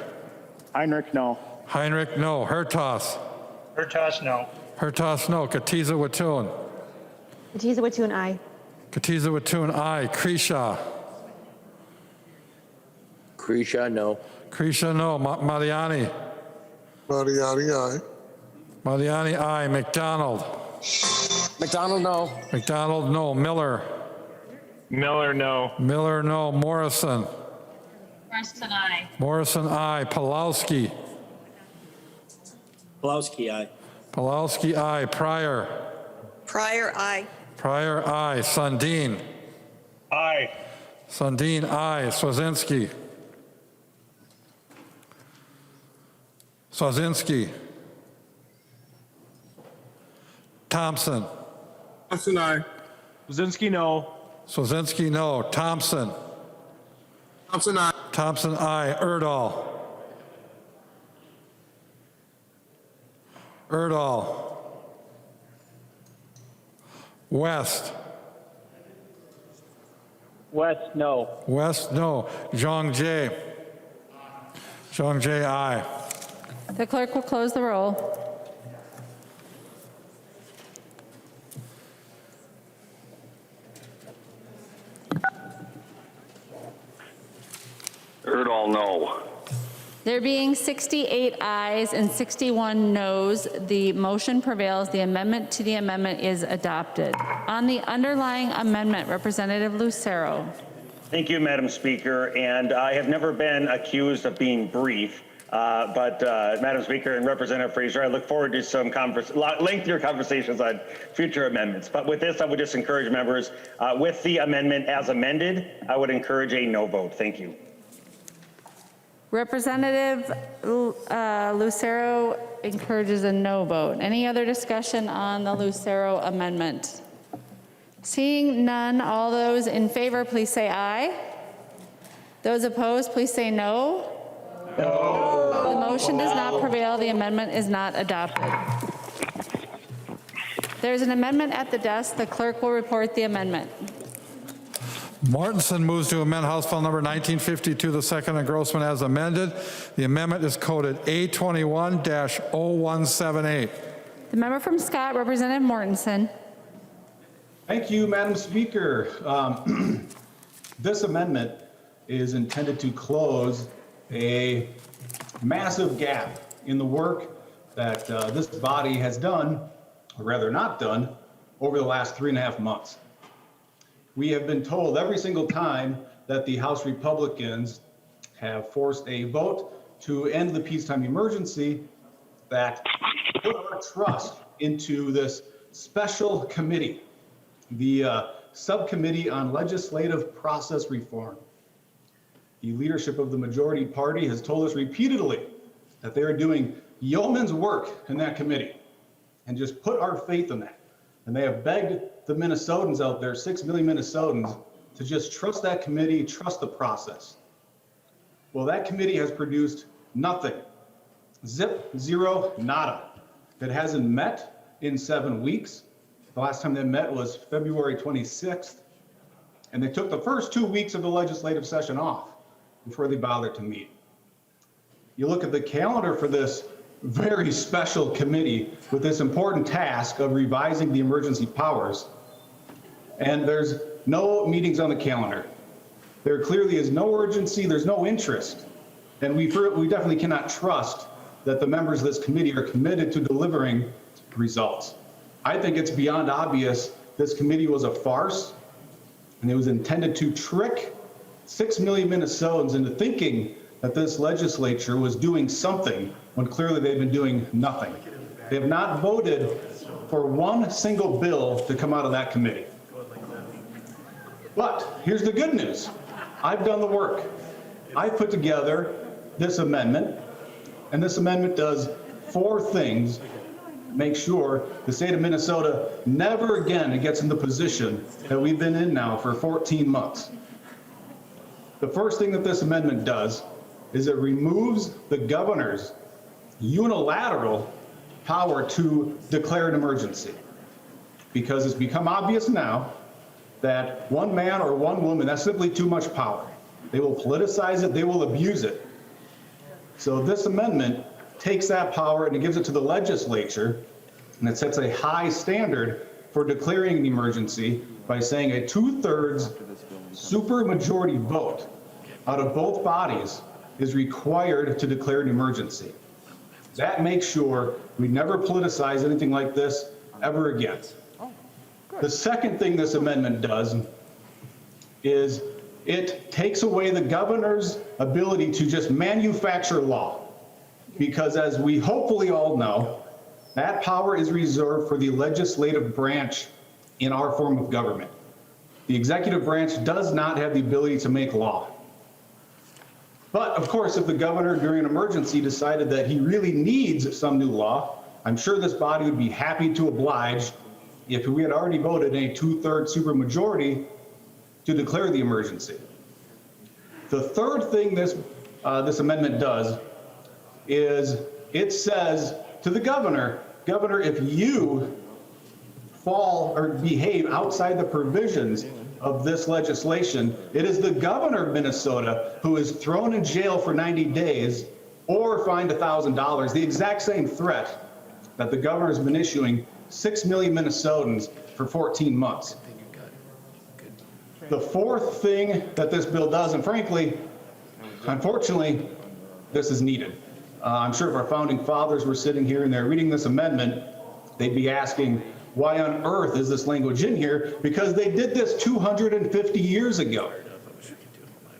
Heinrich, no.
Heinrich, no. Hertas.
Hertas, no.
Hertas, no. Katiza Watun.
Katiza Watun, aye.
Katiza Watun, aye. Kresha.
Kresha, no.
Kresha, no. Mariani.
Mariani, aye.
Mariani, aye. McDonald.
McDonald, no.
McDonald, no. Miller.
Miller, no.
Miller, no. Morrison.
Morrison, I.
Morrison, I. Palowski.
Palowski, aye.
Palowski, I. Pryor.
Pryor, I.
Pryor, I. Sundin.
Aye.
Sundin, I. Swazinski. Swazinski. Thompson.
Thompson, aye.
Kuzinski, no.
Swazinski, no. Thompson.
Thompson, aye.
Thompson, I. Erdahl. Erdahl. West.
West, no.
West, no. Zhang Jie. Zhang Jie, aye.
The clerk will close the roll.
Erdahl, no.
There being 68 ayes and 61 noes, the motion prevails. The amendment to the amendment is adopted. On the underlying amendment, Representative Lucero.
Thank you, Madam Speaker. And I have never been accused of being brief. But Madam Speaker and Representative Fraser, I look forward to some lengthier conversations on future amendments. But with this, I would just encourage members, with the amendment as amended, I would encourage a no vote. Thank you.
Representative Lucero encourages a no vote. Any other discussion on the Lucero amendment? Seeing none, all those in favor, please say aye. Those opposed, please say no. No. The motion does not prevail. The amendment is not adopted. There's an amendment at the desk. The clerk will report the amendment.
Mortensen moves to amend House File Number 1952, the second engrossment as amended. The amendment is coded A21-0178.
The member from Scott, Representative Mortensen.
Thank you, Madam Speaker. This amendment is intended to close a massive gap in the work that this body has done, or rather not done, over the last 3.5 months. We have been told every single time that the House Republicans have forced a vote to end the peacetime emergency that put our trust into this special committee, the Subcommittee on Legislative Process Reform. The leadership of the majority party has told us repeatedly that they are doing yeoman's work in that committee and just put our faith in that. And they have begged the Minnesotans out there, 6 million Minnesotans, to just trust that committee, trust the process. Well, that committee has produced nothing. Zip, zero, nada. It hasn't met in 7 weeks. The last time they met was February 26th. And they took the first 2 weeks of the legislative session off before they bothered to meet. You look at the calendar for this very special committee with this important task of revising the emergency powers, and there's no meetings on the calendar. There clearly is no urgency, there's no interest, and we definitely cannot trust that the members of this committee are committed to delivering results. I think it's beyond obvious this committee was a farce, and it was intended to trick 6 million Minnesotans into thinking that this legislature was doing something when clearly they've been doing nothing. They have not voted for one single bill to come out of that committee. But here's the good news. I've done the work. I put together this amendment, and this amendment does 4 things. Make sure the state of Minnesota never again gets in the position that we've been in now for 14 months. The first thing that this amendment does is it removes the governor's unilateral power to declare an emergency. Because it's become obvious now that one man or one woman, that's simply too much power. They will politicize it, they will abuse it. So this amendment takes that power and it gives it to the legislature, and it sets a high standard for declaring an emergency by saying a 2/3 supermajority vote out of both bodies is required to declare an emergency. That makes sure we never politicize anything like this ever again. The second thing this amendment does is it takes away the governor's ability to just manufacture law. Because as we hopefully all know, that power is reserved for the legislative branch in our form of government. The executive branch does not have the ability to make law. But of course, if the governor during an emergency decided that he really needs some new law, I'm sure this body would be happy to oblige if we had already voted a 2/3 supermajority to declare the emergency. The third thing this amendment does is it says to the governor, Governor, if you fall or behave outside the provisions of this legislation, it is the governor of Minnesota who is thrown in jail for 90 days or fined $1,000, the exact same threat that the governor has been issuing 6 million Minnesotans for 14 months. The fourth thing that this bill does, and frankly, unfortunately, this is needed. I'm sure if our founding fathers were sitting here and they're reading this amendment, they'd be asking, why on earth is this language in here? Because they did this 250 years ago.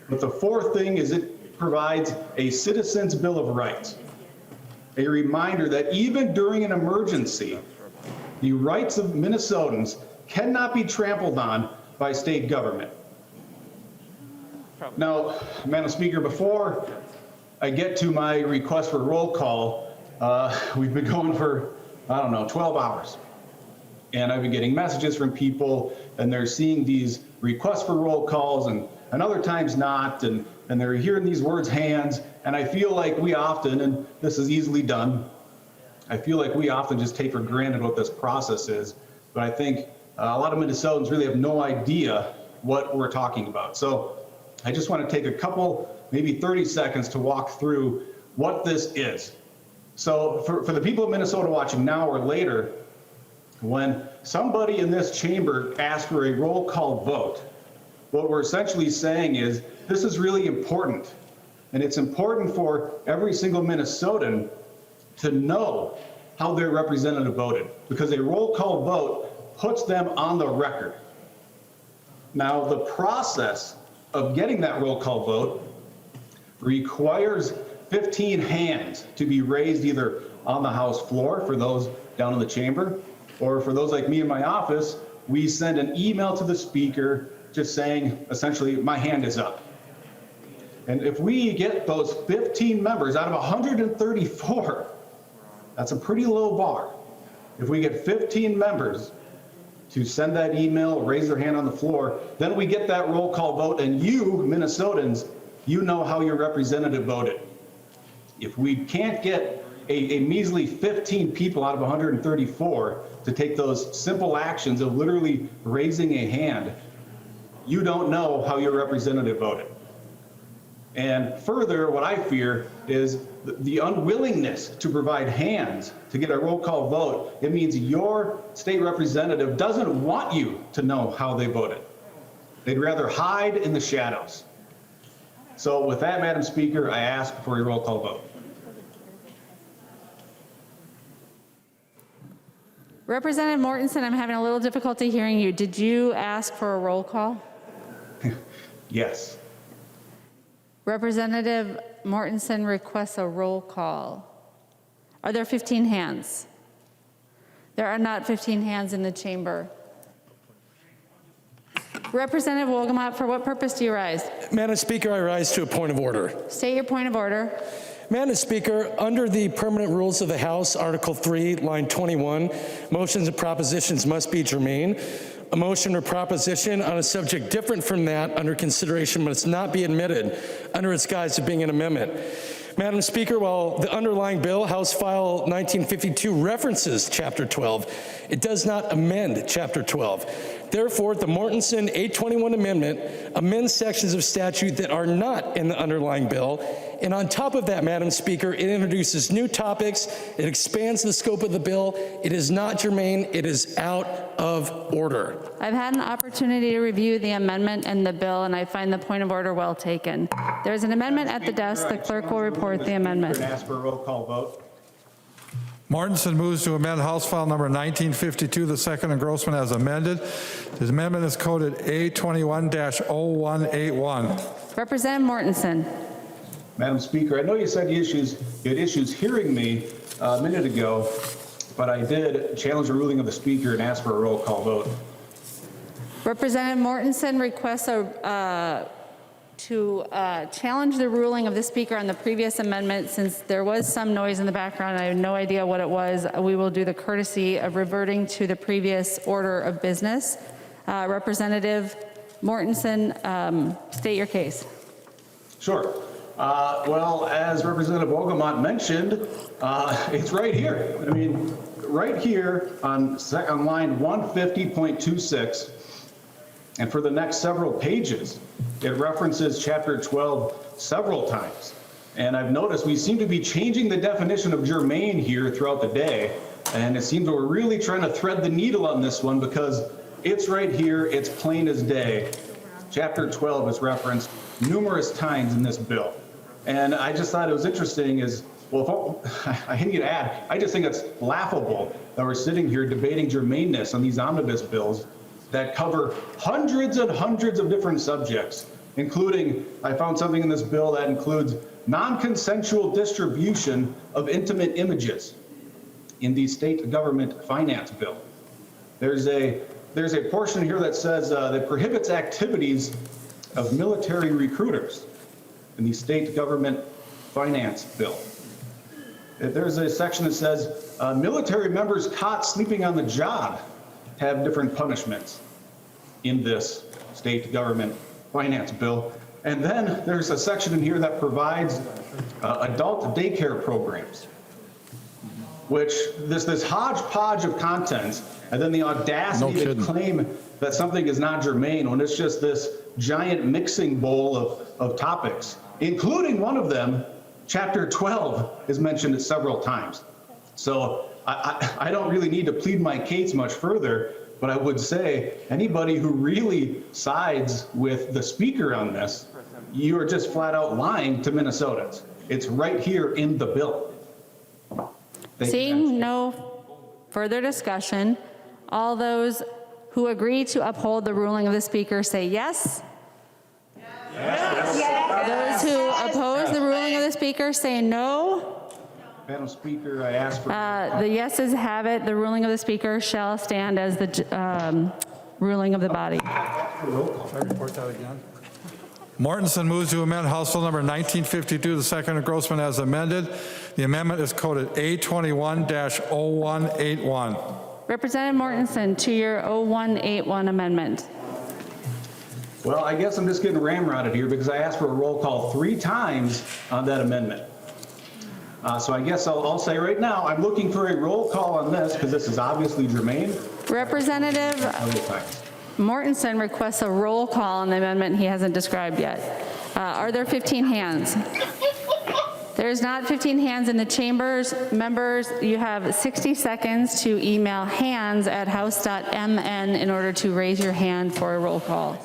But the fourth thing is it provides a citizen's bill of rights, a reminder that even during an emergency, the rights of Minnesotans cannot be trampled on by state government. Now, Madam Speaker, before I get to my request for roll call, we've been going for, 12 hours. And I've been getting messages from people, and they're seeing these requests for roll calls, and other times not, and they're hearing these words, hands, and I feel like we often, and this is easily done, I feel like we often just take for granted what this process is, but I think a lot of Minnesotans really have no idea what we're talking about. So I just want to take a couple, maybe 30 seconds to walk through what this is. So for the people of Minnesota watching now or later, when somebody in this chamber asks for a roll call vote, what we're essentially saying is this is really important. And it's important for every single Minnesotan to know how their representative voted, because a roll call vote puts them on the record. Now, the process of getting that roll call vote requires 15 hands to be raised either on the House floor for those down in the chamber, or for those like me in my office, we send an email to the speaker just saying, essentially, my hand is up. And if we get those 15 members out of 134, that's a pretty low bar. If we get 15 members to send that email, raise their hand on the floor, then we get that roll call vote, and you, Minnesotans, you know how your representative voted. If we can't get a measly 15 people out of 134 to take those simple actions of literally raising a hand, you don't know how your representative voted. And further, what I fear is the unwillingness to provide hands to get a roll call vote. It means your state representative doesn't want you to know how they voted. They'd rather hide in the shadows. So with that, Madam Speaker, I ask for a roll call vote.
Representative Mortensen, I'm having a little difficulty hearing you. Did you ask for a roll call?
Yes.
Representative Mortensen requests a roll call. Are there 15 hands? There are not 15 hands in the chamber. Representative Wolgamott, for what purpose do you rise?
Madam Speaker, I rise to a point of order.
State your point of order.
Madam Speaker, under the permanent rules of the House, Article 3, line 21, motions and propositions must be germane. A motion or proposition on a subject different from that under consideration must not be admitted under its guise of being an amendment. Madam Speaker, while the underlying bill, House File 1952, references Chapter 12, it does not amend Chapter 12. Therefore, the Mortensen 821 amendment amends sections of statute that are not in the underlying bill. And on top of that, Madam Speaker, it introduces new topics. It expands the scope of the bill. It is not germane. It is out of order.
I've had an opportunity to review the amendment and the bill, and I find the point of order well taken. There's an amendment at the desk. The clerk will report the amendment.
Ask for a roll call vote.
Mortensen moves to amend House File Number 1952, the second engrossment as amended. This amendment is coded A21-0181.
Representative Mortensen.
Madam Speaker, I know you said you had issues hearing me a minute ago, but I did challenge the ruling of the Speaker and ask for a roll call vote.
Representative Mortensen requests to challenge the ruling of the Speaker on the previous amendment. Since there was some noise in the background, I have no idea what it was. We will do the courtesy of reverting to the previous order of business. Representative Mortensen, state your case.
Sure. Well, as Representative Wolgamott mentioned, it's right here. I mean, right here on line 150.26, and for the next several pages, it references Chapter 12 several times. And I've noticed we seem to be changing the definition of germane here throughout the day, and it seems we're really trying to thread the needle on this one because it's right here, it's plain as day. Chapter 12 is referenced numerous times in this bill. And I just thought it was interesting is, well, I hate to add, I just think it's laughable that we're sitting here debating germaneness on these omnibus bills that cover hundreds and hundreds of different subjects, including, I found something in this bill that includes non-consensual distribution of intimate images in the state government finance bill. There's a portion here that says that prohibits activities of military recruiters in the state government finance bill. There's a section that says military members caught sleeping on the job have different punishments in this state government finance bill. And then there's a section in here that provides adult daycare programs, which this hodgepodge of contents, and then the audacity to claim that something is not germane when it's just this giant mixing bowl of topics, including one of them, Chapter 12, is mentioned several times. So I don't really need to plead my case much further, but I would say anybody who really sides with the Speaker on this, you are just flat out lying to Minnesotans. It's right here in the bill.
Seeing no further discussion, all those who agree to uphold the ruling of the Speaker say yes. Yes. Those who oppose the ruling of the Speaker say no.
Madam Speaker, I ask for...
The yeses have it. The ruling of the Speaker shall stand as the ruling of the body.
Should I report that again? Mortensen moves to amend House Bill Number 1952, the second engrossment as amended. The amendment is coded A21-0181.
Representative Mortensen, to your 0181 amendment.
Well, I guess I'm just getting ramrodded here because I asked for a roll call 3 times on that amendment. So I guess I'll say right now, I'm looking for a roll call on this because this is obviously germane.
Representative Mortensen requests a roll call on the amendment he hasn't described yet. Are there 15 hands? There's not 15 hands in the chambers. Members, you have 60 seconds to email hands@house.mn in order to raise your hand for a roll call.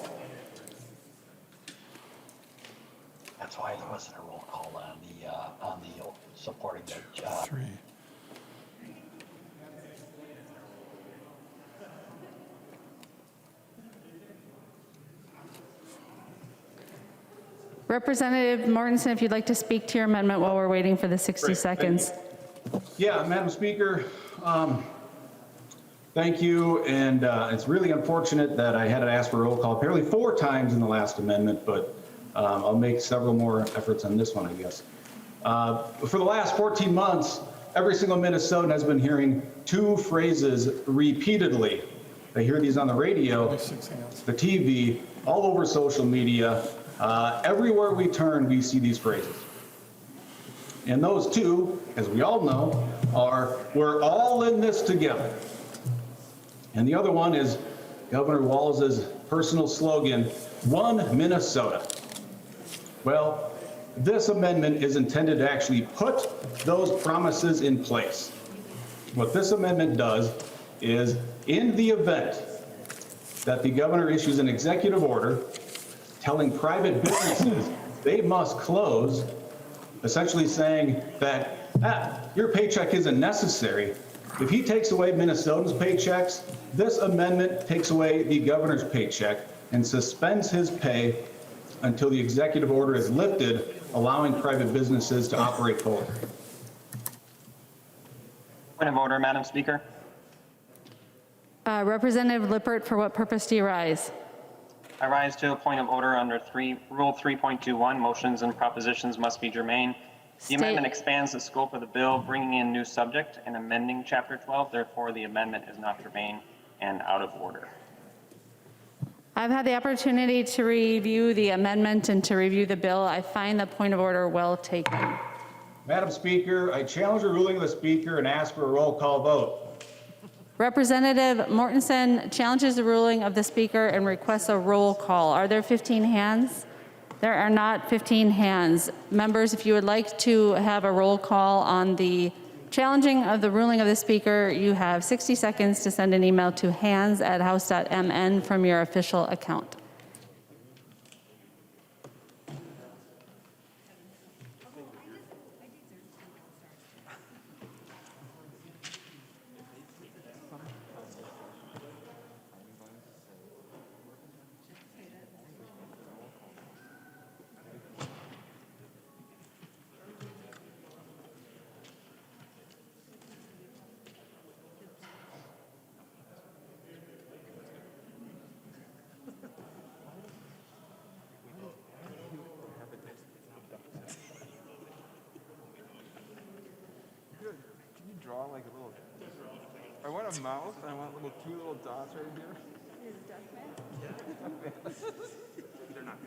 That's why there wasn't a roll call on the supporting the job.
3.
Representative Mortensen, if you'd like to speak to your amendment while we're waiting for the 60 seconds.
Yeah, Madam Speaker, thank you. And it's really unfortunate that I had to ask for a roll call apparently 4 times in the last amendment, but I'll make several more efforts on this one, I guess. For the last 14 months, every single Minnesotan has been hearing 2 phrases repeatedly. They hear these on the radio, the TV, all over social media. Everywhere we turn, we see these phrases. And those 2, as we all know, are, "We're all in this together." And the other one is Governor Walz's personal slogan, "One Minnesota." Well, this amendment is intended to actually put those promises in place. What this amendment does is, in the event that the governor issues an executive order telling private businesses they must close, essentially saying that Your paycheck isn't necessary. If he takes away Minnesotans' paychecks, this amendment takes away the governor's paycheck and suspends his pay until the executive order is lifted, allowing private businesses to operate forward.
Point of order, Madam Speaker.
Representative Lippert, for what purpose do you rise?
I rise to a point of order under Rule 3.21. Motions and propositions must be germane. The amendment expands the scope of the bill, bringing in new subject and amending Chapter 12. Therefore, the amendment is not germane and out of order.
I've had the opportunity to review the amendment and to review the bill. I find the point of order well taken.
Madam Speaker, I challenge the ruling of the Speaker and ask for a roll call vote.
Representative Mortensen challenges the ruling of the Speaker and requests a roll call. Are there 15 hands? There are not 15 hands. Members, if you would like to have a roll call on the challenging of the ruling of the Speaker, you have 60 seconds to send an email to hands@house.mn from your official account.
Draw like a little. I want a mouth. I want two little dots right here. They're not.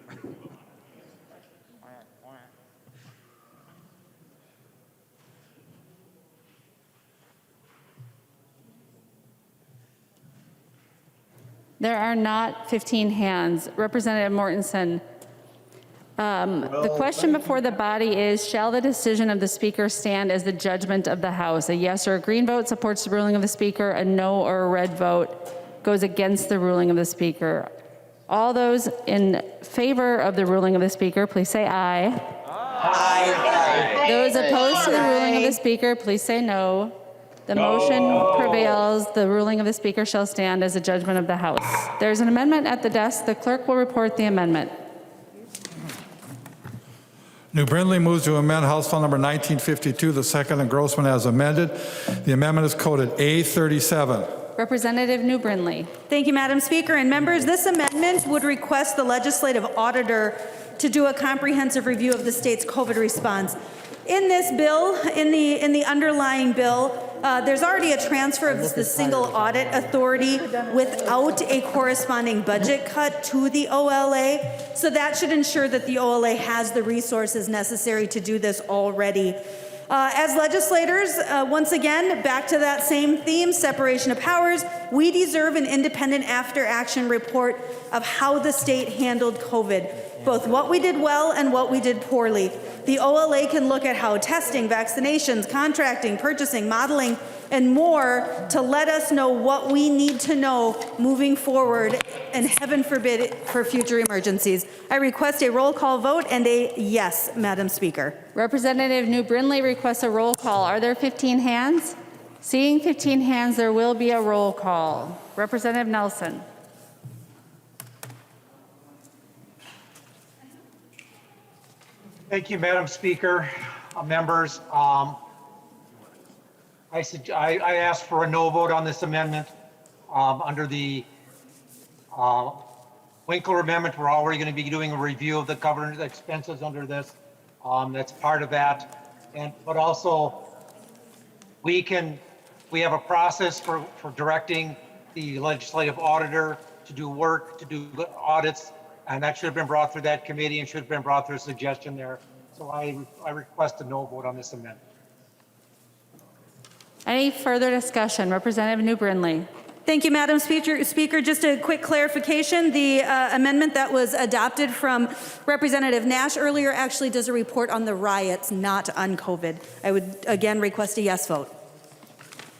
There are not 15 hands. Representative Mortensen, the question before the body is, shall the decision of the Speaker stand as the judgment of the House? A yes or a green vote supports the ruling of the Speaker. A no or a red vote goes against the ruling of the Speaker. All those in favor of the ruling of the Speaker, please say aye. Aye. Those opposed to the ruling of the Speaker, please say no. The motion prevails. The ruling of the Speaker shall stand as a judgment of the House. There's an amendment at the desk. The clerk will report the amendment.
New Brindley moves to amend House File Number 1952, the second engrossment as amended. The amendment is coded A37.
Representative New Brindley.
Thank you, Madam Speaker. And members, this amendment would request the legislative auditor to do a comprehensive review of the state's COVID response. In this bill, in the underlying bill, there's already a transfer of the single audit authority without a corresponding budget cut to the OLA. So that should ensure that the OLA has the resources necessary to do this already. As legislators, once again, back to that same theme, separation of powers, we deserve an independent after-action report of how the state handled COVID, both what we did well and what we did poorly. The OLA can look at how testing, vaccinations, contracting, purchasing, modeling, and more to let us know what we need to know moving forward, and heaven forbid for future emergencies. I request a roll call vote and a yes, Madam Speaker.
Representative New Brindley requests a roll call. Are there 15 hands? Seeing 15 hands, there will be a roll call. Representative Nelson.
Thank you, Madam Speaker, members. I asked for a no vote on this amendment. Under the Winkler Amendment, we're already going to be doing a review of the governor's expenses under this. That's part of that. But also, we have a process for directing the legislative auditor to do work, to do audits, and that should have been brought through that committee and should have been brought through a suggestion there. So I request a no vote on this amendment.
Any further discussion? Representative New Brindley.
Thank you, Madam Speaker. Just a quick clarification. The amendment that was adopted from Representative Nash earlier actually does a report on the riots, not on COVID. I would again request a yes vote.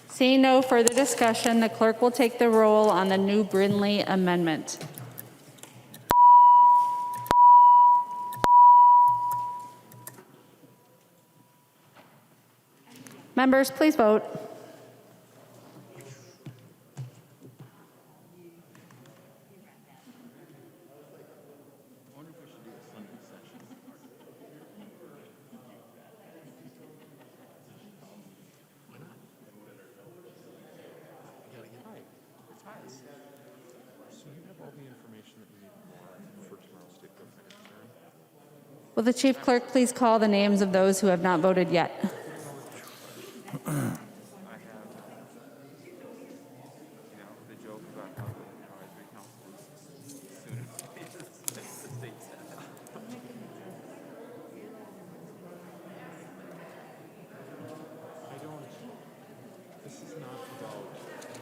Seeing no further discussion, the clerk will take the roll on the New Brindley amendment. Members, please vote. Will the chief clerk please call the names of those who have not voted yet?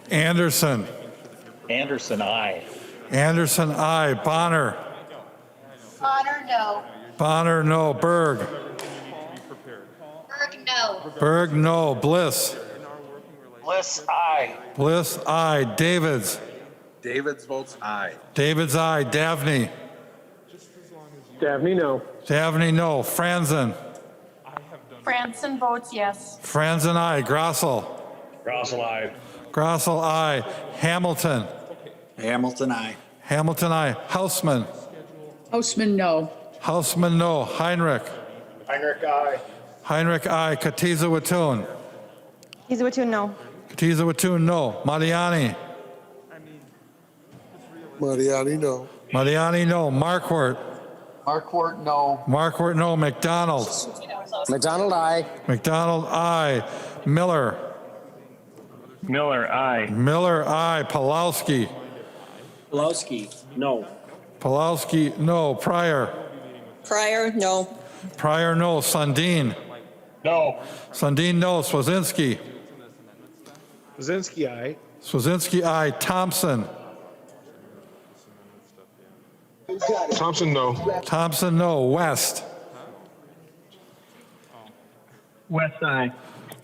Anderson.
Anderson, aye.
Anderson, aye. Bonner.
Bonner, no.
Bonner, no. Berg.
Berg, no.
Berg, no. Bliss.
Bliss, aye.
Bliss, aye. Davids.
Davids votes aye.
Davids, aye. Davney.
Dabney, no.
Davney, no. Franzen.
Franson votes yes.
Franzen, aye. Grossel.
Grossel, aye.
Grossel, aye. Hamilton.
Hamilton, aye.
Hamilton, aye. Hausman.
Houseman, no.
Hausman, no. Heinrich.
Heinrich, aye.
Heinrich, aye. Katiza Watun.
Watun, no.
Katiza Watun, no. Mariani.
Mariani, no.
Mariani, no. Markwart.
Markwart, no.
Markwart, no. McDonald.
McDonald, aye.
McDonald, aye. Miller.
Miller, aye.
Miller, aye. Pulowski.
Pulowski, no.
Pulowski, no. Pryor.
Pryor, no.
Pryor, no. Sundin.
No.
Sundin, no. Swazinski.
Brzezinski, aye.
Swazinski, aye. Thompson.
Thompson, no.
Thompson, no. West.
West, aye.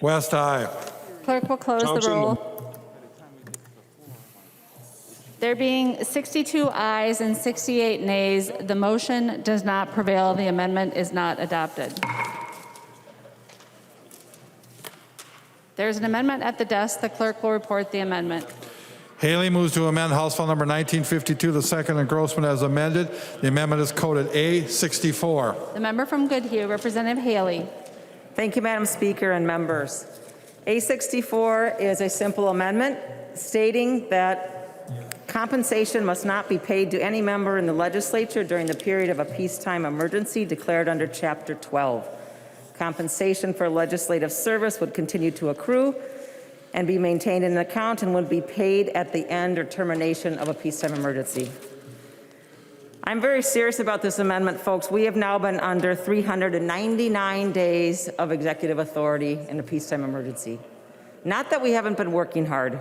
West, aye.
Clerk will close
Thompson,
the roll. There being 62 ayes and 68 nays, the motion does not prevail. The amendment is not adopted. There's an amendment at the desk. The clerk will report the amendment.
Haley moves to amend House File Number 1952, the second engrossment as amended. The amendment is coded A64.
The member from Goodhue, Representative Haley.
Thank you, Madam Speaker and members. A64 is a simple amendment stating that compensation must not be paid to any member in the legislature during the period of a peacetime emergency declared under Chapter 12. Compensation for legislative service would continue to accrue and be maintained in an account and would be paid at the end or termination of a peacetime emergency. I'm very serious about this amendment, folks. We have now been under 399 days of executive authority in a peacetime emergency. Not that we haven't been working hard.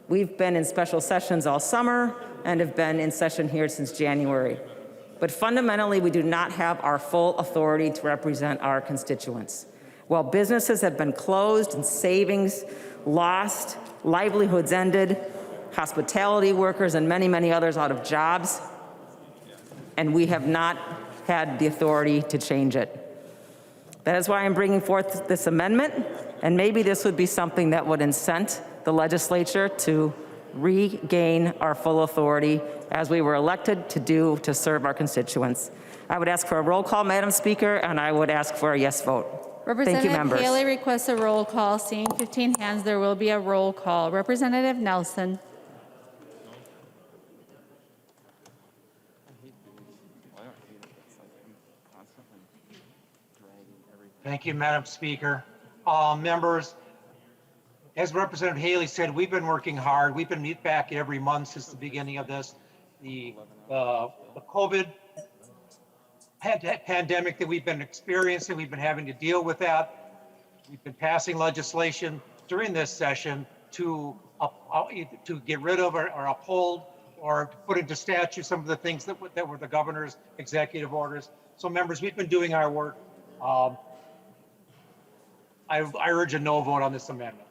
We've been in special sessions all summer and have been in session here since January. But fundamentally, we do not have our full authority to represent our constituents. While businesses have been closed and savings lost, livelihoods ended, hospitality workers and many, many others out of jobs, and we have not had the authority to change it. That is why I'm bringing forth this amendment, and maybe this would be something that would incent the legislature to regain our full authority as we were elected to do to serve our constituents. I would ask for a roll call, Madam Speaker, and I would ask for a yes vote. Thank you, members.
Representative Haley requests a roll call. Seeing 15 hands, there will be a roll call. Representative Nelson.
Thank you, Madam Speaker. Members, as Representative Haley said, we've been working hard. We've been back every month since the beginning of this. The COVID pandemic that we've been experiencing, we've been having to deal with that. We've been passing legislation during this session to get rid of or uphold or put into statute some of the things that were the governor's executive orders. So members, we've been doing our work. I urge a no vote on this amendment.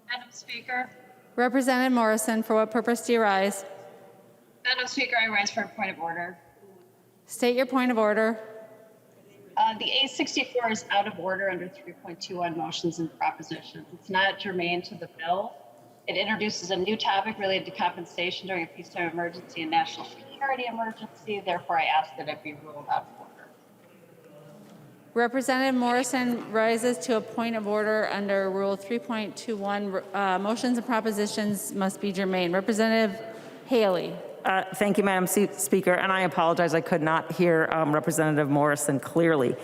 Madam Speaker. Representative Morrison, for what purpose do you rise?
Madam Speaker, I rise for a point of order.
State your point of order.
The A64 is out of order under 3.21 motions and propositions. It's not germane to the bill. It introduces a new topic related to compensation during a peacetime emergency and national security emergency. Therefore, I ask that it be ruled out of order.
Representative Morrison rises to a point of order under Rule 3.21. Motions and propositions must be germane. Representative Haley.
Thank you, Madam Speaker, and I apologize. I could not hear Representative Morrison clearly.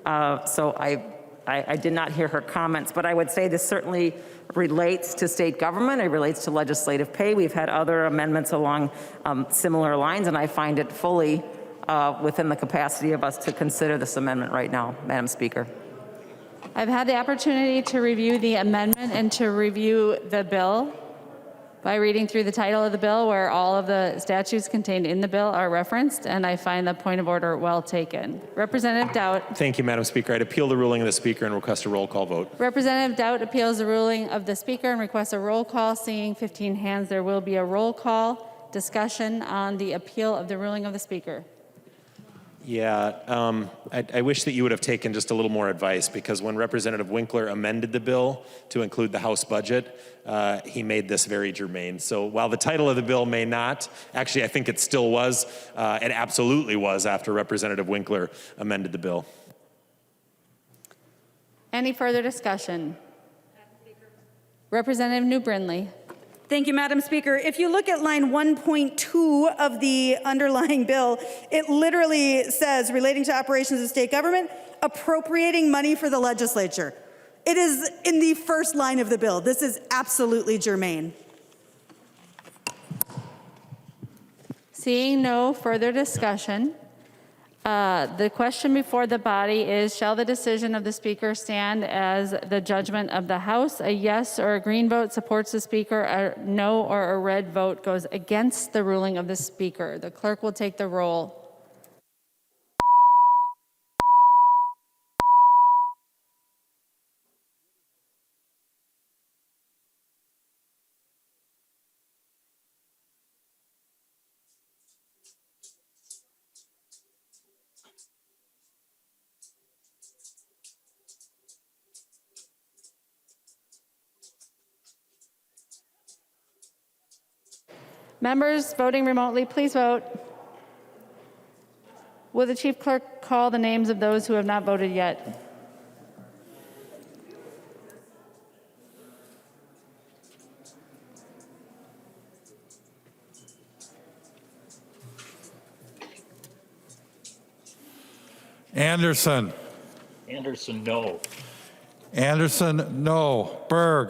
So I did not hear her comments, but I would say this certainly relates to state government. It relates to legislative pay. We've had other amendments along similar lines, and I find it fully within the capacity of us to consider this amendment right now, Madam Speaker.
I've had the opportunity to review the amendment and to review the bill by reading through the title of the bill, where all of the statutes contained in the bill are referenced, and I find the point of order well taken. Representative Daudt.
Thank you, Madam Speaker. I'd appeal the ruling of the Speaker and request a roll call vote.
Representative Daudt appeals the ruling of the Speaker and requests a roll call. Seeing 15 hands, there will be a roll call. Discussion on the appeal of the ruling of the Speaker.
Yeah, I wish that you would have taken just a little more advice, because when Representative Winkler amended the bill to include the House budget, he made this very germane. So while the title of the bill may not, actually I think it still was, it absolutely was after Representative Winkler amended the bill.
Any further discussion? Representative New Brindley.
Thank you, Madam Speaker. If you look at line 1.2 of the underlying bill, it literally says, relating to operations of state government, appropriating money for the legislature. It is in the first line of the bill. This is absolutely germane.
Seeing no further discussion, the question before the body is, shall the decision of the Speaker stand as the judgment of the House? A yes or a green vote supports the Speaker. A no or a red vote goes against the ruling of the Speaker. The clerk will take the roll. Members voting remotely, please vote. Will the Chief Clerk call the names of those who have not voted yet?
Anderson.
Anderson, no.
Anderson, no. Berg.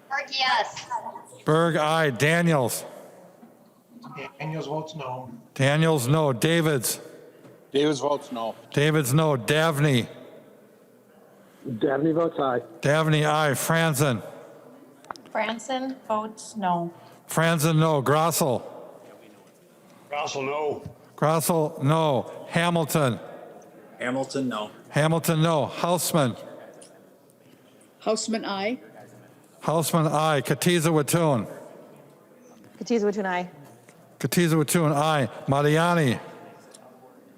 Berg, yes.
Berg, aye. Daniels.
Daniels votes no.
Daniels, no. Davids.
Davis votes no.
Davids, no. Davney.
Dabney votes aye.
Davney, aye. Franzen.
Franzen votes no.
Franzen, no. Grossel.
Russell, no.
Grossel, no. Hamilton.
Hamilton, no.
Hamilton, no. Houseman.
Houseman, aye.
Houseman, aye. Katiza Wattoon.
Katiza Wattoon, aye.
Katiza Wattoon, aye. Mariani.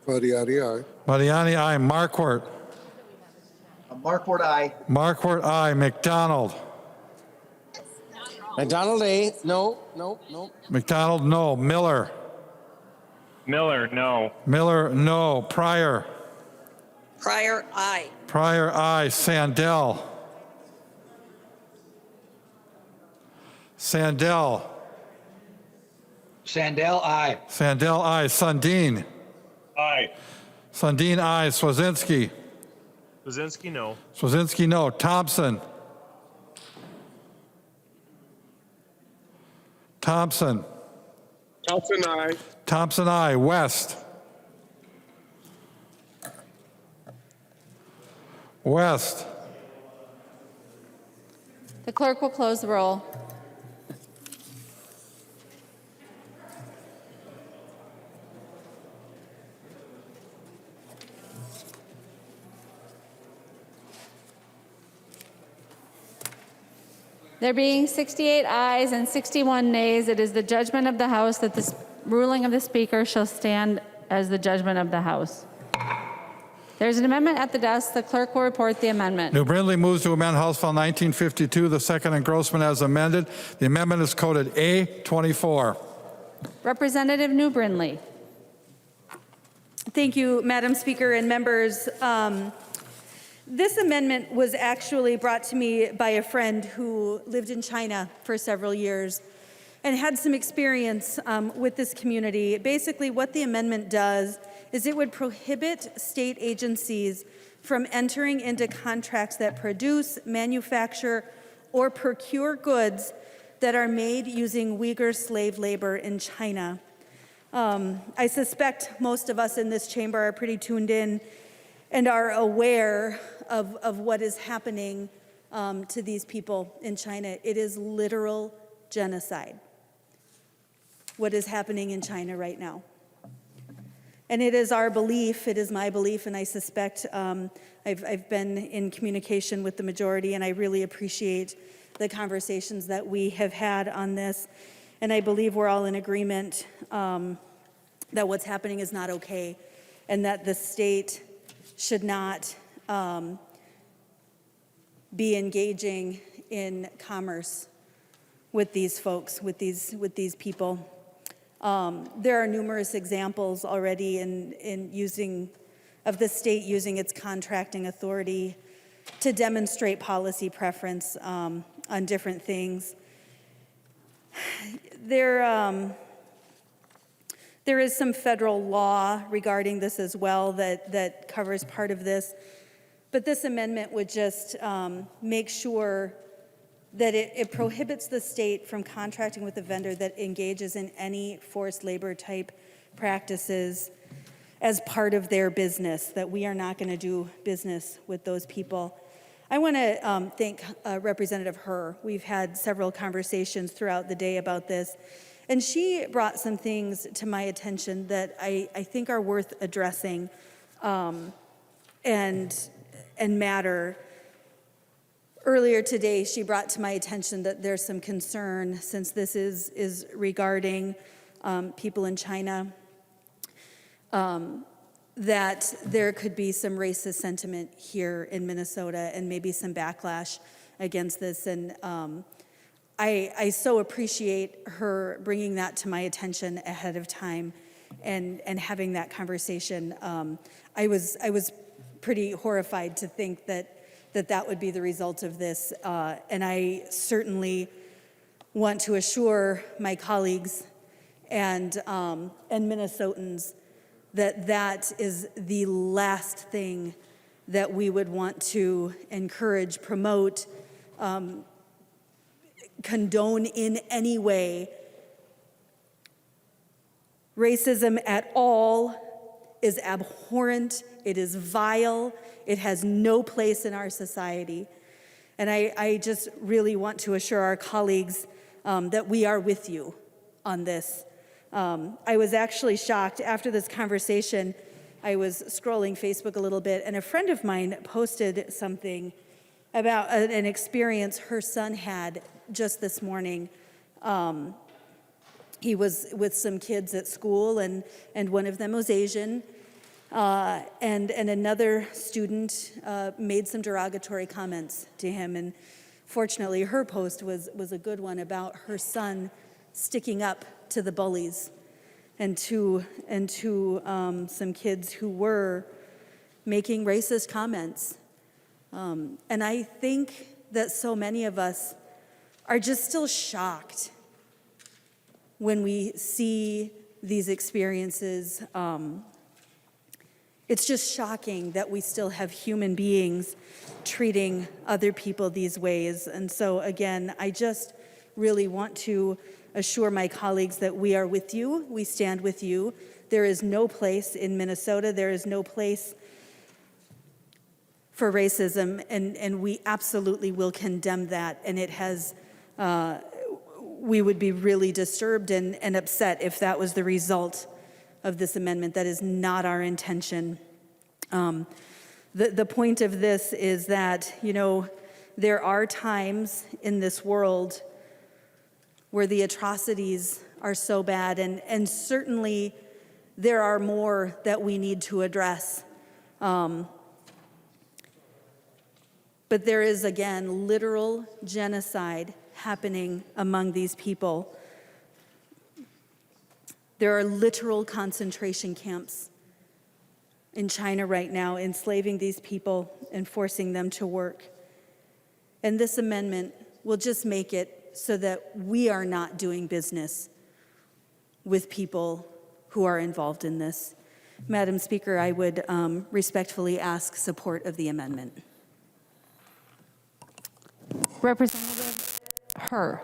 Mariani, aye.
Mariani, aye. Markwart.
Markwart, aye.
Markwart, aye. McDonald.
McDonald, aye. No.
McDonald, no. Miller.
Miller, no.
Miller, no. Pryor.
Pryor, aye.
Pryor, aye. Sandell. Sandell.
Sandell, aye.
Sandell, aye. Sundin.
Aye.
Sundin, aye. Swazinski.
Brzezinski, no.
Swazinski, no. Thompson. Thompson.
Thompson, aye.
Thompson, aye. West. West.
The clerk will close the roll. There being 68 ayes and 61 nays, it is the judgment of the House that the ruling of the Speaker shall stand as the judgment of the House. There's an amendment at the desk. The clerk will report the amendment.
New Brindley moves to amend House File 1952, the second engrossment as amended. The amendment is coded A24.
Representative New Brindley.
Thank you, Madam Speaker and members. This amendment was actually brought to me by a friend who lived in China for several years and had some experience with this community. Basically, what the amendment does is it would prohibit state agencies from entering into contracts that produce, manufacture, or procure goods that are made using Uyghur slave labor in China. I suspect most of us in this chamber are pretty tuned in and are aware of what is happening to these people in China. It is literal genocide, what is happening in China right now. And it is our belief, it is my belief, and I suspect I've been in communication with the majority, and I really appreciate the conversations that we have had on this. And I believe we're all in agreement that what's happening is not okay, and that the state should not be engaging in commerce with these folks, with these people. There are numerous examples already of the state using its contracting authority to demonstrate policy preference on different things. There is some federal law regarding this as well that covers part of this, but this amendment would just make sure that it prohibits the state from contracting with a vendor that engages in any forced labor type practices as part of their business, that we are not going to do business with those people. I want to thank Representative Herr. We've had several conversations throughout the day about this, and she brought some things to my attention that I think are worth addressing and matter. Earlier today, she brought to my attention that there's some concern, since this is regarding people in China, that there could be some racist sentiment here in Minnesota and maybe some backlash against this. And I so appreciate her bringing that to my attention ahead of time and having that conversation. I was pretty horrified to think that would be the result of this. And I certainly want to assure my colleagues and Minnesotans that is the last thing that we would want to encourage, promote, condone in any way. Racism at all is abhorrent, it is vile, it has no place in our society. And I just really want to assure our colleagues that we are with you on this. I was actually shocked after this conversation. I was scrolling Facebook a little bit, and a friend of mine posted something about an experience her son had just this morning. He was with some kids at school, and one of them was Asian. And another student made some derogatory comments to him. And fortunately, her post was a good one about her son sticking up to the bullies and to some kids who were making racist comments. And I think that so many of us are just still shocked when we see these experiences. It's just shocking that we still have human beings treating other people these ways. And so again, I just really want to assure my colleagues that we are with you, we stand with you. There is no place in Minnesota, there is no place for racism, and we absolutely will condemn that. And it has, we would be really disturbed and upset if that was the result of this amendment. That is not our intention. The point of this is that, there are times in this world where the atrocities are so bad, and certainly there are more that we need to address But there is, again, literal genocide happening among these people. There are literal concentration camps in China right now, enslaving these people and forcing them to work. And this amendment will just make it so that we are not doing business with people who are involved in this. Madam Speaker, I would respectfully ask support of the amendment.
Representative Herr.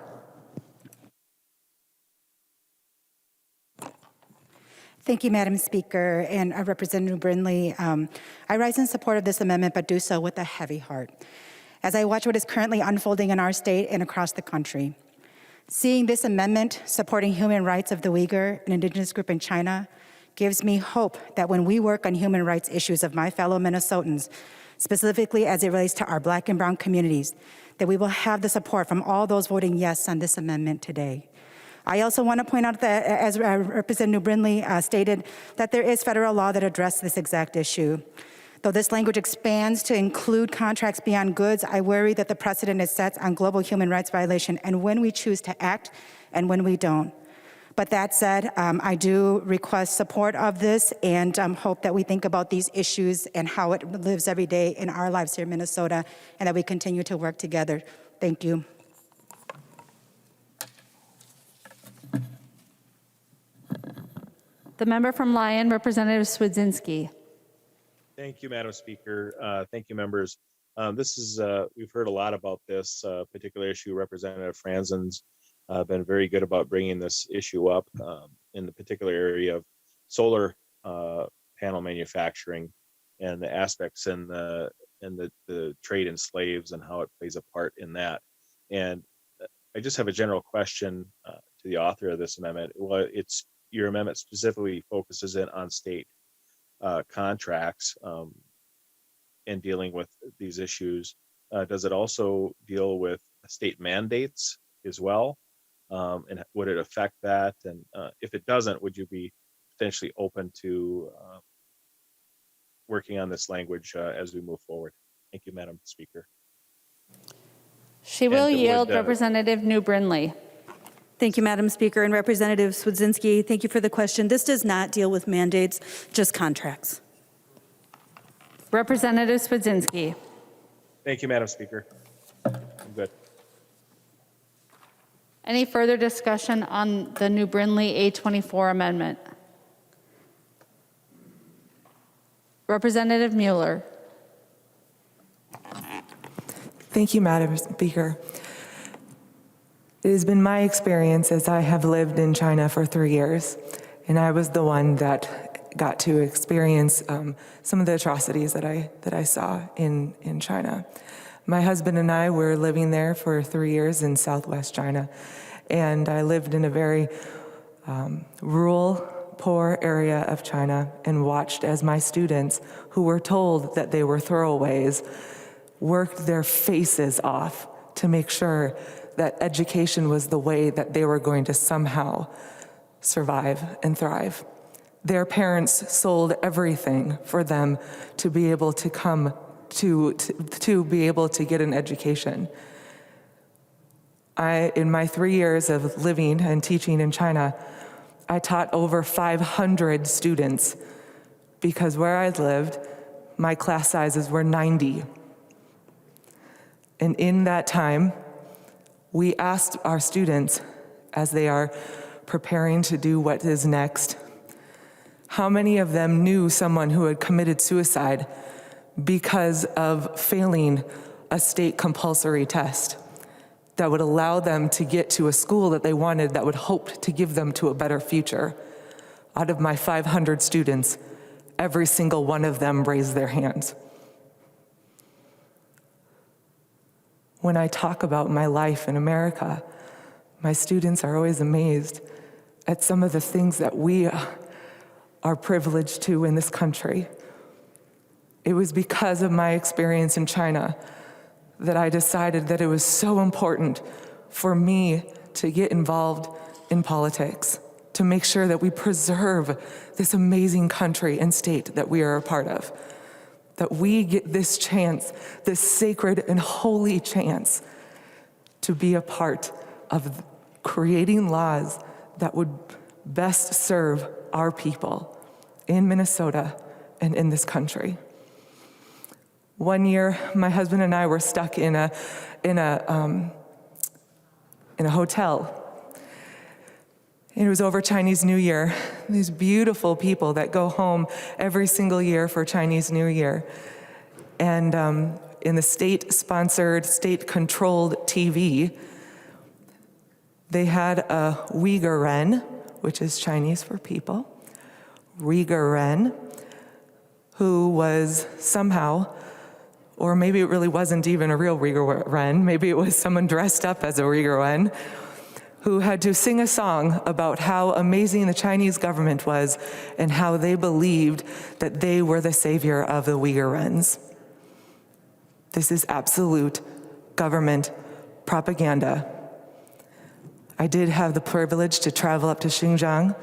Thank you, Madam Speaker, and Representative Brindley. I rise in support of this amendment, but do so with a heavy heart, as I watch what is currently unfolding in our state and across the country. Seeing this amendment supporting human rights of the Uyghur, an indigenous group in China, gives me hope that when we work on human rights issues of my fellow Minnesotans, specifically as it relates to our Black and brown communities, that we will have the support from all those voting yes on this amendment today. I also want to point out that, as Representative Brindley stated, that there is federal law that addresses this exact issue. Though this language expands to include contracts beyond goods, I worry that the precedent is set on global human rights violation and when we choose to act and when we don't. But that said, I do request support of this and hope that we think about these issues and how it lives every day in our lives here in Minnesota, and that we continue to work together. Thank you.
The member from Lyon, Representative Swedzinski.
Thank you, Madam Speaker. Thank you, members. We've heard a lot about this particular issue. Representative Franzen's been very good about bringing this issue up in the particular area of solar panel manufacturing and the aspects and the trade in slaves and how it plays a part in that. And I just have a general question to the author of this amendment. Well, your amendment specifically focuses in on state contracts and dealing with these issues. Does it also deal with state mandates as well? And would it affect that? And if it doesn't, would you be potentially open to working on this language as we move forward? Thank you, Madam Speaker.
She will yield Representative New Brindley.
Thank you, Madam Speaker. And Representative Swedzinski, thank you for the question. This does not deal with mandates, just contracts.
Representative Swedzinski.
Thank you, Madam Speaker. I'm good.
Any further discussion on the New Brindley A24 amendment? Representative Mueller.
Thank you, Madam Speaker. It has been my experience, as I have lived in China for 3 years, and I was the one that got to experience some of the atrocities that I saw in China. My husband and I were living there for 3 years in southwest China, and I lived in a very rural, poor area of China and watched as my students, who were told that they were throwaways, worked their faces off to make sure that education was the way that they were going to somehow survive and thrive. Their parents sold everything for them to be able to come to be able to get an education. In my 3 years of living and teaching in China, I taught over 500 students because where I lived, my class sizes were 90. And in that time, we asked our students, as they are preparing to do what is next, how many of them knew someone who had committed suicide because of failing a state compulsory test that would allow them to get to a school that they wanted that would hope to give them to a better future? Out of my 500 students, every single one of them raised their hands. When I talk about my life in America, my students are always amazed at some of the things that we are privileged to in this country. It was because of my experience in China that I decided that it was so important for me to get involved in politics, to make sure that we preserve this amazing country and state that we are a part of. that we get this chance, this sacred and holy chance, to be a part of creating laws that would best serve our people in Minnesota and in this country. One year, my husband and I were stuck in a hotel. It was over Chinese New Year. These beautiful people that go home every single year for Chinese New Year. And in the state-sponsored, state-controlled TV, they had a Uyghur Ren, which is Chinese for people, Uyghur Ren, who was somehow, or maybe it really wasn't even a real Uyghur Ren, maybe it was someone dressed up as a Uyghur Ren, who had to sing a song about how amazing the Chinese government was and how they believed that they were the savior of the Uyghur Rens. This is absolute government propaganda. I did have the privilege to travel up to Xinjiang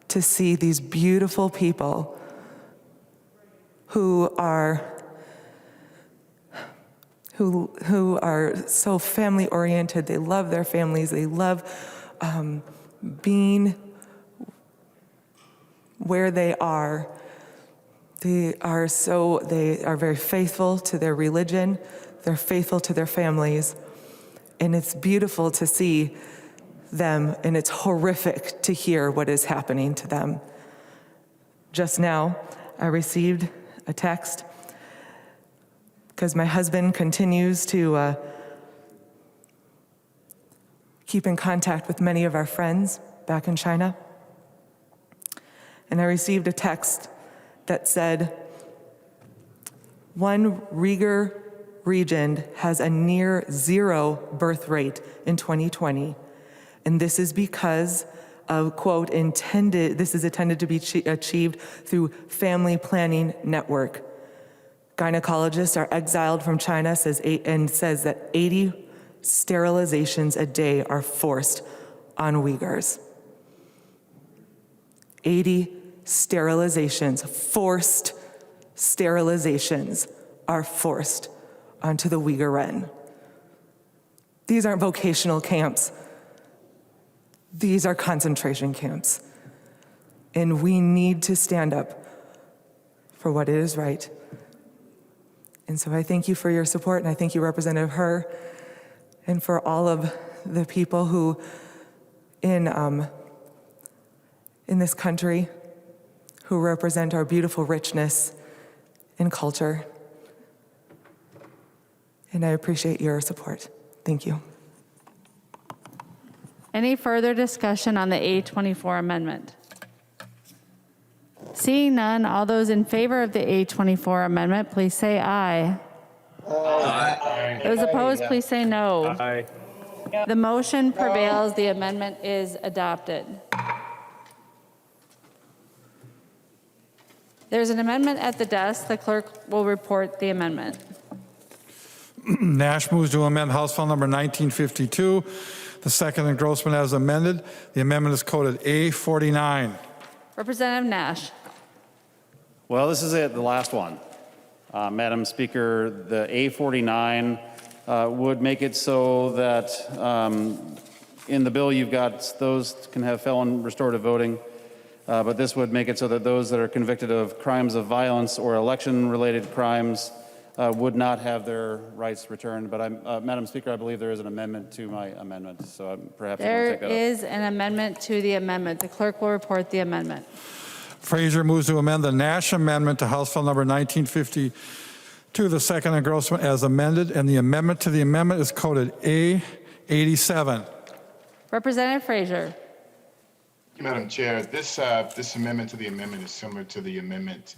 to see these beautiful people who are so family oriented. They love their families. They love being where they are. They are very faithful to their religion. They're faithful to their families. And it's beautiful to see them, and it's horrific to hear what is happening to them. Just now, I received a text because my husband continues to keep in contact with many of our friends back in China. And I received a text that said, one Uyghur region has a near zero birth rate in 2020. And this is because of, quote, this is intended to be achieved through family planning network. Gynecologists are exiled from China says that 80 sterilizations a day are forced on Uyghurs. 80 sterilizations, forced sterilizations are forced onto the Uyghur Ren. These aren't vocational camps. These are concentration camps. And we need to stand up for what is right. And so I thank you for your support, and I thank you, Representative Herr, and for all of the people who in this country who represent our beautiful richness and culture. And I appreciate your support. Thank you.
Any further discussion on the A24 amendment? Seeing none, all those in favor of the A24 amendment, please say aye.
Aye.
Those opposed, please say no.
Aye.
The motion prevails. The amendment is adopted. There's an amendment at the desk. The clerk will report the amendment.
Nash moves to amend House File Number 1952, the second engrossment as amended. The amendment is coded A49.
Representative Nash.
Well, this is it, the last one. Madam Speaker, the A49 would make it so that in the bill you've got those can have felon restorative voting, but this would make it so that those that are convicted of crimes of violence or election-related crimes would not have their rights returned. But Madam Speaker, I believe there is an amendment to my amendment, so perhaps you want to take that up.
There is an amendment to the amendment. The clerk will report the amendment.
Frazier moves to amend the Nash amendment to House File Number 1952, the second engrossment as amended, and the amendment to the amendment is coded A87.
Representative Frazier.
Madam Chair, this amendment to the amendment is similar to the amendment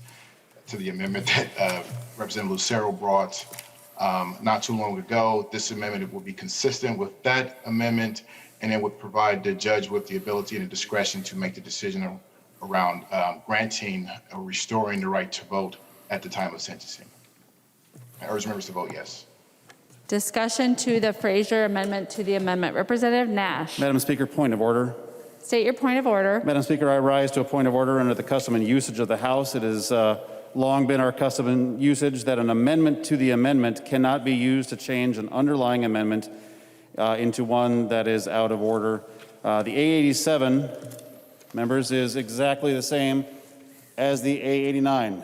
that Representative Lucero brought not too long ago. This amendment will be consistent with that amendment, and it would provide the judge with the ability and the discretion to make the decision around granting or restoring the right to vote at the time of sentencing. I urge members to vote yes.
Discussion to the Frazier amendment to the amendment. Representative Nash.
Madam Speaker, point of order.
State your point of order.
Madam Speaker, I rise to a point of order under the custom and usage of the House. It is long been our custom and usage that an amendment to the amendment cannot be used to change an underlying amendment into one that is out of order. The A87, members, is exactly the same as the A89.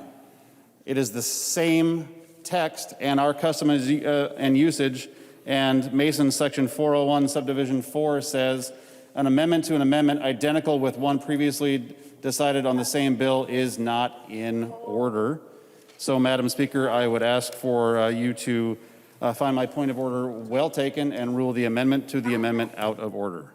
It is the same text, and our custom and usage, and Mason's section 401 subdivision 4 says an amendment to an amendment identical with one previously decided on the same bill is not in order. So, Madam Speaker, I would ask for you to find my point of order well taken and rule the amendment to the amendment out of order.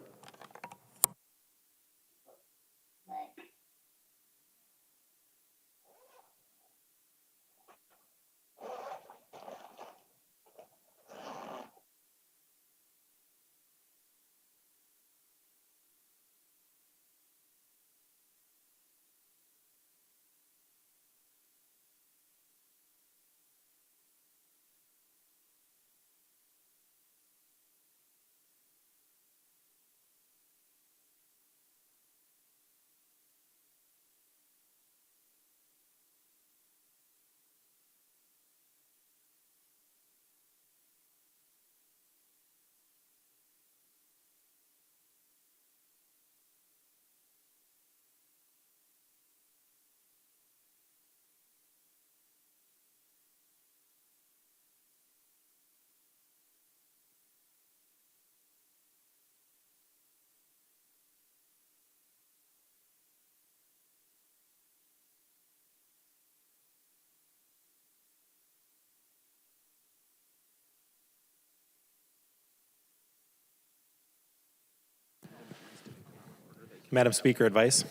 Madam Speaker, advice?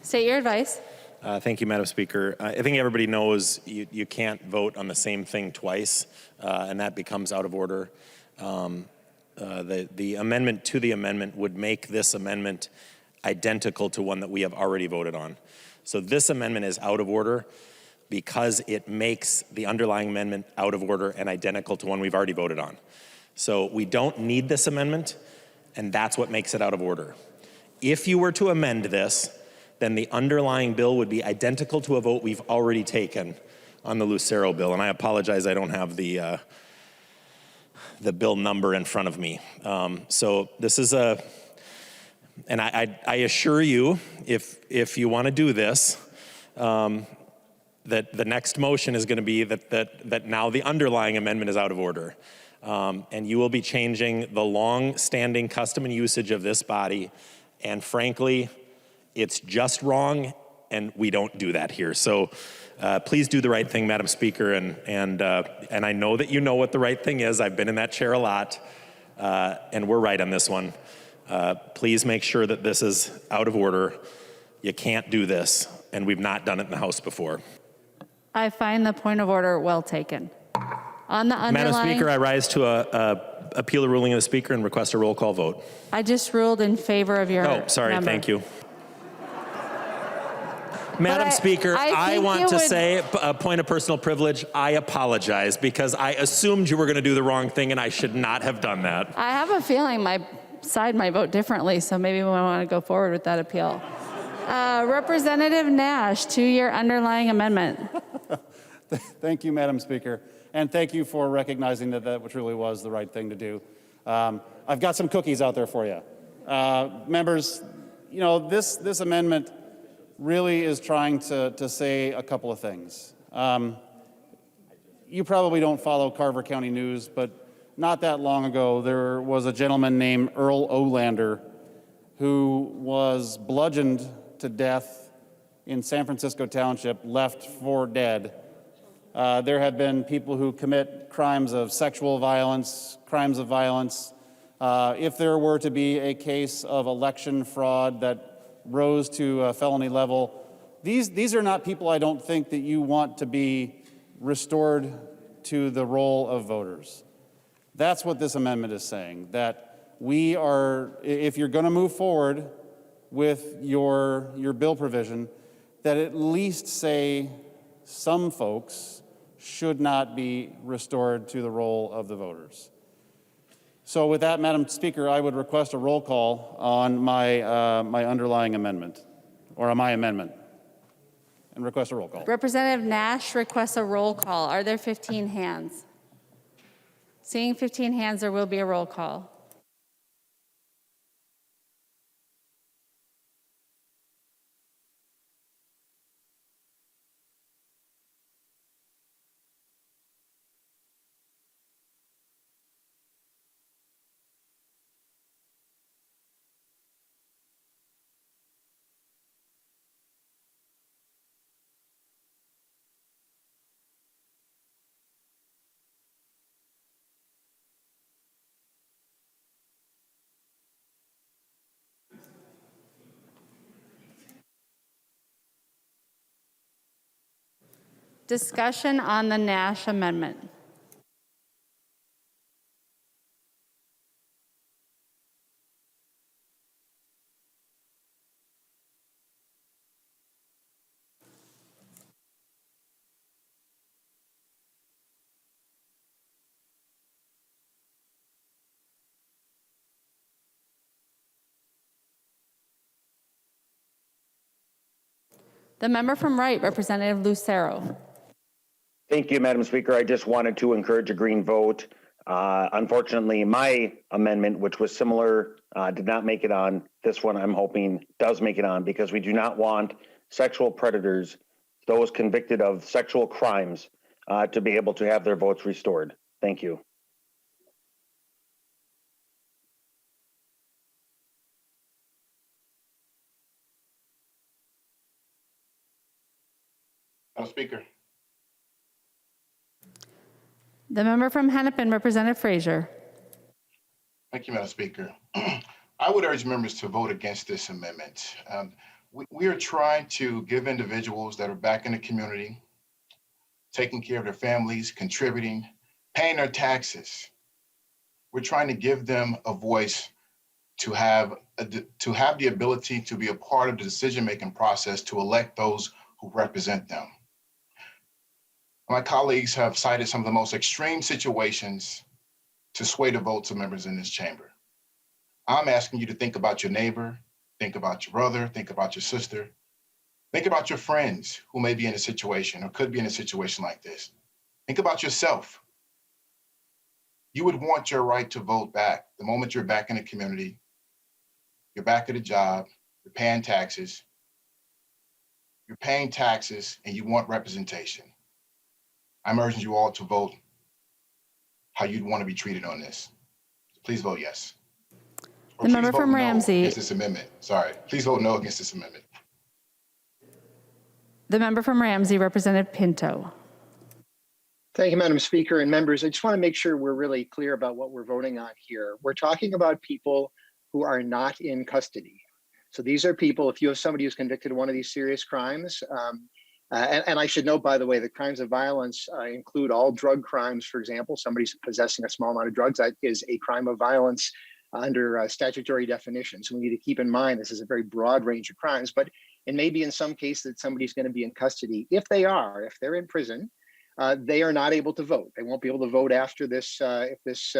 State your advice.
Thank you, Madam Speaker. I think everybody knows you can't vote on the same thing twice, and that becomes out of order. The amendment to the amendment would make this amendment identical to one that we have already voted on. So this amendment is out of order because it makes the underlying amendment out of order and identical to one we've already voted on. So we don't need this amendment, and that's what makes it out of order. If you were to amend this, then the underlying bill would be identical to a vote we've already taken on the Lucero bill. And I apologize, I don't have the bill number in front of me. So this is and I assure you, if you want to do this, that the next motion is going to be that now the underlying amendment is out of order. And you will be changing the long-standing custom and usage of this body. And frankly, it's just wrong, and we don't do that here. So please do the right thing, Madam Speaker. And I know that you know what the right thing is. I've been in that chair a lot, and we're right on this one. Please make sure that this is out of order. You can't do this, and we've not done it in the House before.
I find the point of order well taken. On the underlying,
Madam Speaker, I rise to appeal the ruling of the Speaker and request a roll call vote.
I just ruled in favor of your
Oh, sorry,
member.
thank you. Madam Speaker, I want to say a point of personal privilege. I apologize because I assumed you were going to do the wrong thing and I should not have done that.
I have a feeling my side might vote differently, so maybe we want to go forward with that appeal. Representative Nash, to your underlying amendment.
Thank you, Madam Speaker. And thank you for recognizing that truly was the right thing to do. I've got some cookies out there for you. Members, you know, this amendment really is trying to say a couple of things. You probably don't follow Carver County news, but not that long ago, there was a gentleman named Earl Olander who was bludgeoned to death in San Francisco Township, left for dead. There have been people who commit crimes of sexual violence, crimes of violence. If there were to be a case of election fraud that rose to a felony level, these are not people I don't think that you want to be restored to the role of voters. That's what this amendment is saying, that we are, if you're going to move forward with your bill provision, that at least say some folks should not be restored to the role of the voters. So with that, Madam Speaker, I would request a roll call on my underlying amendment, or on my amendment. and request a roll call.
Representative Nash requests a roll call. Are there 15 hands? Seeing 15 hands, there will be a roll call. Discussion on the Nash Amendment. The member from Wright, Representative Lucero.
Thank you, Madam Speaker. I just wanted to encourage a green vote. Unfortunately, my amendment, which was similar, did not make it on. This one, I'm hoping, does make it on because we do not want sexual predators, those convicted of sexual crimes, to be able to have their votes restored. Thank you.
Madam Speaker.
The member from Hennepin, Representative Frazier.
Thank you, Madam Speaker. I would urge members to vote against this amendment. We are trying to give individuals that are back in the community, taking care of their families, contributing, paying their taxes. We're trying to give them a voice to have the ability to be a part of the decision-making process to elect those who represent them. My colleagues have cited some of the most extreme situations to sway the votes of members in this chamber. I'm asking you to think about your neighbor, think about your brother, think about your sister, think about your friends who may be in a situation or could be in a situation like this. Think about yourself. You would want your right to vote back the moment you're back in the community, you're back at a job, you're paying taxes, and you want representation. I'm urging you all to vote how you'd want to be treated on this. Please vote yes.
The member from Ramsey.
Against this amendment. Sorry. Please vote no against this amendment.
The member from Ramsey, Representative Pinto.
Thank you, Madam Speaker and members. I just want to make sure we're really clear about what we're voting on here. We're talking about people who are not in custody. So these are people, if you have somebody who's convicted of one of these serious crimes, and I should note, by the way, the crimes of violence include all drug crimes. For example, somebody's possessing a small amount of drugs, that is a crime of violence under statutory definition. So we need to keep in mind this is a very broad range of crimes, but it may be in some case that somebody's going to be in custody. If they're in prison, they are not able to vote. They won't be able to vote after this, if this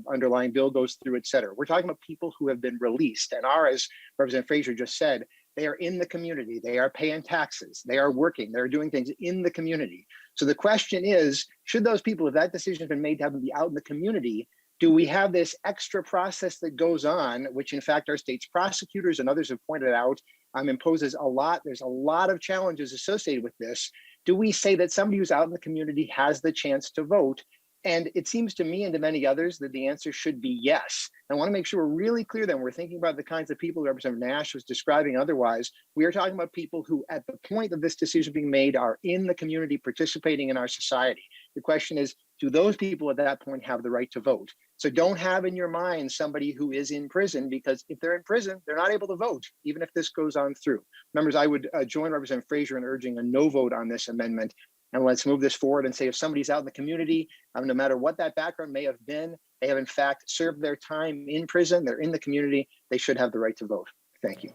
underlying bill goes through, et cetera. We're talking about people who have been released and are, as Representative Frazier just said, they are in the community. They are paying taxes. They are working. They're doing things in the community. So the question is, should those people, if that decision has been made to have them be out in the community, do we have this extra process that goes on, which in fact our state's prosecutors and others have pointed out imposes a lot, there's a lot of challenges associated with this. Do we say that somebody who's out in the community has the chance to vote? And it seems to me and to many others that the answer should be yes. I want to make sure we're really clear that when we're thinking about the kinds of people Representative Nash was describing otherwise, we are talking about people who at the point of this decision being made are in the community participating in our society. The question is, do those people at that point have the right to vote? So don't have in your mind somebody who is in prison, because if they're in prison, they're not able to vote, even if this goes on through. Members, I would join Representative Frazier in urging a no vote on this amendment. And let's move this forward and say if somebody's out in the community, no matter what that background may have been, they have in fact served their time in prison, they're in the community, they should have the right to vote. Thank you.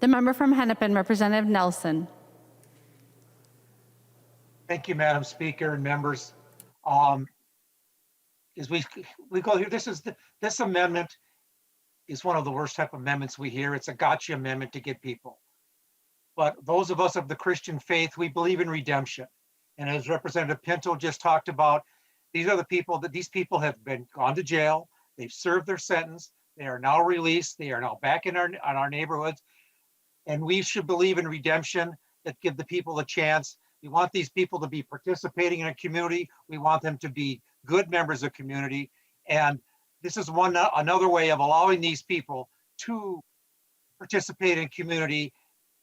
The member from Hennepin, Representative Nelson.
Thank you, Madam Speaker and members. As we go here, this amendment is one of the worst type of amendments we hear. It's a gotcha amendment to get people. but those of us of the Christian faith, we believe in redemption. And as Representative Pinto just talked about, these are the people that these people have been gone to jail. They've served their sentence. They are now released. They are now back in our neighborhoods. And we should believe in redemption, that give the people a chance. We want these people to be participating in a community. We want them to be good members of community. And this is another way of allowing these people to participate in community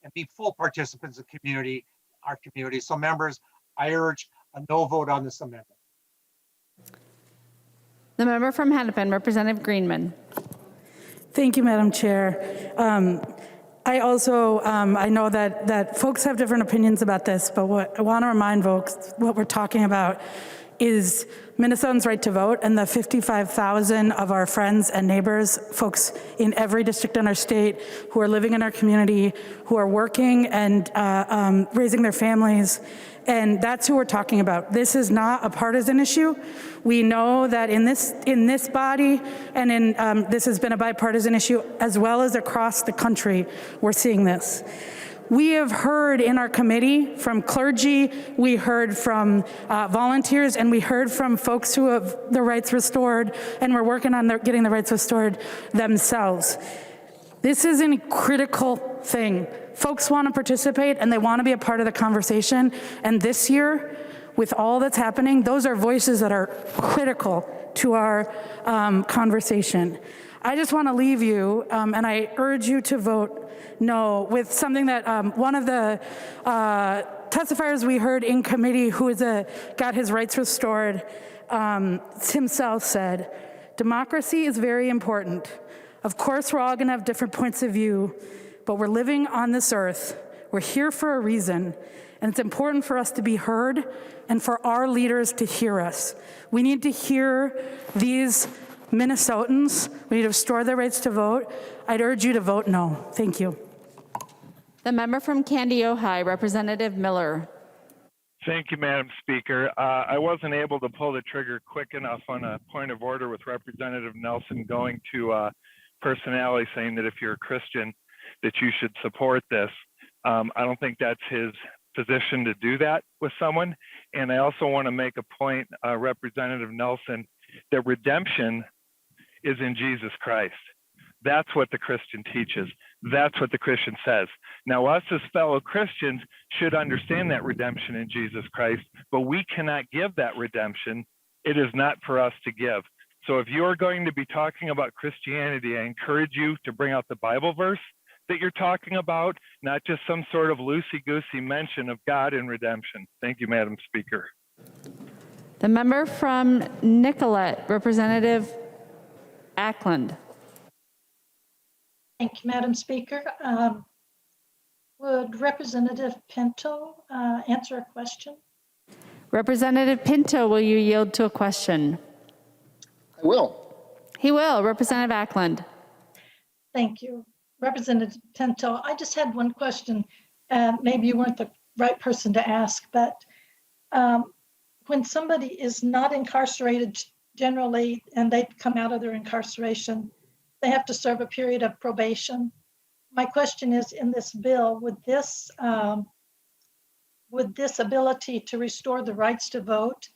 and be full participants of community, our community. So members, I urge a no vote on this amendment.
The member from Hennepin, Representative Greenman.
Thank you, Madam Chair. I also, I know that folks have different opinions about this, but what I want to remind folks, what we're talking about is Minnesotans' right to vote, and the 55,000 of our friends and neighbors, folks in every district in our state who are living in our community, who are working and raising their families, and that's who we're talking about. This is not a partisan issue. We know that in this body and in this has been a bipartisan issue as well as across the country. We're seeing this. We have heard in our committee from clergy, we heard from volunteers, and we heard from folks who have their rights restored and we're working on getting the rights restored themselves. This is a critical thing. Folks want to participate and they want to be a part of the conversation. And this year, with all that's happening, those are voices that are critical to our conversation. I just want to leave you, and I urge you to vote no, with something that one of the testifiers we heard in committee who got his rights restored himself said, democracy is very important. Of course, we're all going to have different points of view, but we're living on this earth. We're here for a reason, and it's important for us to be heard and for our leaders to hear us. We need to hear these Minnesotans. We need to restore their rights to vote. I'd urge you to vote no. Thank you.
The member from Candy, Ojai, Representative Miller.
Thank you, Madam Speaker. I wasn't able to pull the trigger quick enough on a point of order with Representative Nelson going to personality saying that if you're a Christian, that you should support this. I don't think that's his position to do that with someone. And I also want to make a point, Representative Nelson, that redemption is in Jesus Christ. That's what the Christian teaches. That's what the Christian says. Now, us as fellow Christians should understand that redemption in Jesus Christ, but we cannot give that redemption. It is not for us to give. So if you're going to be talking about Christianity, I encourage you to bring out the Bible verse that you're talking about, not just some sort of loosey-goosey mention of God and redemption. Thank you, Madam Speaker.
The member from Nicollet, Representative Ackland.
Thank you, Madam Speaker. Would Representative Pinto answer a question?
Representative Pinto, will you yield to a question?
I will.
He will. Representative Ackland.
Thank you. Representative Pinto, I just had one question. Maybe you weren't the right person to ask, but when somebody is not incarcerated generally and they come out of their incarceration, they have to serve a period of probation. My question is, in this bill, would this ability to restore the rights to vote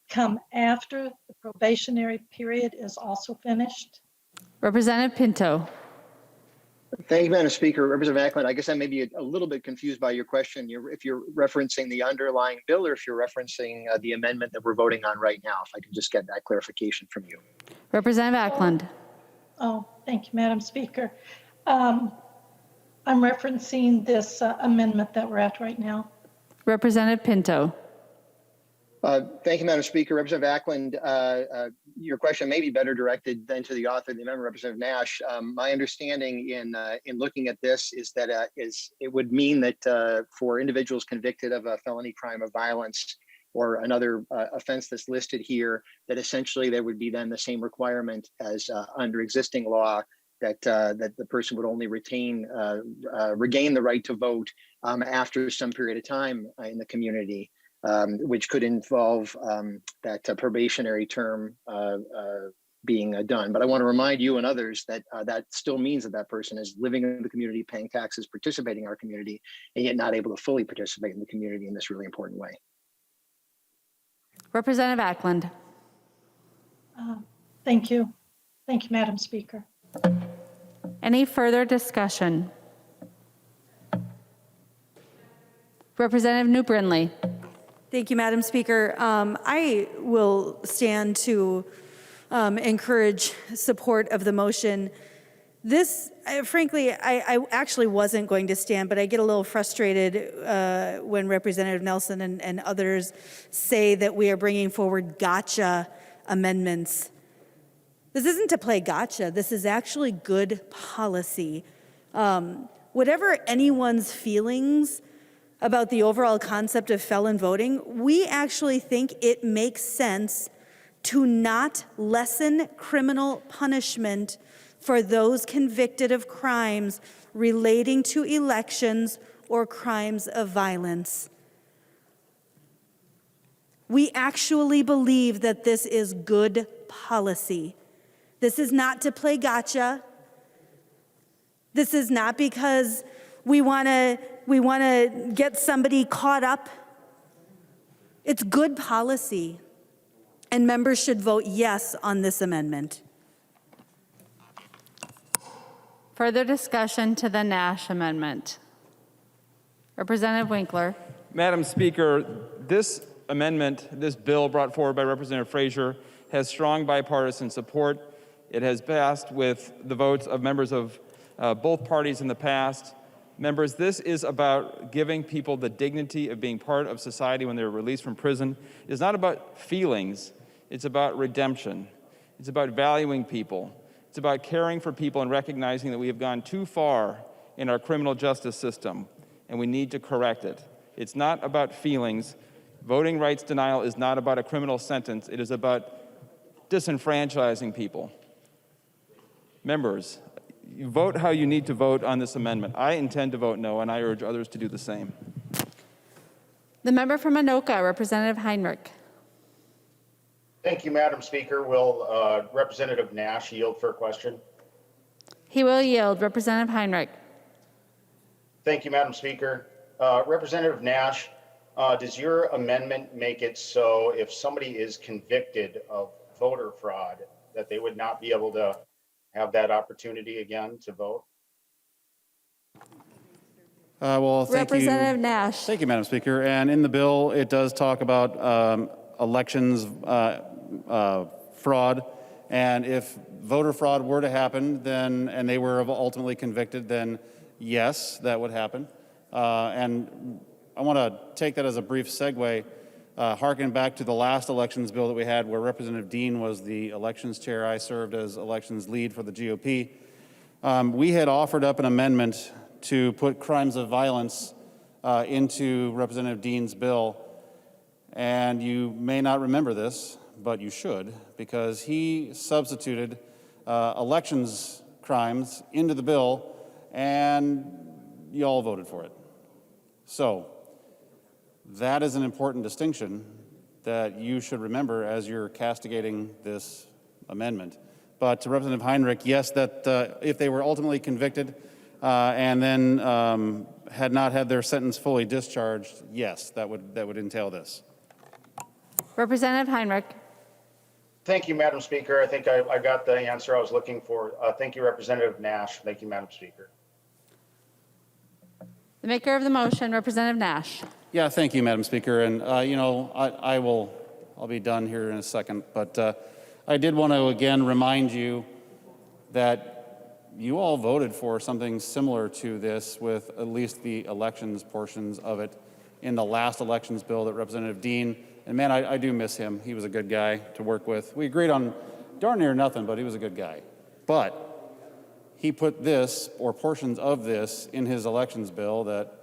come after the probationary period is also finished?
Representative Pinto.
Thank you, Madam Speaker. Representative Ackland, I guess I may be a little bit confused by your question. If you're referencing the underlying bill or if you're referencing the amendment that we're voting on right now, if I can just get that clarification from you.
Representative Ackland.
Oh, thank you, Madam Speaker. I'm referencing this amendment that we're at right now.
Representative Pinto.
Thank you, Madam Speaker. Representative Ackland, your question may be better directed than to the author of the amendment, Representative Nash. My understanding in looking at this is that it would mean that for individuals convicted of a felony crime of violence or another offense that's listed here, that essentially there would be then the same requirement as under existing law that the person would only regain the right to vote after some period of time in the community. Which could involve that probationary term being done. But I want to remind you and others that that still means that that person is living in the community, paying taxes, participating in our community, and yet not able to fully participate in the community in this really important way.
Representative Ackland.
Thank you. Thank you, Madam Speaker.
Any further discussion? Representative New Brindley.
Thank you, Madam Speaker. I will stand to encourage support of the motion. This, frankly, I actually wasn't going to stand, but I get a little frustrated when Representative Nelson and others say that we are bringing forward gotcha amendments. This isn't to play gotcha. This is actually good policy. Whatever anyone's feelings about the overall concept of felon voting, we actually think it makes sense to not lessen criminal punishment for those convicted of crimes relating to elections or crimes of violence. We actually believe that this is good policy. This is not to play gotcha. This is not because we want to get somebody caught up. It's good policy, and members should vote yes on this amendment.
Further discussion to the Nash Amendment. Representative Winkler.
Madam Speaker, this amendment, this bill brought forward by Representative Frazier, has strong bipartisan support. It has passed with the votes of members of both parties in the past. Members, this is about giving people the dignity of being part of society when they're released from prison. It's not about feelings. It's about redemption. It's about valuing people. It's about caring for people and recognizing that we have gone too far in our criminal justice system, and we need to correct it. It's not about feelings. Voting rights denial is not about a criminal sentence. It is about disenfranchising people. Members, you vote how you need to vote on this amendment. I intend to vote no, and I urge others to do the same.
The member from Anoka, Representative Heinrich.
Thank you, Madam Speaker. Will Representative Nash yield for a question?
He will yield. Representative Heinrich.
Thank you, Madam Speaker. Representative Nash, does your amendment make it so if somebody is convicted of voter fraud, that they would not be able to have that opportunity again to vote?
Well, thank
Representative
you.
Nash.
Thank you, Madam Speaker. And in the bill, it does talk about elections fraud. And if voter fraud were to happen, then, and they were ultimately convicted, then yes, that would happen. And I want to take that as a brief segue, harken back to the last elections bill that we had where Representative Dean was the elections chair. I served as elections lead for the GOP. We had offered up an amendment to put crimes of violence into Representative Dean's bill. And you may not remember this, but you should, because he substituted elections crimes into the bill, and you all voted for it. So that is an important distinction that you should remember as you're castigating this amendment. But to Representative Heinrich, yes, that if they were ultimately convicted and then had not had their sentence fully discharged, yes, that would entail this.
Representative Heinrich.
Thank you, Madam Speaker. I think I got the answer I was looking for. Thank you, Representative Nash. Thank you, Madam Speaker.
The maker of the motion, Representative Nash.
Yeah, thank you, Madam Speaker. And, you know, I'll be done here in a second, but I did want to again remind you that you all voted for something similar to this with at least the elections portions of it in the last elections bill that Representative Dean, and man, I do miss him. He was a good guy to work with. We agreed on darn near nothing, but he was a good guy. But he put this, or portions of this, in his elections bill that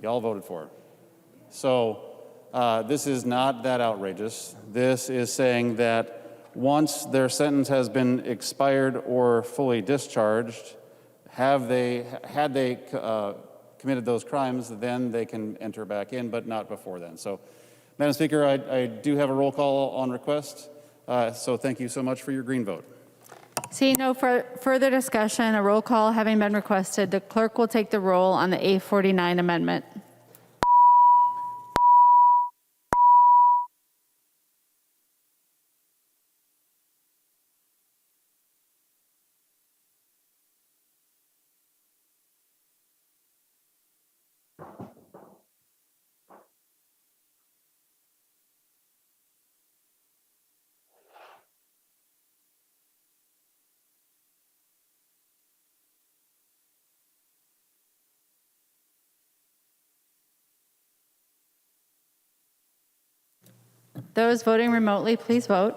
y'all voted for. So this is not that outrageous. This is saying that once their sentence has been expired or fully discharged, had they committed those crimes, then they can enter back in, but not before then. So, Madam Speaker, I do have a roll call on request. So thank you so much for your green vote.
Seeing no further discussion, a roll call having been requested, the clerk will take the roll on the A49 amendment. Those voting remotely, please vote.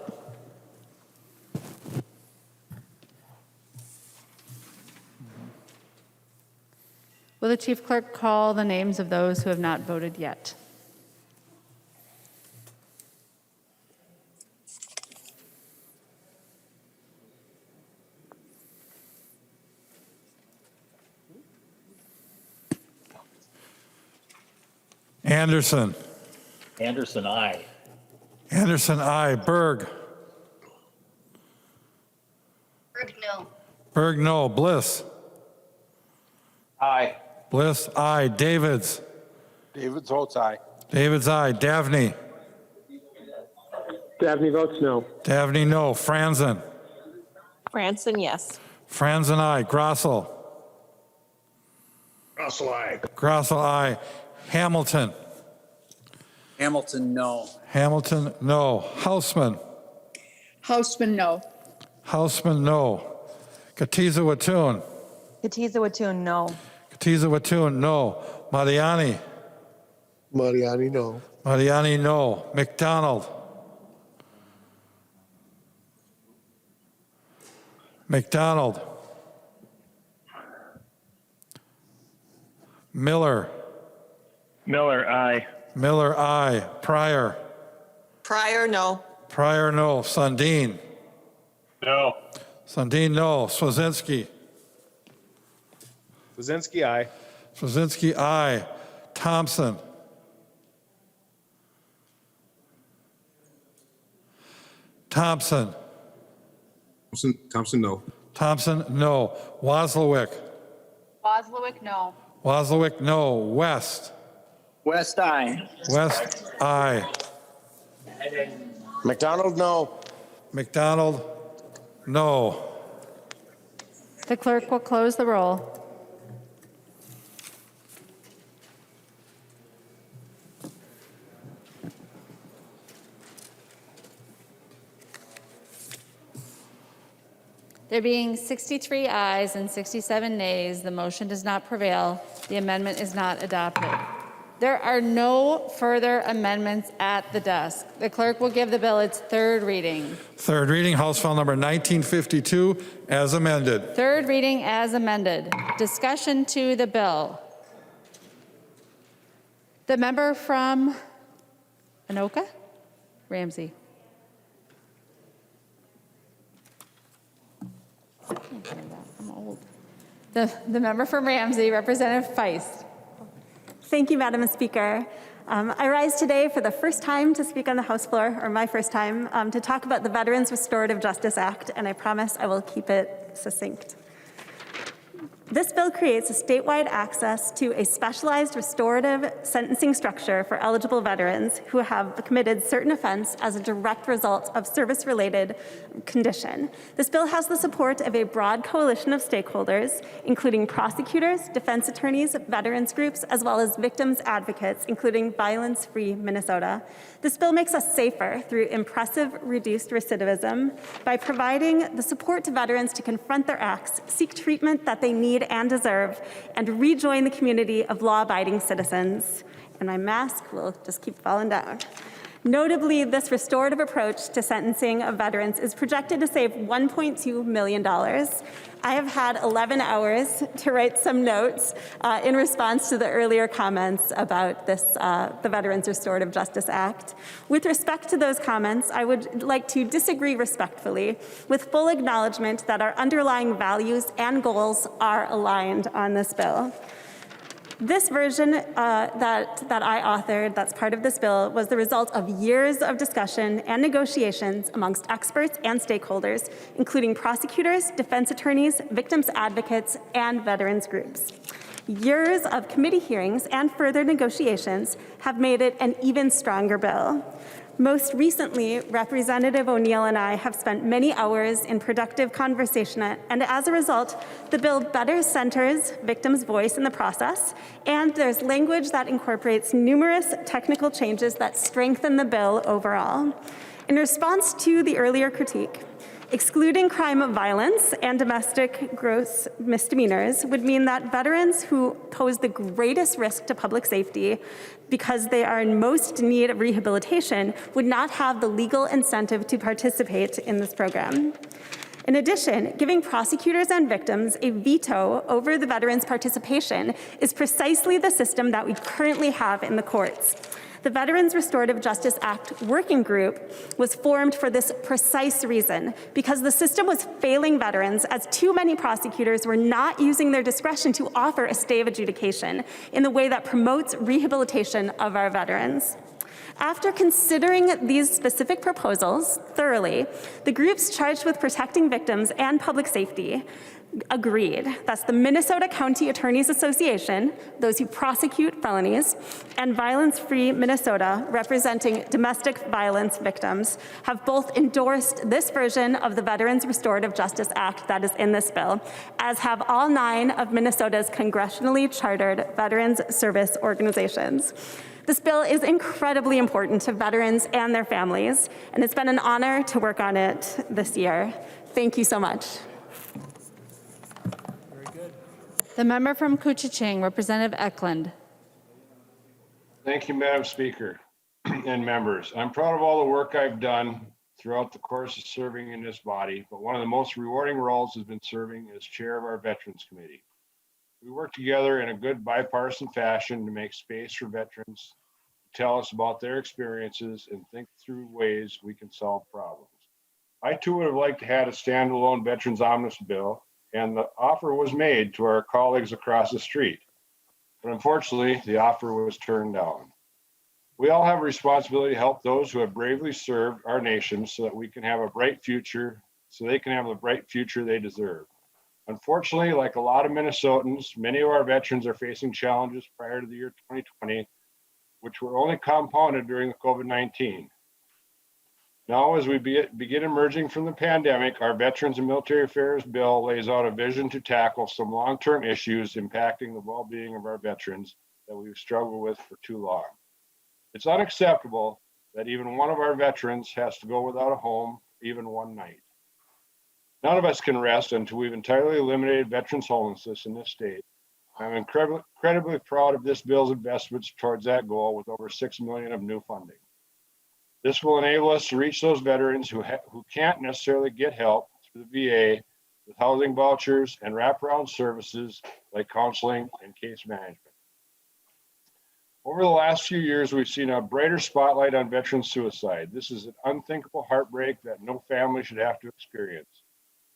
Will the chief clerk call the names of those who have not voted yet?
Anderson.
Anderson, aye.
Anderson, aye. Berg.
Berg, no.
Berg, no. Bliss.
Aye.
Bliss, aye. Davids.
David votes aye.
Davids, aye. Davney.
Dabney votes no.
Davney, no. Franzen.
Franson, yes.
Franzen, aye. Grossel.
Russell, aye.
Grossel, aye. Hamilton.
Hamilton, no.
Hamilton, no. Houseman.
Houseman, no.
Houseman, no. Katiza Watun.
Katiza Watun, no.
Katiza Watun, no. Mariani.
Mariani, no.
Mariani, no. McDonald. McDonald. Miller.
Miller, aye.
Miller, aye. Pryor.
Pryor, no.
Pryor, no. Sundin.
No.
Sundin, no. Swazinski.
Kuzinski, aye.
Swazinski, aye. Thompson. Thompson.
Thompson, no.
Thompson, no. Wozlowick.
Boslowick, no.
Wozlowick, no. West.
West, aye.
West, aye.
McDonald, no.
McDonald, no.
The clerk will close the roll. There being 63 ayes and 67 nays, the motion does not prevail. The amendment is not adopted. There are no further amendments at the desk. The clerk will give the bill its third reading.
Third reading, House File Number 1952, as amended.
Third reading as amended. Discussion to the bill. The member from Anoka? Ramsey. I'm old. The member from Ramsey, Representative Feist.
Thank you, Madam Speaker. I rise today for the first time to speak on the House floor, or my first time, to talk about the Veterans Restorative Justice Act, and I promise I will keep it succinct. This bill creates a statewide access to a specialized restorative sentencing structure for eligible veterans who have committed certain offense as a direct result of service-related condition. This bill has the support of a broad coalition of stakeholders, including prosecutors, defense attorneys, veterans groups, as well as victims advocates, including Violence Free Minnesota. This bill makes us safer through impressive reduced recidivism by providing the support to veterans to confront their acts, seek treatment that they need and deserve, and rejoin the community of law-abiding citizens. And my mask will just keep falling down. Notably, this restorative approach to sentencing of veterans is projected to save $1.2 million. I have had 11 hours to write some notes in response to the earlier comments about this, the Veterans Restorative Justice Act. With respect to those comments, I would like to disagree respectfully, with full acknowledgement that our underlying values and goals are aligned on this bill. This version that I authored, that's part of this bill, was the result of years of discussion and negotiations amongst experts and stakeholders, including prosecutors, defense attorneys, victims advocates, and veterans groups. Years of committee hearings and further negotiations have made it an even stronger bill. Most recently, Representative O'Neill and I have spent many hours in productive conversation, and as a result, the bill better centers victims' voice in the process, and there's language that incorporates numerous technical changes that strengthen the bill overall. In response to the earlier critique, excluding crime of violence and domestic gross misdemeanors would mean that veterans who pose the greatest risk to public safety because they are in most need of rehabilitation would not have the legal incentive to participate in this program. In addition, giving prosecutors and victims a veto over the veterans' participation is precisely the system that we currently have in the courts. The Veterans Restorative Justice Act Working Group was formed for this precise reason, because the system was failing veterans as too many prosecutors were not using their discretion to offer a stay of adjudication in the way that promotes rehabilitation of our veterans. After considering these specific proposals thoroughly, the groups charged with protecting victims and public safety agreed. That's the Minnesota County Attorneys Association, those who prosecute felonies, and Violence Free Minnesota, representing domestic violence victims, have both endorsed this version of the Veterans Restorative Justice Act that is in this bill, as have all 9 of Minnesota's congressionally chartered veterans service organizations. This bill is incredibly important to veterans and their families, and it's been an honor to work on it this year. Thank you so much.
The member from Koochiching, Representative Eklund.
Thank you, Madam Speaker and members. I'm proud of all the work I've done throughout the course of serving in this body, but one of the most rewarding roles has been serving as chair of our Veterans Committee. We work together in a good bipartisan fashion to make space for veterans to tell us about their experiences and think through ways we can solve problems. I too would have liked to have a standalone Veterans Omnibus bill, and the offer was made to our colleagues across the street. But unfortunately, the offer was turned down. We all have a responsibility to help those who have bravely served our nation so that we can have a bright future, so they can have the bright future they deserve. Unfortunately, like a lot of Minnesotans, many of our veterans are facing challenges prior to the year 2020, which were only compounded during the COVID-19. Now, as we begin emerging from the pandemic, our Veterans and Military Affairs bill lays out a vision to tackle some long-term issues impacting the well-being of our veterans that we've struggled with for too long. It's unacceptable that even one of our veterans has to go without a home even one night. None of us can rest until we've entirely eliminated veterans' homelessness in this state. I'm incredibly proud of this bill's investments towards that goal with over $6 million of new funding. This will enable us to reach those veterans who can't necessarily get help through the VA with housing vouchers and wraparound services like counseling and case management. Over the last few years, we've seen a brighter spotlight on veteran suicide. This is an unthinkable heartbreak that no family should have to experience.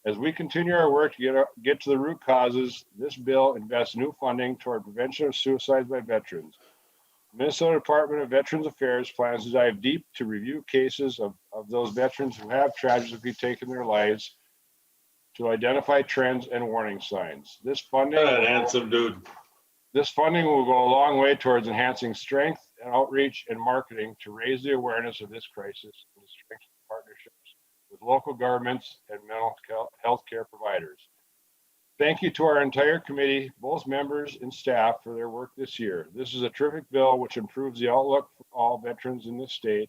As we continue our work to get to the root causes, this bill invests new funding toward prevention of suicide by veterans. The Minnesota Department of Veterans Affairs plans to dive deep to review cases of those veterans who have tragically taken their lives to identify trends and warning signs. This funding will go a long way towards enhancing strength and outreach and marketing to raise the awareness of this crisis and to strengthen partnerships with local governments and mental health care providers. Thank you to our entire committee, both members and staff, for their work this year. This is a terrific bill which improves the outlook for all veterans in this state,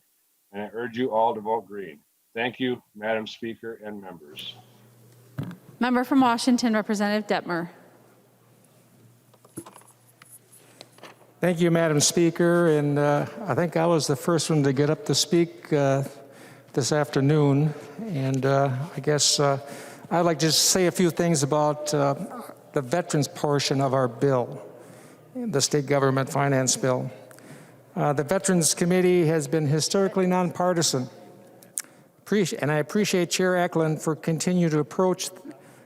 and I urge you all to vote green. Thank you, Madam Speaker and members.
Member from Washington, Representative Detmer.
Thank you, Madam Speaker, and I think I was the first one to get up to speak this afternoon, and I guess I'd like to just say a few things about the veterans portion of our bill, the state government finance bill. The Veterans Committee has been historically nonpartisan, and I appreciate Chair Eklund for continuing to approach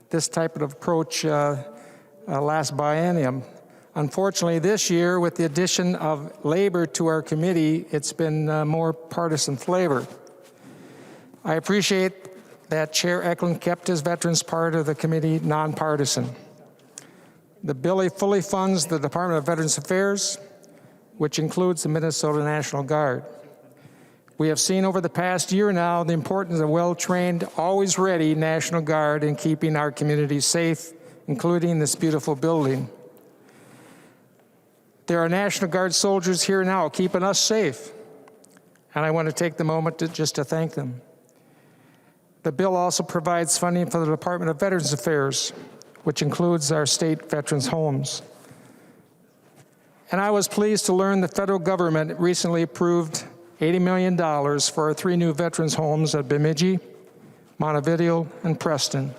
this type of approach last biennium. Unfortunately, this year, with the addition of labor to our committee, it's been more partisan flavor. I appreciate that Chair Eklund kept his veterans part of the committee nonpartisan. The bill fully funds the Department of Veterans Affairs, which includes the Minnesota National Guard. We have seen over the past year now the importance of well-trained, always ready National Guard in keeping our communities safe, including this beautiful building. There are National Guard soldiers here now keeping us safe, and I want to take the moment to thank them. The bill also provides funding for the Department of Veterans Affairs, which includes our state veterans' homes. And I was pleased to learn the federal government recently approved $80 million for our 3 new veterans' homes at Bemidji, Montevideo, and Preston.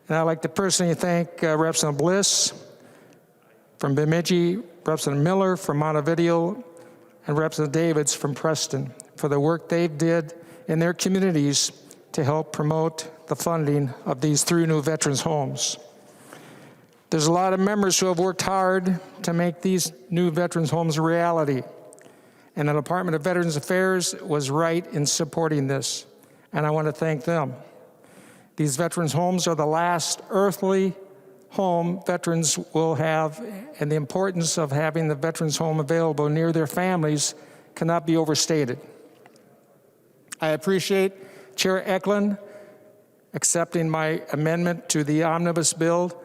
And I'd like to personally thank Representative Bliss from Bemidji, Representative Miller from Montevideo, and Representative Davids from Preston for the work they did in their communities to help promote the funding of these 3 new veterans' homes. There's a lot of members who have worked hard to make these new veterans' homes a reality, and the Department of Veterans Affairs was right in supporting this, and I want to thank them. These veterans' homes are the last earthly home veterans will have, and the importance of having the veterans' home available near their families cannot be overstated. I appreciate Chair Eklund accepting my amendment to the Omnibus bill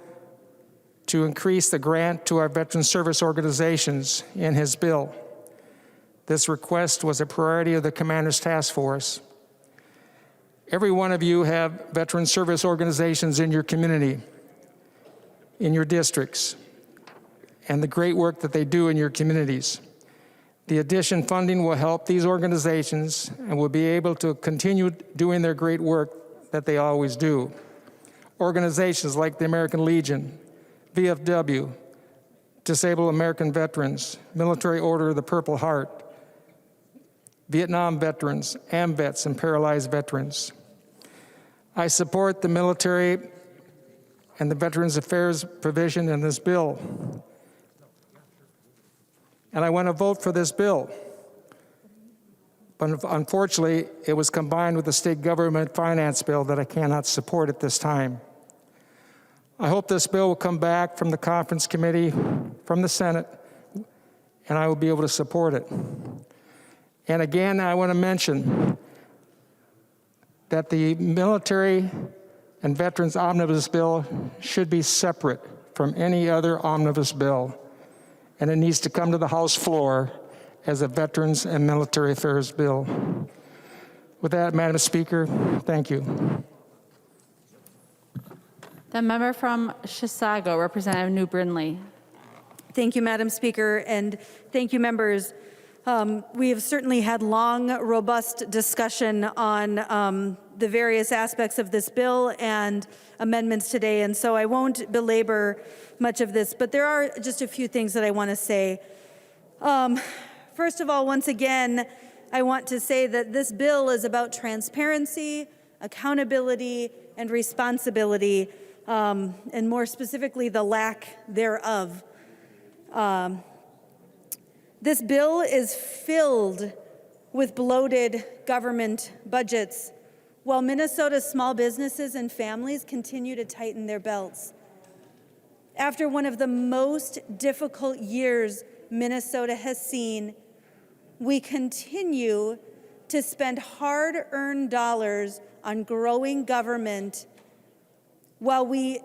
to increase the grant to our veteran service organizations in his bill. This request was a priority of the Commander's Task Force. Every one of you have veteran service organizations in your community, in your districts, and the great work that they do in your communities. The addition funding will help these organizations and will be able to continue doing their great work that they always do. Organizations like the American Legion, VFW, Disabled American Veterans, Military Order of the Purple Heart, Vietnam veterans, AMVETS, and paralyzed veterans. I support the military and the Veterans Affairs provision in this bill. And I want to vote for this bill. But unfortunately, it was combined with the state government finance bill that I cannot support at this time. I hope this bill will come back from the conference committee, from the Senate, and I will be able to support it. And again, I want to mention that the military and veterans omnibus bill should be separate from any other omnibus bill, and it needs to come to the House floor as a veterans and military affairs bill. With that, Madam Speaker, thank you.
The member from Chisago, Representative New Brindley.
Thank you, Madam Speaker, and thank you, members. We have certainly had long, robust discussion on the various aspects of this bill and amendments today, and so I won't belabor much of this, but there are just a few things that I want to say. First of all, once again, I want to say that this bill is about transparency, accountability, and responsibility, and more specifically, the lack thereof. This bill is filled with bloated government budgets, while Minnesota's small businesses and families continue to tighten their belts. After one of the most difficult years Minnesota has seen, we continue to spend hard-earned dollars on growing government while we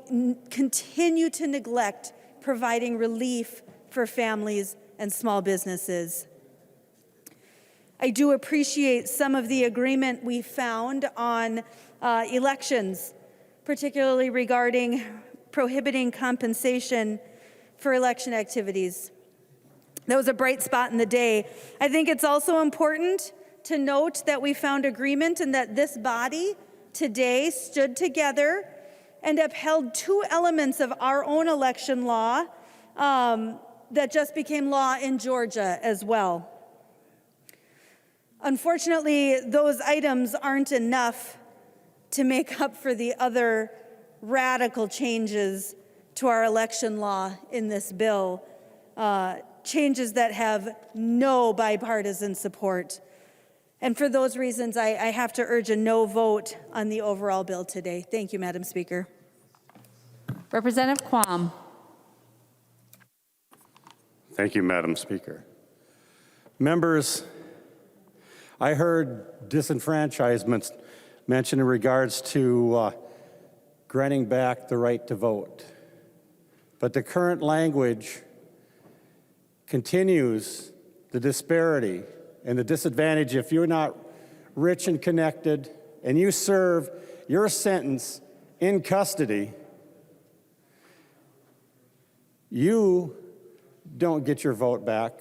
continue to neglect providing relief for families and small businesses. I do appreciate some of the agreement we found on elections, particularly regarding prohibiting compensation for election activities. That was a bright spot in the day. I think it's also important to note that we found agreement and that this body today stood together and upheld 2 elements of our own election law that just became law in Georgia as well. Unfortunately, those items aren't enough to make up for the other radical changes to our election law in this bill, changes that have no bipartisan support. And for those reasons, I have to urge a no vote on the overall bill today. Thank you, Madam Speaker.
Representative Quam.
Thank you, Madam Speaker. Members, I heard disenfranchisement mentioned in regards to granting back the right to vote. But the current language continues the disparity and the disadvantage. If you're not rich and connected and you serve your sentence in custody, you don't get your vote back.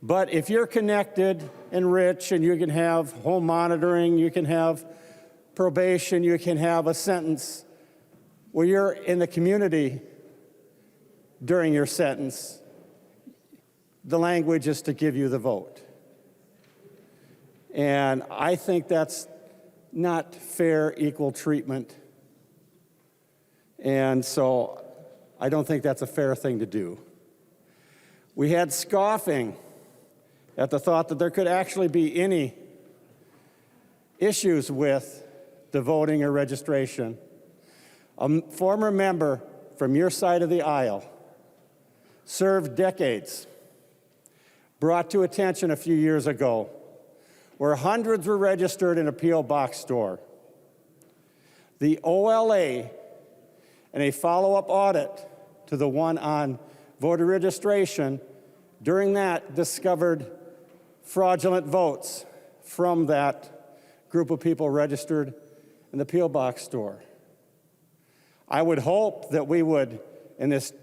But if you're connected and rich and you can have home monitoring, you can have probation, you can have a sentence where you're in the community during your sentence, the language is to give you the vote. And I think that's not fair, equal treatment. And so I don't think that's a fair thing to do. We had scoffing at the thought that there could actually be any issues with the voting or registration. A former member from your side of the aisle served decades, brought to attention a few years ago, where hundreds were registered in a P.O. box store. The OLA, in a follow-up audit to the one on voter registration, during that discovered fraudulent votes from that group of people registered in the P.O. box store. I would hope that we would, in this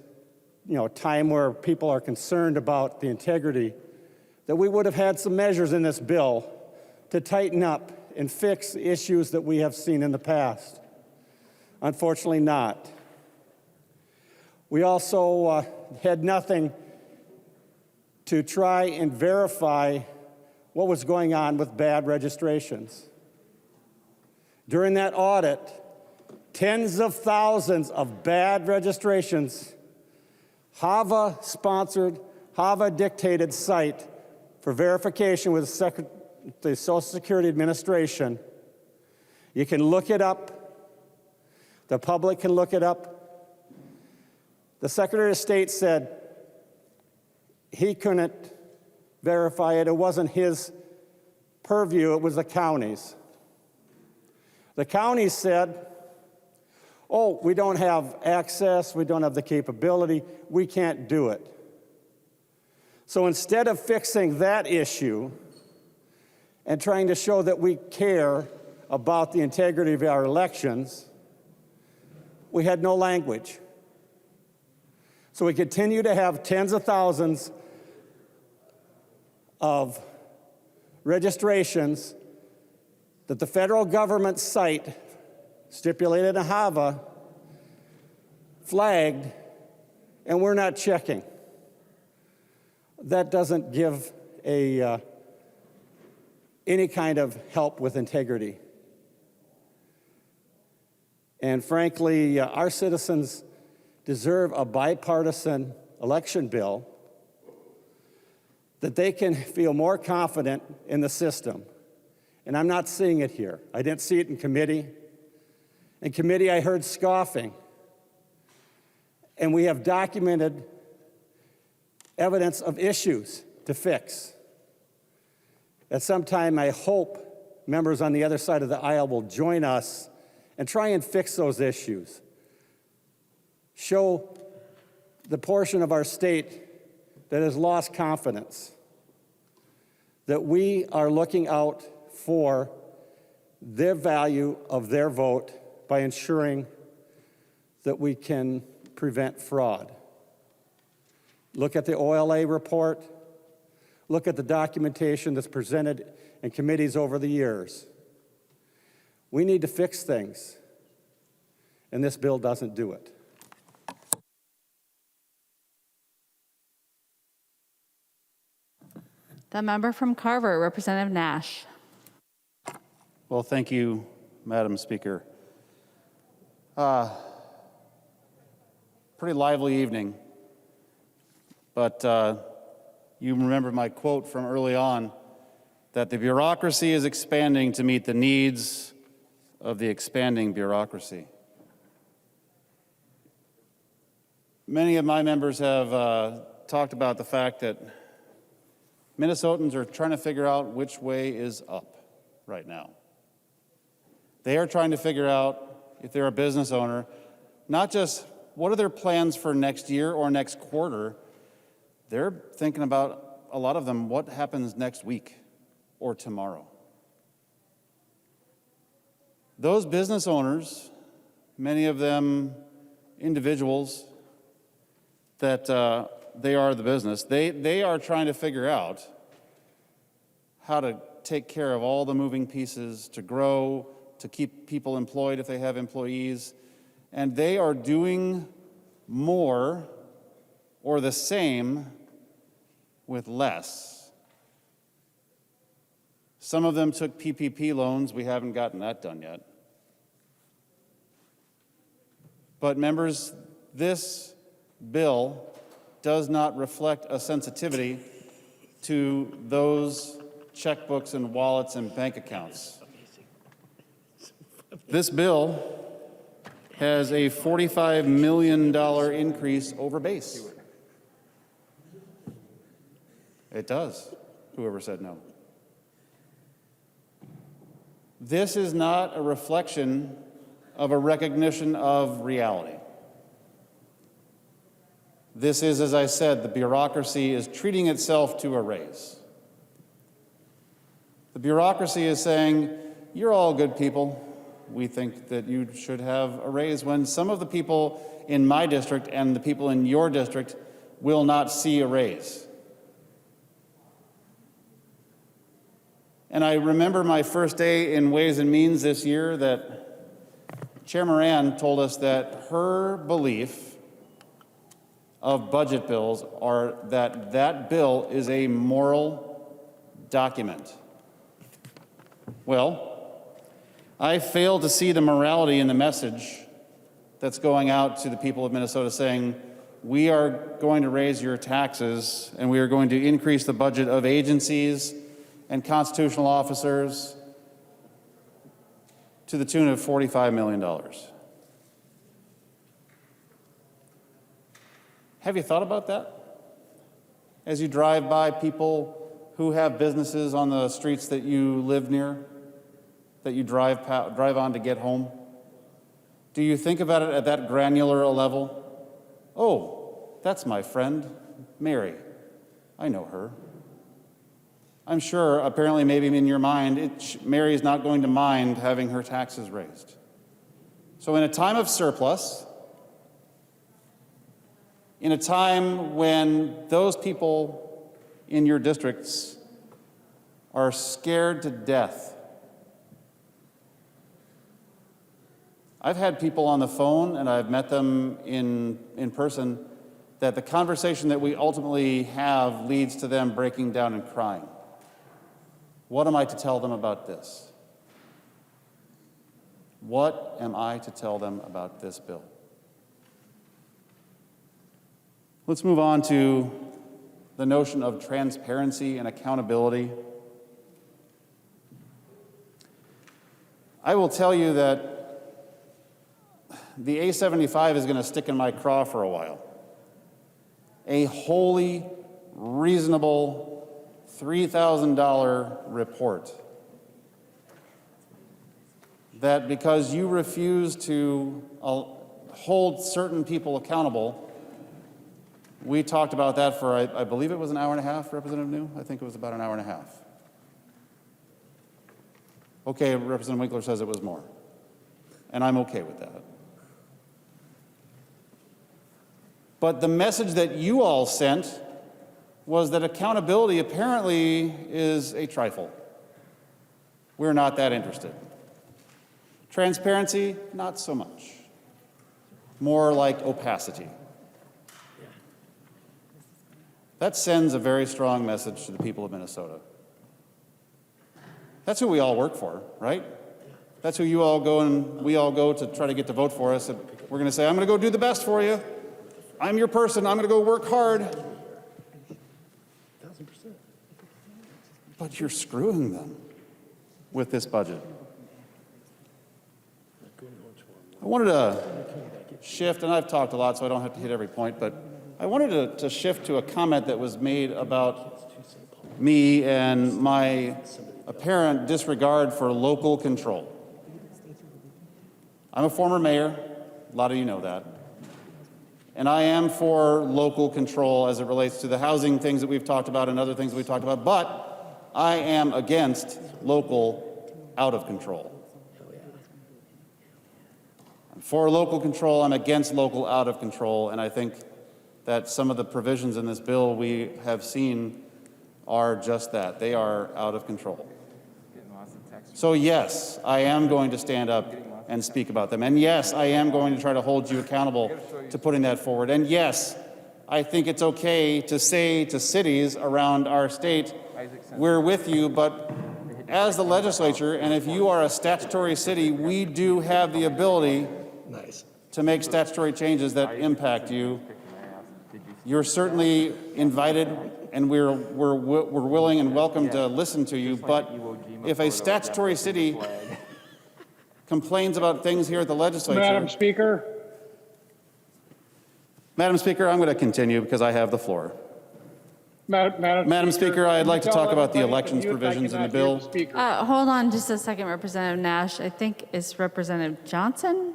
time where people are concerned about the integrity, that we would have had some measures in this bill to tighten up and fix issues that we have seen in the past. Unfortunately not. We also had nothing to try and verify what was going on with bad registrations. During that audit, tens of thousands of bad registrations, HAVA-sponsored, HAVA-dictated site for verification with the Social Security Administration. You can look it up. The public can look it up. The Secretary of State said he couldn't verify it. It wasn't his purview. It was the county's. The county said, oh, we don't have access. We don't have the capability. We can't do it. So instead of fixing that issue and trying to show that we care about the integrity of our elections, we had no language. So we continue to have tens of thousands of registrations that the federal government site stipulated in HAVA flagged, and we're not checking. That doesn't give any kind of help with integrity. And frankly, our citizens deserve a bipartisan election bill that they can feel more confident in the system. And I'm not seeing it here. I didn't see it in committee. In committee, I heard scoffing. And we have documented evidence of issues to fix. At some time, I hope members on the other side of the aisle will join us and try and fix those issues. Show the portion of our state that has lost confidence that we are looking out for their value of their vote by ensuring that we can prevent fraud. Look at the OLA report. Look at the documentation that's presented in committees over the years. We need to fix things, and this bill doesn't do it.
The member from Carver, Representative Nash.
Well, thank you, Madam Speaker. pretty lively evening, but you remember my quote from early on, that the bureaucracy is expanding to meet the needs of the expanding bureaucracy. Many of my members have talked about the fact that Minnesotans are trying to figure out which way is up right now. They are trying to figure out, if they're a business owner, not just what are their plans for next year or next quarter, they're thinking about, a lot of them, what happens next week or tomorrow. Those business owners, many of them individuals, that they are the business, they are trying to figure out how to take care of all the moving pieces, to grow, to keep people employed if they have employees, and they are doing more or the same with less. Some of them took PPP loans. We haven't gotten that done yet. But members, this bill does not reflect a sensitivity to those checkbooks and wallets and bank accounts. This bill has a $45 million increase over base. It does, whoever said no. This is not a reflection of a recognition of reality. This is, as I said, the bureaucracy is treating itself to a raise. The bureaucracy is saying, you're all good people. We think that you should have a raise, when some of the people in my district and the people in your district will not see a raise. And I remember my first day in Ways and Means this year that Chair Moran told us that her belief of budget bills are that that bill is a moral document. Well, I fail to see the morality in the message that's going out to the people of Minnesota saying, we are going to raise your taxes and we are going to increase the budget of agencies and constitutional officers to the tune of $45 million. Have you thought about that? As you drive by people who have businesses on the streets that you live near, that you drive on to get home? Do you think about it at that granular a level? Oh, that's my friend, Mary. I know her. I'm sure, apparently, maybe in your mind, Mary is not going to mind having her taxes raised. So in a time of surplus, in a time when those people in your districts are scared to death, I've had people on the phone, and I've met them in person, that the conversation that we ultimately have leads to them breaking down and crying. What am I to tell them about this? What am I to tell them about this bill? Let's move on to the notion of transparency and accountability. I will tell you that the A75 is going to stick in my craw for a while. A wholly reasonable $3,000 report that because you refuse to hold certain people accountable, we talked about that for, I believe it was an hour and a half, Representative New? I think it was about an hour and a half. Okay, Representative Winkler says it was more, and I'm okay with that. But the message that you all sent was that accountability apparently is a trifle. We're not that interested. Transparency, not so much. More like opacity. That sends a very strong message to the people of Minnesota. That's who we all work for, right? That's who you all go and we all go to try to get to vote for us. And we're going to say, I'm going to go do the best for you. I'm your person, I'm gonna go work hard. But you're screwing them with this budget. I wanted to shift, and I've talked a lot, so I don't have to hit every point, but I wanted to shift to a comment that was made about me and my apparent disregard for local control. I'm a former mayor, a lot of you know that, and I am for local control as it relates to the housing things that we've talked about and other things that we've talked about, but I am against local out of control. I'm for local control, I'm against local out of control, and I think that some of the provisions in this bill we have seen are just that. They are out of control. So yes, I am going to stand up and speak about them. And yes, I am going to try to hold you accountable to putting that forward. And yes, I think it's okay to say to cities around our state, we're with you, but as the legislature, and if you are a statutory city, we do have the ability to make statutory changes that impact you. You're certainly invited, and we're willing and welcome to listen to you, but if a statutory city complains about things here at the legislature...
Madam Speaker,
I'm going to continue because I have the floor.
Madam
Speaker, I'd like to talk about the elections provisions in the bill.
Hold on just a second, Representative Nash. I think it's Representative Johnson.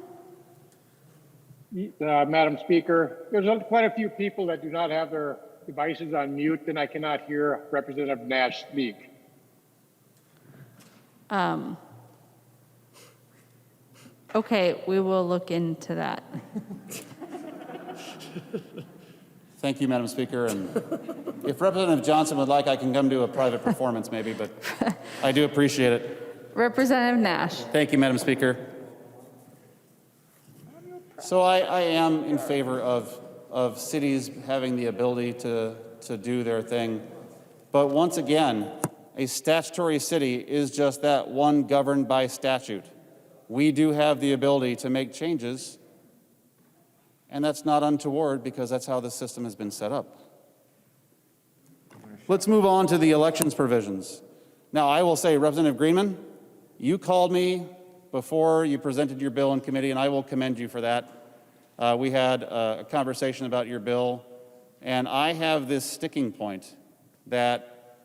Madam Speaker, there's quite a few people that do not have their devices on mute, and I cannot hear Representative Nash speak.
Okay, we will look into that.
Thank you, Madam Speaker. And if Representative Johnson would like, I can come to a private performance maybe, but I do appreciate it.
Representative Nash.
Thank you, Madam Speaker. So I am in favor of cities having the ability to do their thing. But once again, a statutory city is just that, one governed by statute. We do have the ability to make changes, and that's not untoward because that's how the system has been set up. Let's move on to the elections provisions. Now, I will say, Representative Greenman, you called me before you presented your bill in committee, and I will commend you for that. We had a conversation about your bill, and I have this sticking point that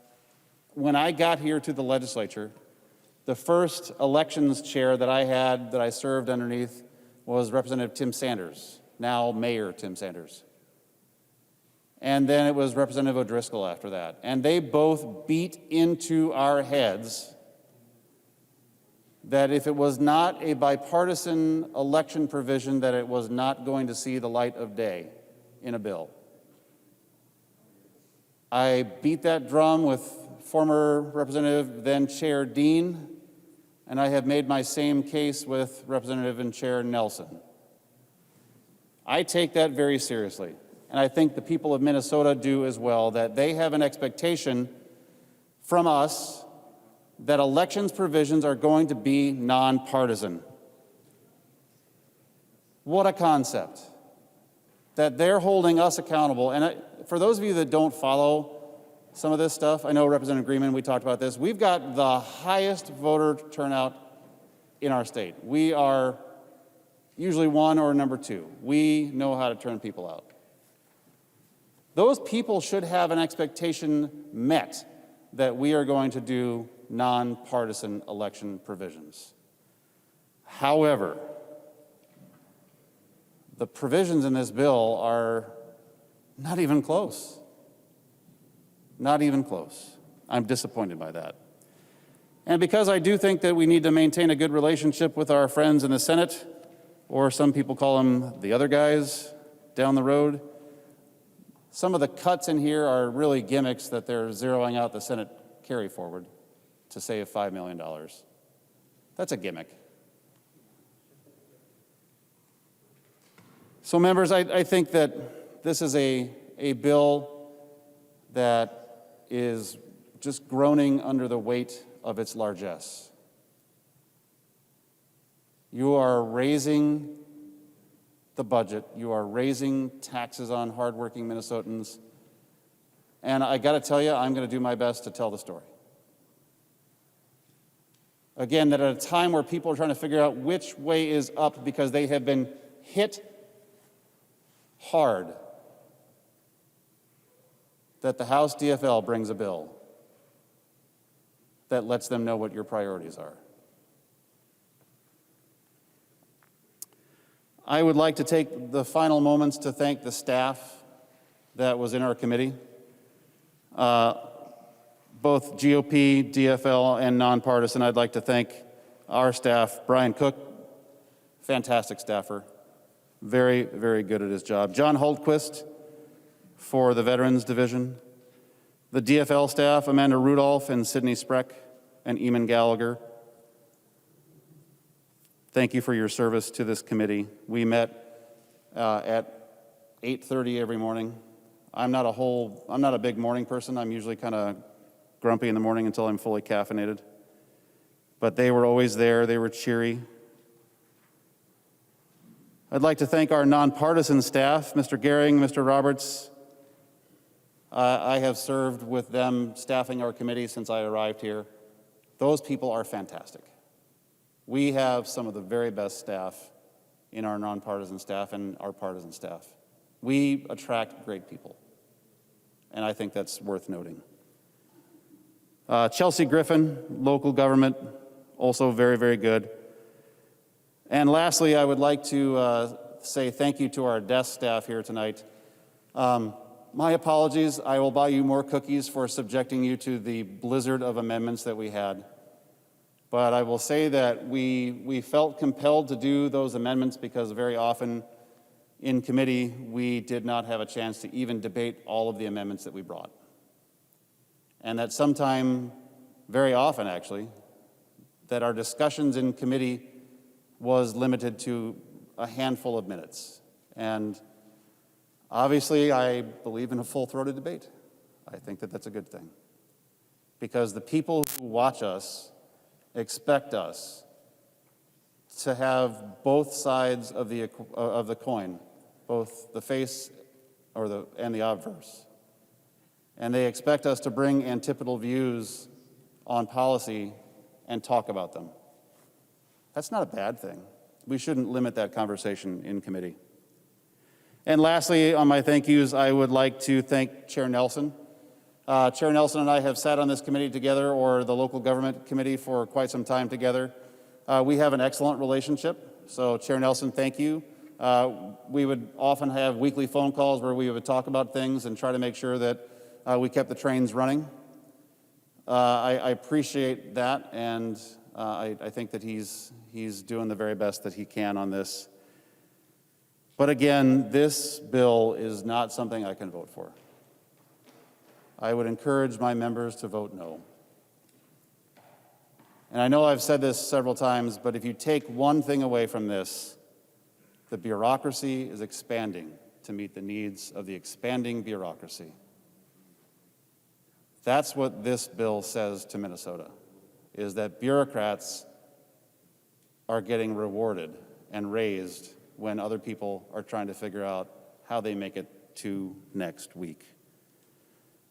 when I got here to the legislature, the first elections chair that I served underneath was Representative Tim Sanders, now Mayor Tim Sanders. And then it was Representative O'Driscoll after that. And they both beat into our heads that if it was not a bipartisan election provision, that it was not going to see the light of day in a bill. I beat that drum with former Representative, then Chair Dean, and I have made my same case with Representative and Chair Nelson. I take that very seriously, and I think the people of Minnesota do as well, that they have an expectation from us that elections provisions are going to be nonpartisan. What a concept. That they're holding us accountable. And for those of you that don't follow some of this stuff, I know Representative Greenman, we talked about this, we've got the highest voter turnout in our state. We are usually one or number two. We know how to turn people out. Those people should have an expectation met that we are going to do nonpartisan election provisions. However, the provisions in this bill are not even close. Not even close. I'm disappointed by that. And because I do think that we need to maintain a good relationship with our friends in the Senate, or some people call them the other guys down the road, some of the cuts in here are really gimmicks that they're zeroing out the Senate carry forward to save $5 million. That's a gimmick. So members, I think that this is a bill that is just groaning under the weight of its largesse. You are raising the budget. You are raising taxes on hardworking Minnesotans. And I got to tell you, I'm going to do my best to tell the story. Again, that at a time where people are trying to figure out which way is up because they have been hit hard, that the House DFL brings a bill that lets them know what your priorities are. I would like to take the final moments to thank the staff that was in our committee, both GOP, DFL, and nonpartisan. I'd like to thank our staff. Brian Cook, fantastic staffer, very, very good at his job. John Holtquist for the Veterans Division. The DFL staff, Amanda Rudolph and Sydney Spreck and Eamon Gallagher. Thank you for your service to this committee. We met at 8:30 every morning. I'm not a big morning person. I'm usually kind of grumpy in the morning until I'm fully caffeinated. But they were always there. They were cheery. I'd like to thank our nonpartisan staff, Mr. Gehring, Mr. Roberts. I have served with them staffing our committee since I arrived here. Those people are fantastic. We have some of the very best staff in our nonpartisan staff and our partisan staff. We attract great people, and I think that's worth noting. Chelsea Griffin, local government, also very, very good. And lastly, I would like to say thank you to our desk staff here tonight. My apologies. I will buy you more cookies for subjecting you to the blizzard of amendments that we had. But I will say that we felt compelled to do those amendments because very often in committee we did not have a chance to even debate all of the amendments that we brought. And that sometime, very often actually, that our discussions in committee was limited to a handful of minutes. And obviously, I believe in a full-throated debate. I think that that's a good thing. Because the people who watch us expect us to have both sides of the coin, both the face and the obverse. And they expect us to bring antipodal views on policy and talk about them. That's not a bad thing. We shouldn't limit that conversation in committee. And lastly, on my thank yous, I would like to thank Chair Nelson. Chair Nelson and I have sat on this committee together, or the local government committee, for quite some time together. We have an excellent relationship. So Chair Nelson, thank you. We would often have weekly phone calls where we would talk about things and try to make sure that we kept the trains running. I appreciate that, and I think that he's doing the very best that he can on this. But again, this bill is not something I can vote for. I would encourage my members to vote no. And I know I've said this several times, but if you take one thing away from this, the bureaucracy is expanding to meet the needs of the expanding bureaucracy. That's what this bill says to Minnesota, is that bureaucrats are getting rewarded and raised when other people are trying to figure out how they make it to next week.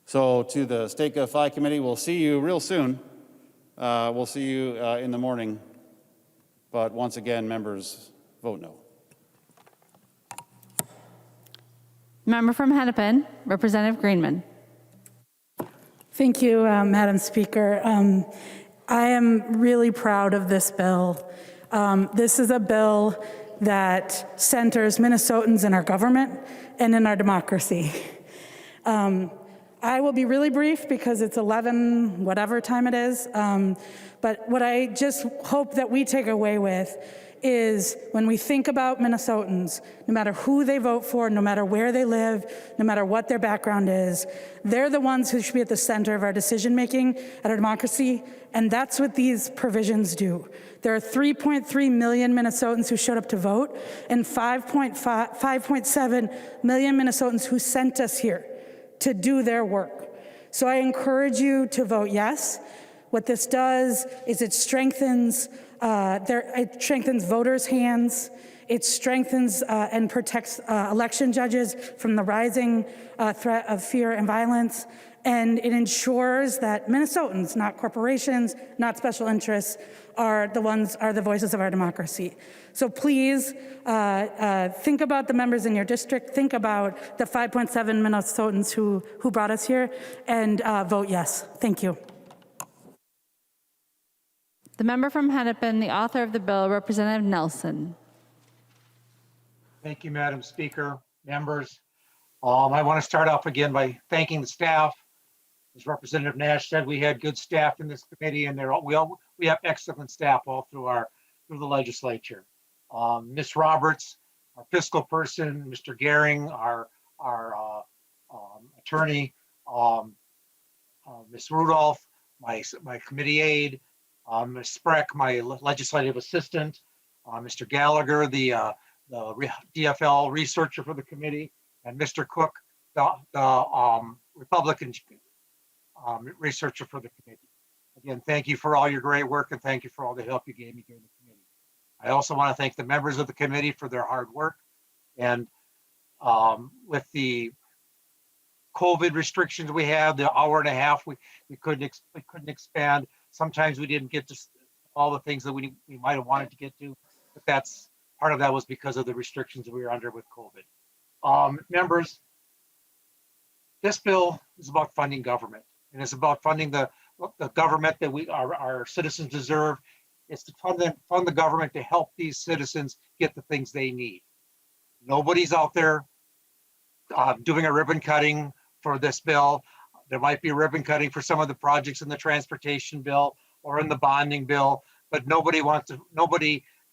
So to the State Gov 5 Committee, we'll see you real soon. We'll see you in the morning. But once again, members, vote no.
Member from Hennepin, Representative Greenman.
Thank you, Madam Speaker. I am really proud of this bill. This is a bill that centers Minnesotans in our government and in our democracy. I will be really brief because it's 11, whatever time it is. But what I just hope that we take away with is when we think about Minnesotans, no matter who they vote for, no matter where they live, no matter what their background is, they're the ones who should be at the center of our decision-making at our democracy, and that's what these provisions do. There are 3.3 million Minnesotans who showed up to vote, and 5.7 million Minnesotans who sent us here to do their work. So I encourage you to vote yes. What this does is it strengthens voters' hands. It strengthens and protects election judges from the rising threat of fear and violence. And it ensures that Minnesotans, not corporations, not special interests, are the voices of our democracy. So please think about the members in your district, think about the 5.7 Minnesotans who brought us here, and vote yes. Thank you.
The member from Hennepin, the author of the bill, Representative Nelson.
Thank you, Madam Speaker, members. I want to start off again by thanking the staff. As Representative Nash said, we had good staff in this committee, and we have excellent staff all through the legislature. Ms. Roberts, our fiscal person, Mr. Gehring, our attorney, Ms. Rudolph, my committee aide, Ms. Spreck, my legislative assistant, Mr. Gallagher, the DFL researcher for the committee, and Mr. Cook, the Republican researcher for the committee. Again, thank you for all your great work, and thank you for all the help you gave me during the committee. I also want to thank the members of the committee for their hard work. And with the COVID restrictions we had, the hour and a half, we couldn't expand. Sometimes we didn't get to all the things that we might have wanted to get to, but that's part of that was because of the restrictions we were under with COVID. Members, this bill is about funding government, and it's about funding the government that our citizens deserve. It's to fund the government to help these citizens get the things they need. Nobody's out there doing a ribbon cutting for this bill. There might be a ribbon cutting for some of the projects in the transportation bill or in the bonding bill, but nobody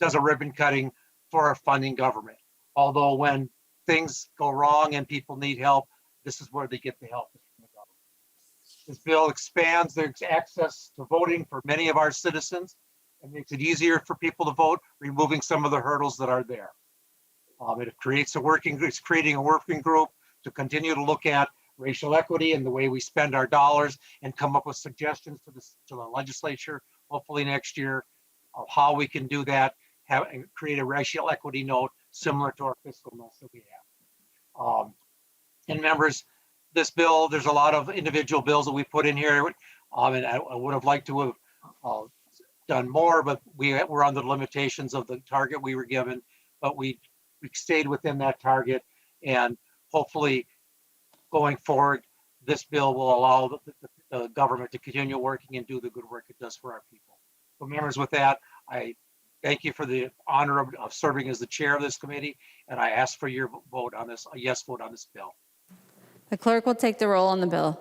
does a ribbon cutting for funding government. Although when things go wrong and people need help, this is where they get the help from the government. This bill expands their access to voting for many of our citizens and makes it easier for people to vote, removing some of the hurdles that are there. It's creating a working group to continue to look at racial equity and the way we spend our dollars and come up with suggestions to the legislature, hopefully next year, of how we can do that, and create a racial equity note similar to our fiscal notes that we have. And members, this bill, there's a lot of individual bills that we put in here, and I would have liked to have done more, but we're under the limitations of the target we were given, but we stayed within that target, and hopefully going forward, this bill will allow the government to continue working and do the good work it does for our people. So members, with that, I thank you for the honor of serving as the chair of this committee, and I ask for your vote on this, a yes vote on this bill.
The clerk will take the roll on the bill.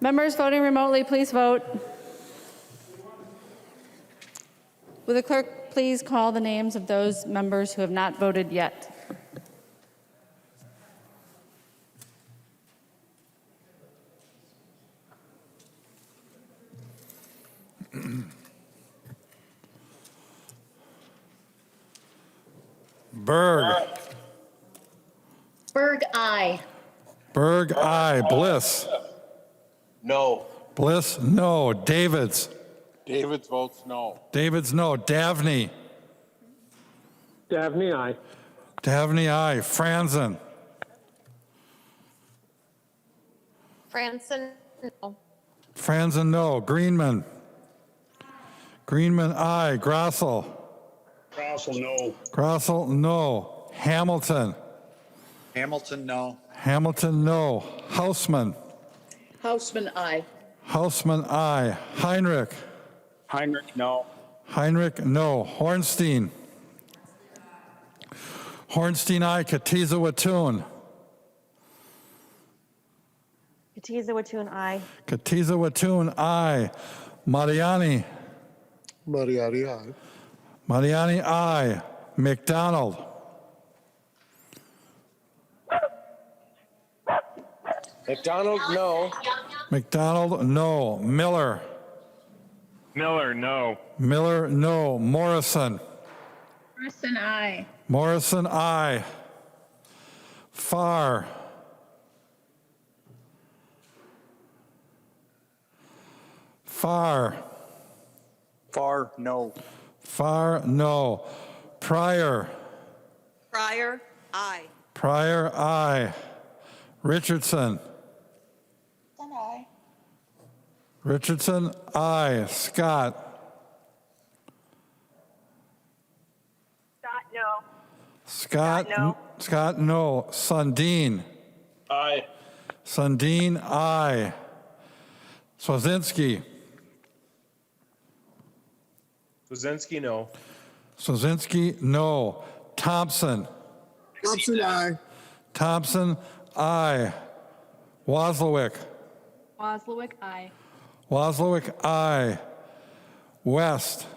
Members voting remotely, please vote. Will the clerk please call the names of those members who have not voted yet?
Berg.
Berg, aye.
Berg, aye. Bliss.
No.
Bliss, no. Davids.
David votes no.
Davids, no. Davney.
Davney, aye.
Davney, aye. Franzen.
Franson, no.
Franzen, no. Greenman. Greenman, aye. Grossel.
Grossel, no.
Grossel, no. Hamilton.
Hamilton, no.
Hamilton, no. Hausman.
Hausman, aye.
Hausman, aye. Heinrich.
Heinrich, no.
Heinrich, no. Hornstein. Hornstein, aye. Katiza Watun.
Katiza Watun, aye.
Katiza Watun, aye. Mariani.
Mariani, aye.
Mariani, aye. McDonald.
McDonald, no.
McDonald, no. Miller.
Miller, no.
Miller, no. Morrison.
Morrison, aye.
Morrison, aye. Farr. Farr.
Farr, no.
Farr, no. Pryor.
Pryor, aye.
Pryor, aye. Richardson.
Aye.
Richardson, aye. Scott.
Scott, no.
Scott,
no.
Scott, no. Sundin.
Aye.
Sundin, aye. Swazinski.
Swazinski, no.
Swazinski, no. Thompson.
Thompson, aye.
Thompson, aye. Wozlowick.
Oslowick, aye.
Wozlowick, aye. West.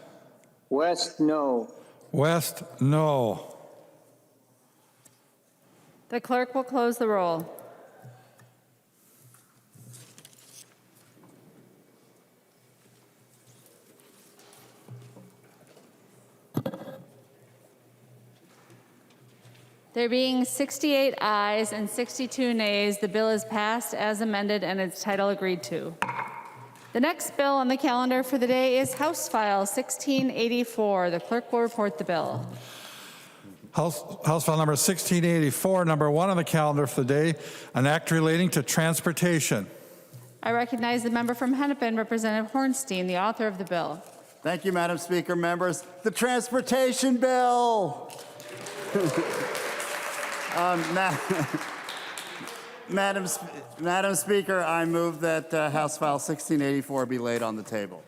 West, no.
West, no.
The clerk will close the roll. There being 68 ayes and 62 nays, the bill is passed as amended and its title agreed to. The next bill on the calendar for the day is House File 1684. The clerk will report the bill.
House File number 1684, number 1 on the calendar for the day, an act relating to transportation.
I recognize the member from Hennepin, Representative Hornstein, the author of the bill.
Thank you, Madam Speaker. Members, the transportation bill. Madam Speaker, I move that House File 1684 be laid on the table.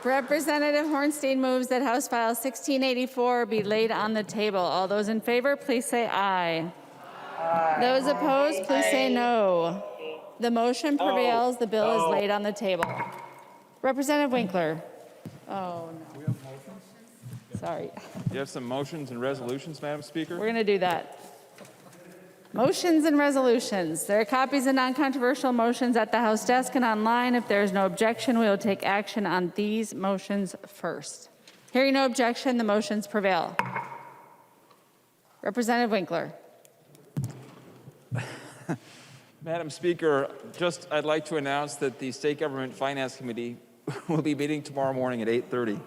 Representative Hornstein moves that House File 1684 be laid on the table. All those in favor, please say aye. Aye. Those opposed, please say no. The motion prevails. The bill is laid on the table. Representative Winkler. Oh, no. Sorry.
You have some motions and resolutions, Madam Speaker?
We're going to do that. Motions and resolutions. There are copies of non-controversial motions at the House desk and online. If there is no objection, we will take action on these motions first. Hearing no objection, the motions prevail. Representative Winkler.
Madam Speaker, I'd like to announce that the State Government Finance Committee will be meeting tomorrow morning at 8:30.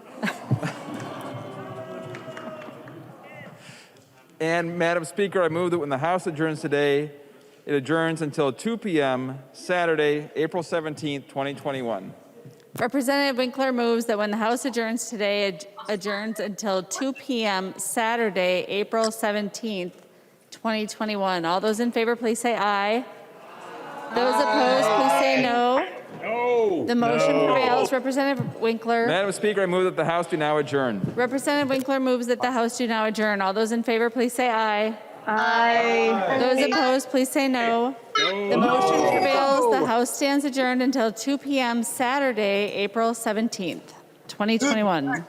And Madam Speaker, I move that when the House adjourns today, it adjourns until 2 p.m. Saturday, April 17th, 2021.
Representative Winkler moves that when the House adjourns today, adjourns until 2 p.m. Saturday, April 17th, 2021. All those in favor, please say aye. Those opposed, please say no.
No.
The motion prevails. Representative Winkler.
Madam Speaker, I move that the House do now adjourn.
Representative Winkler moves that the House do now adjourn. All those in favor, please say aye. Aye. Those opposed, please say no. The motion prevails. The House stands adjourned until 2 p.m. Saturday, April 17th, 2021.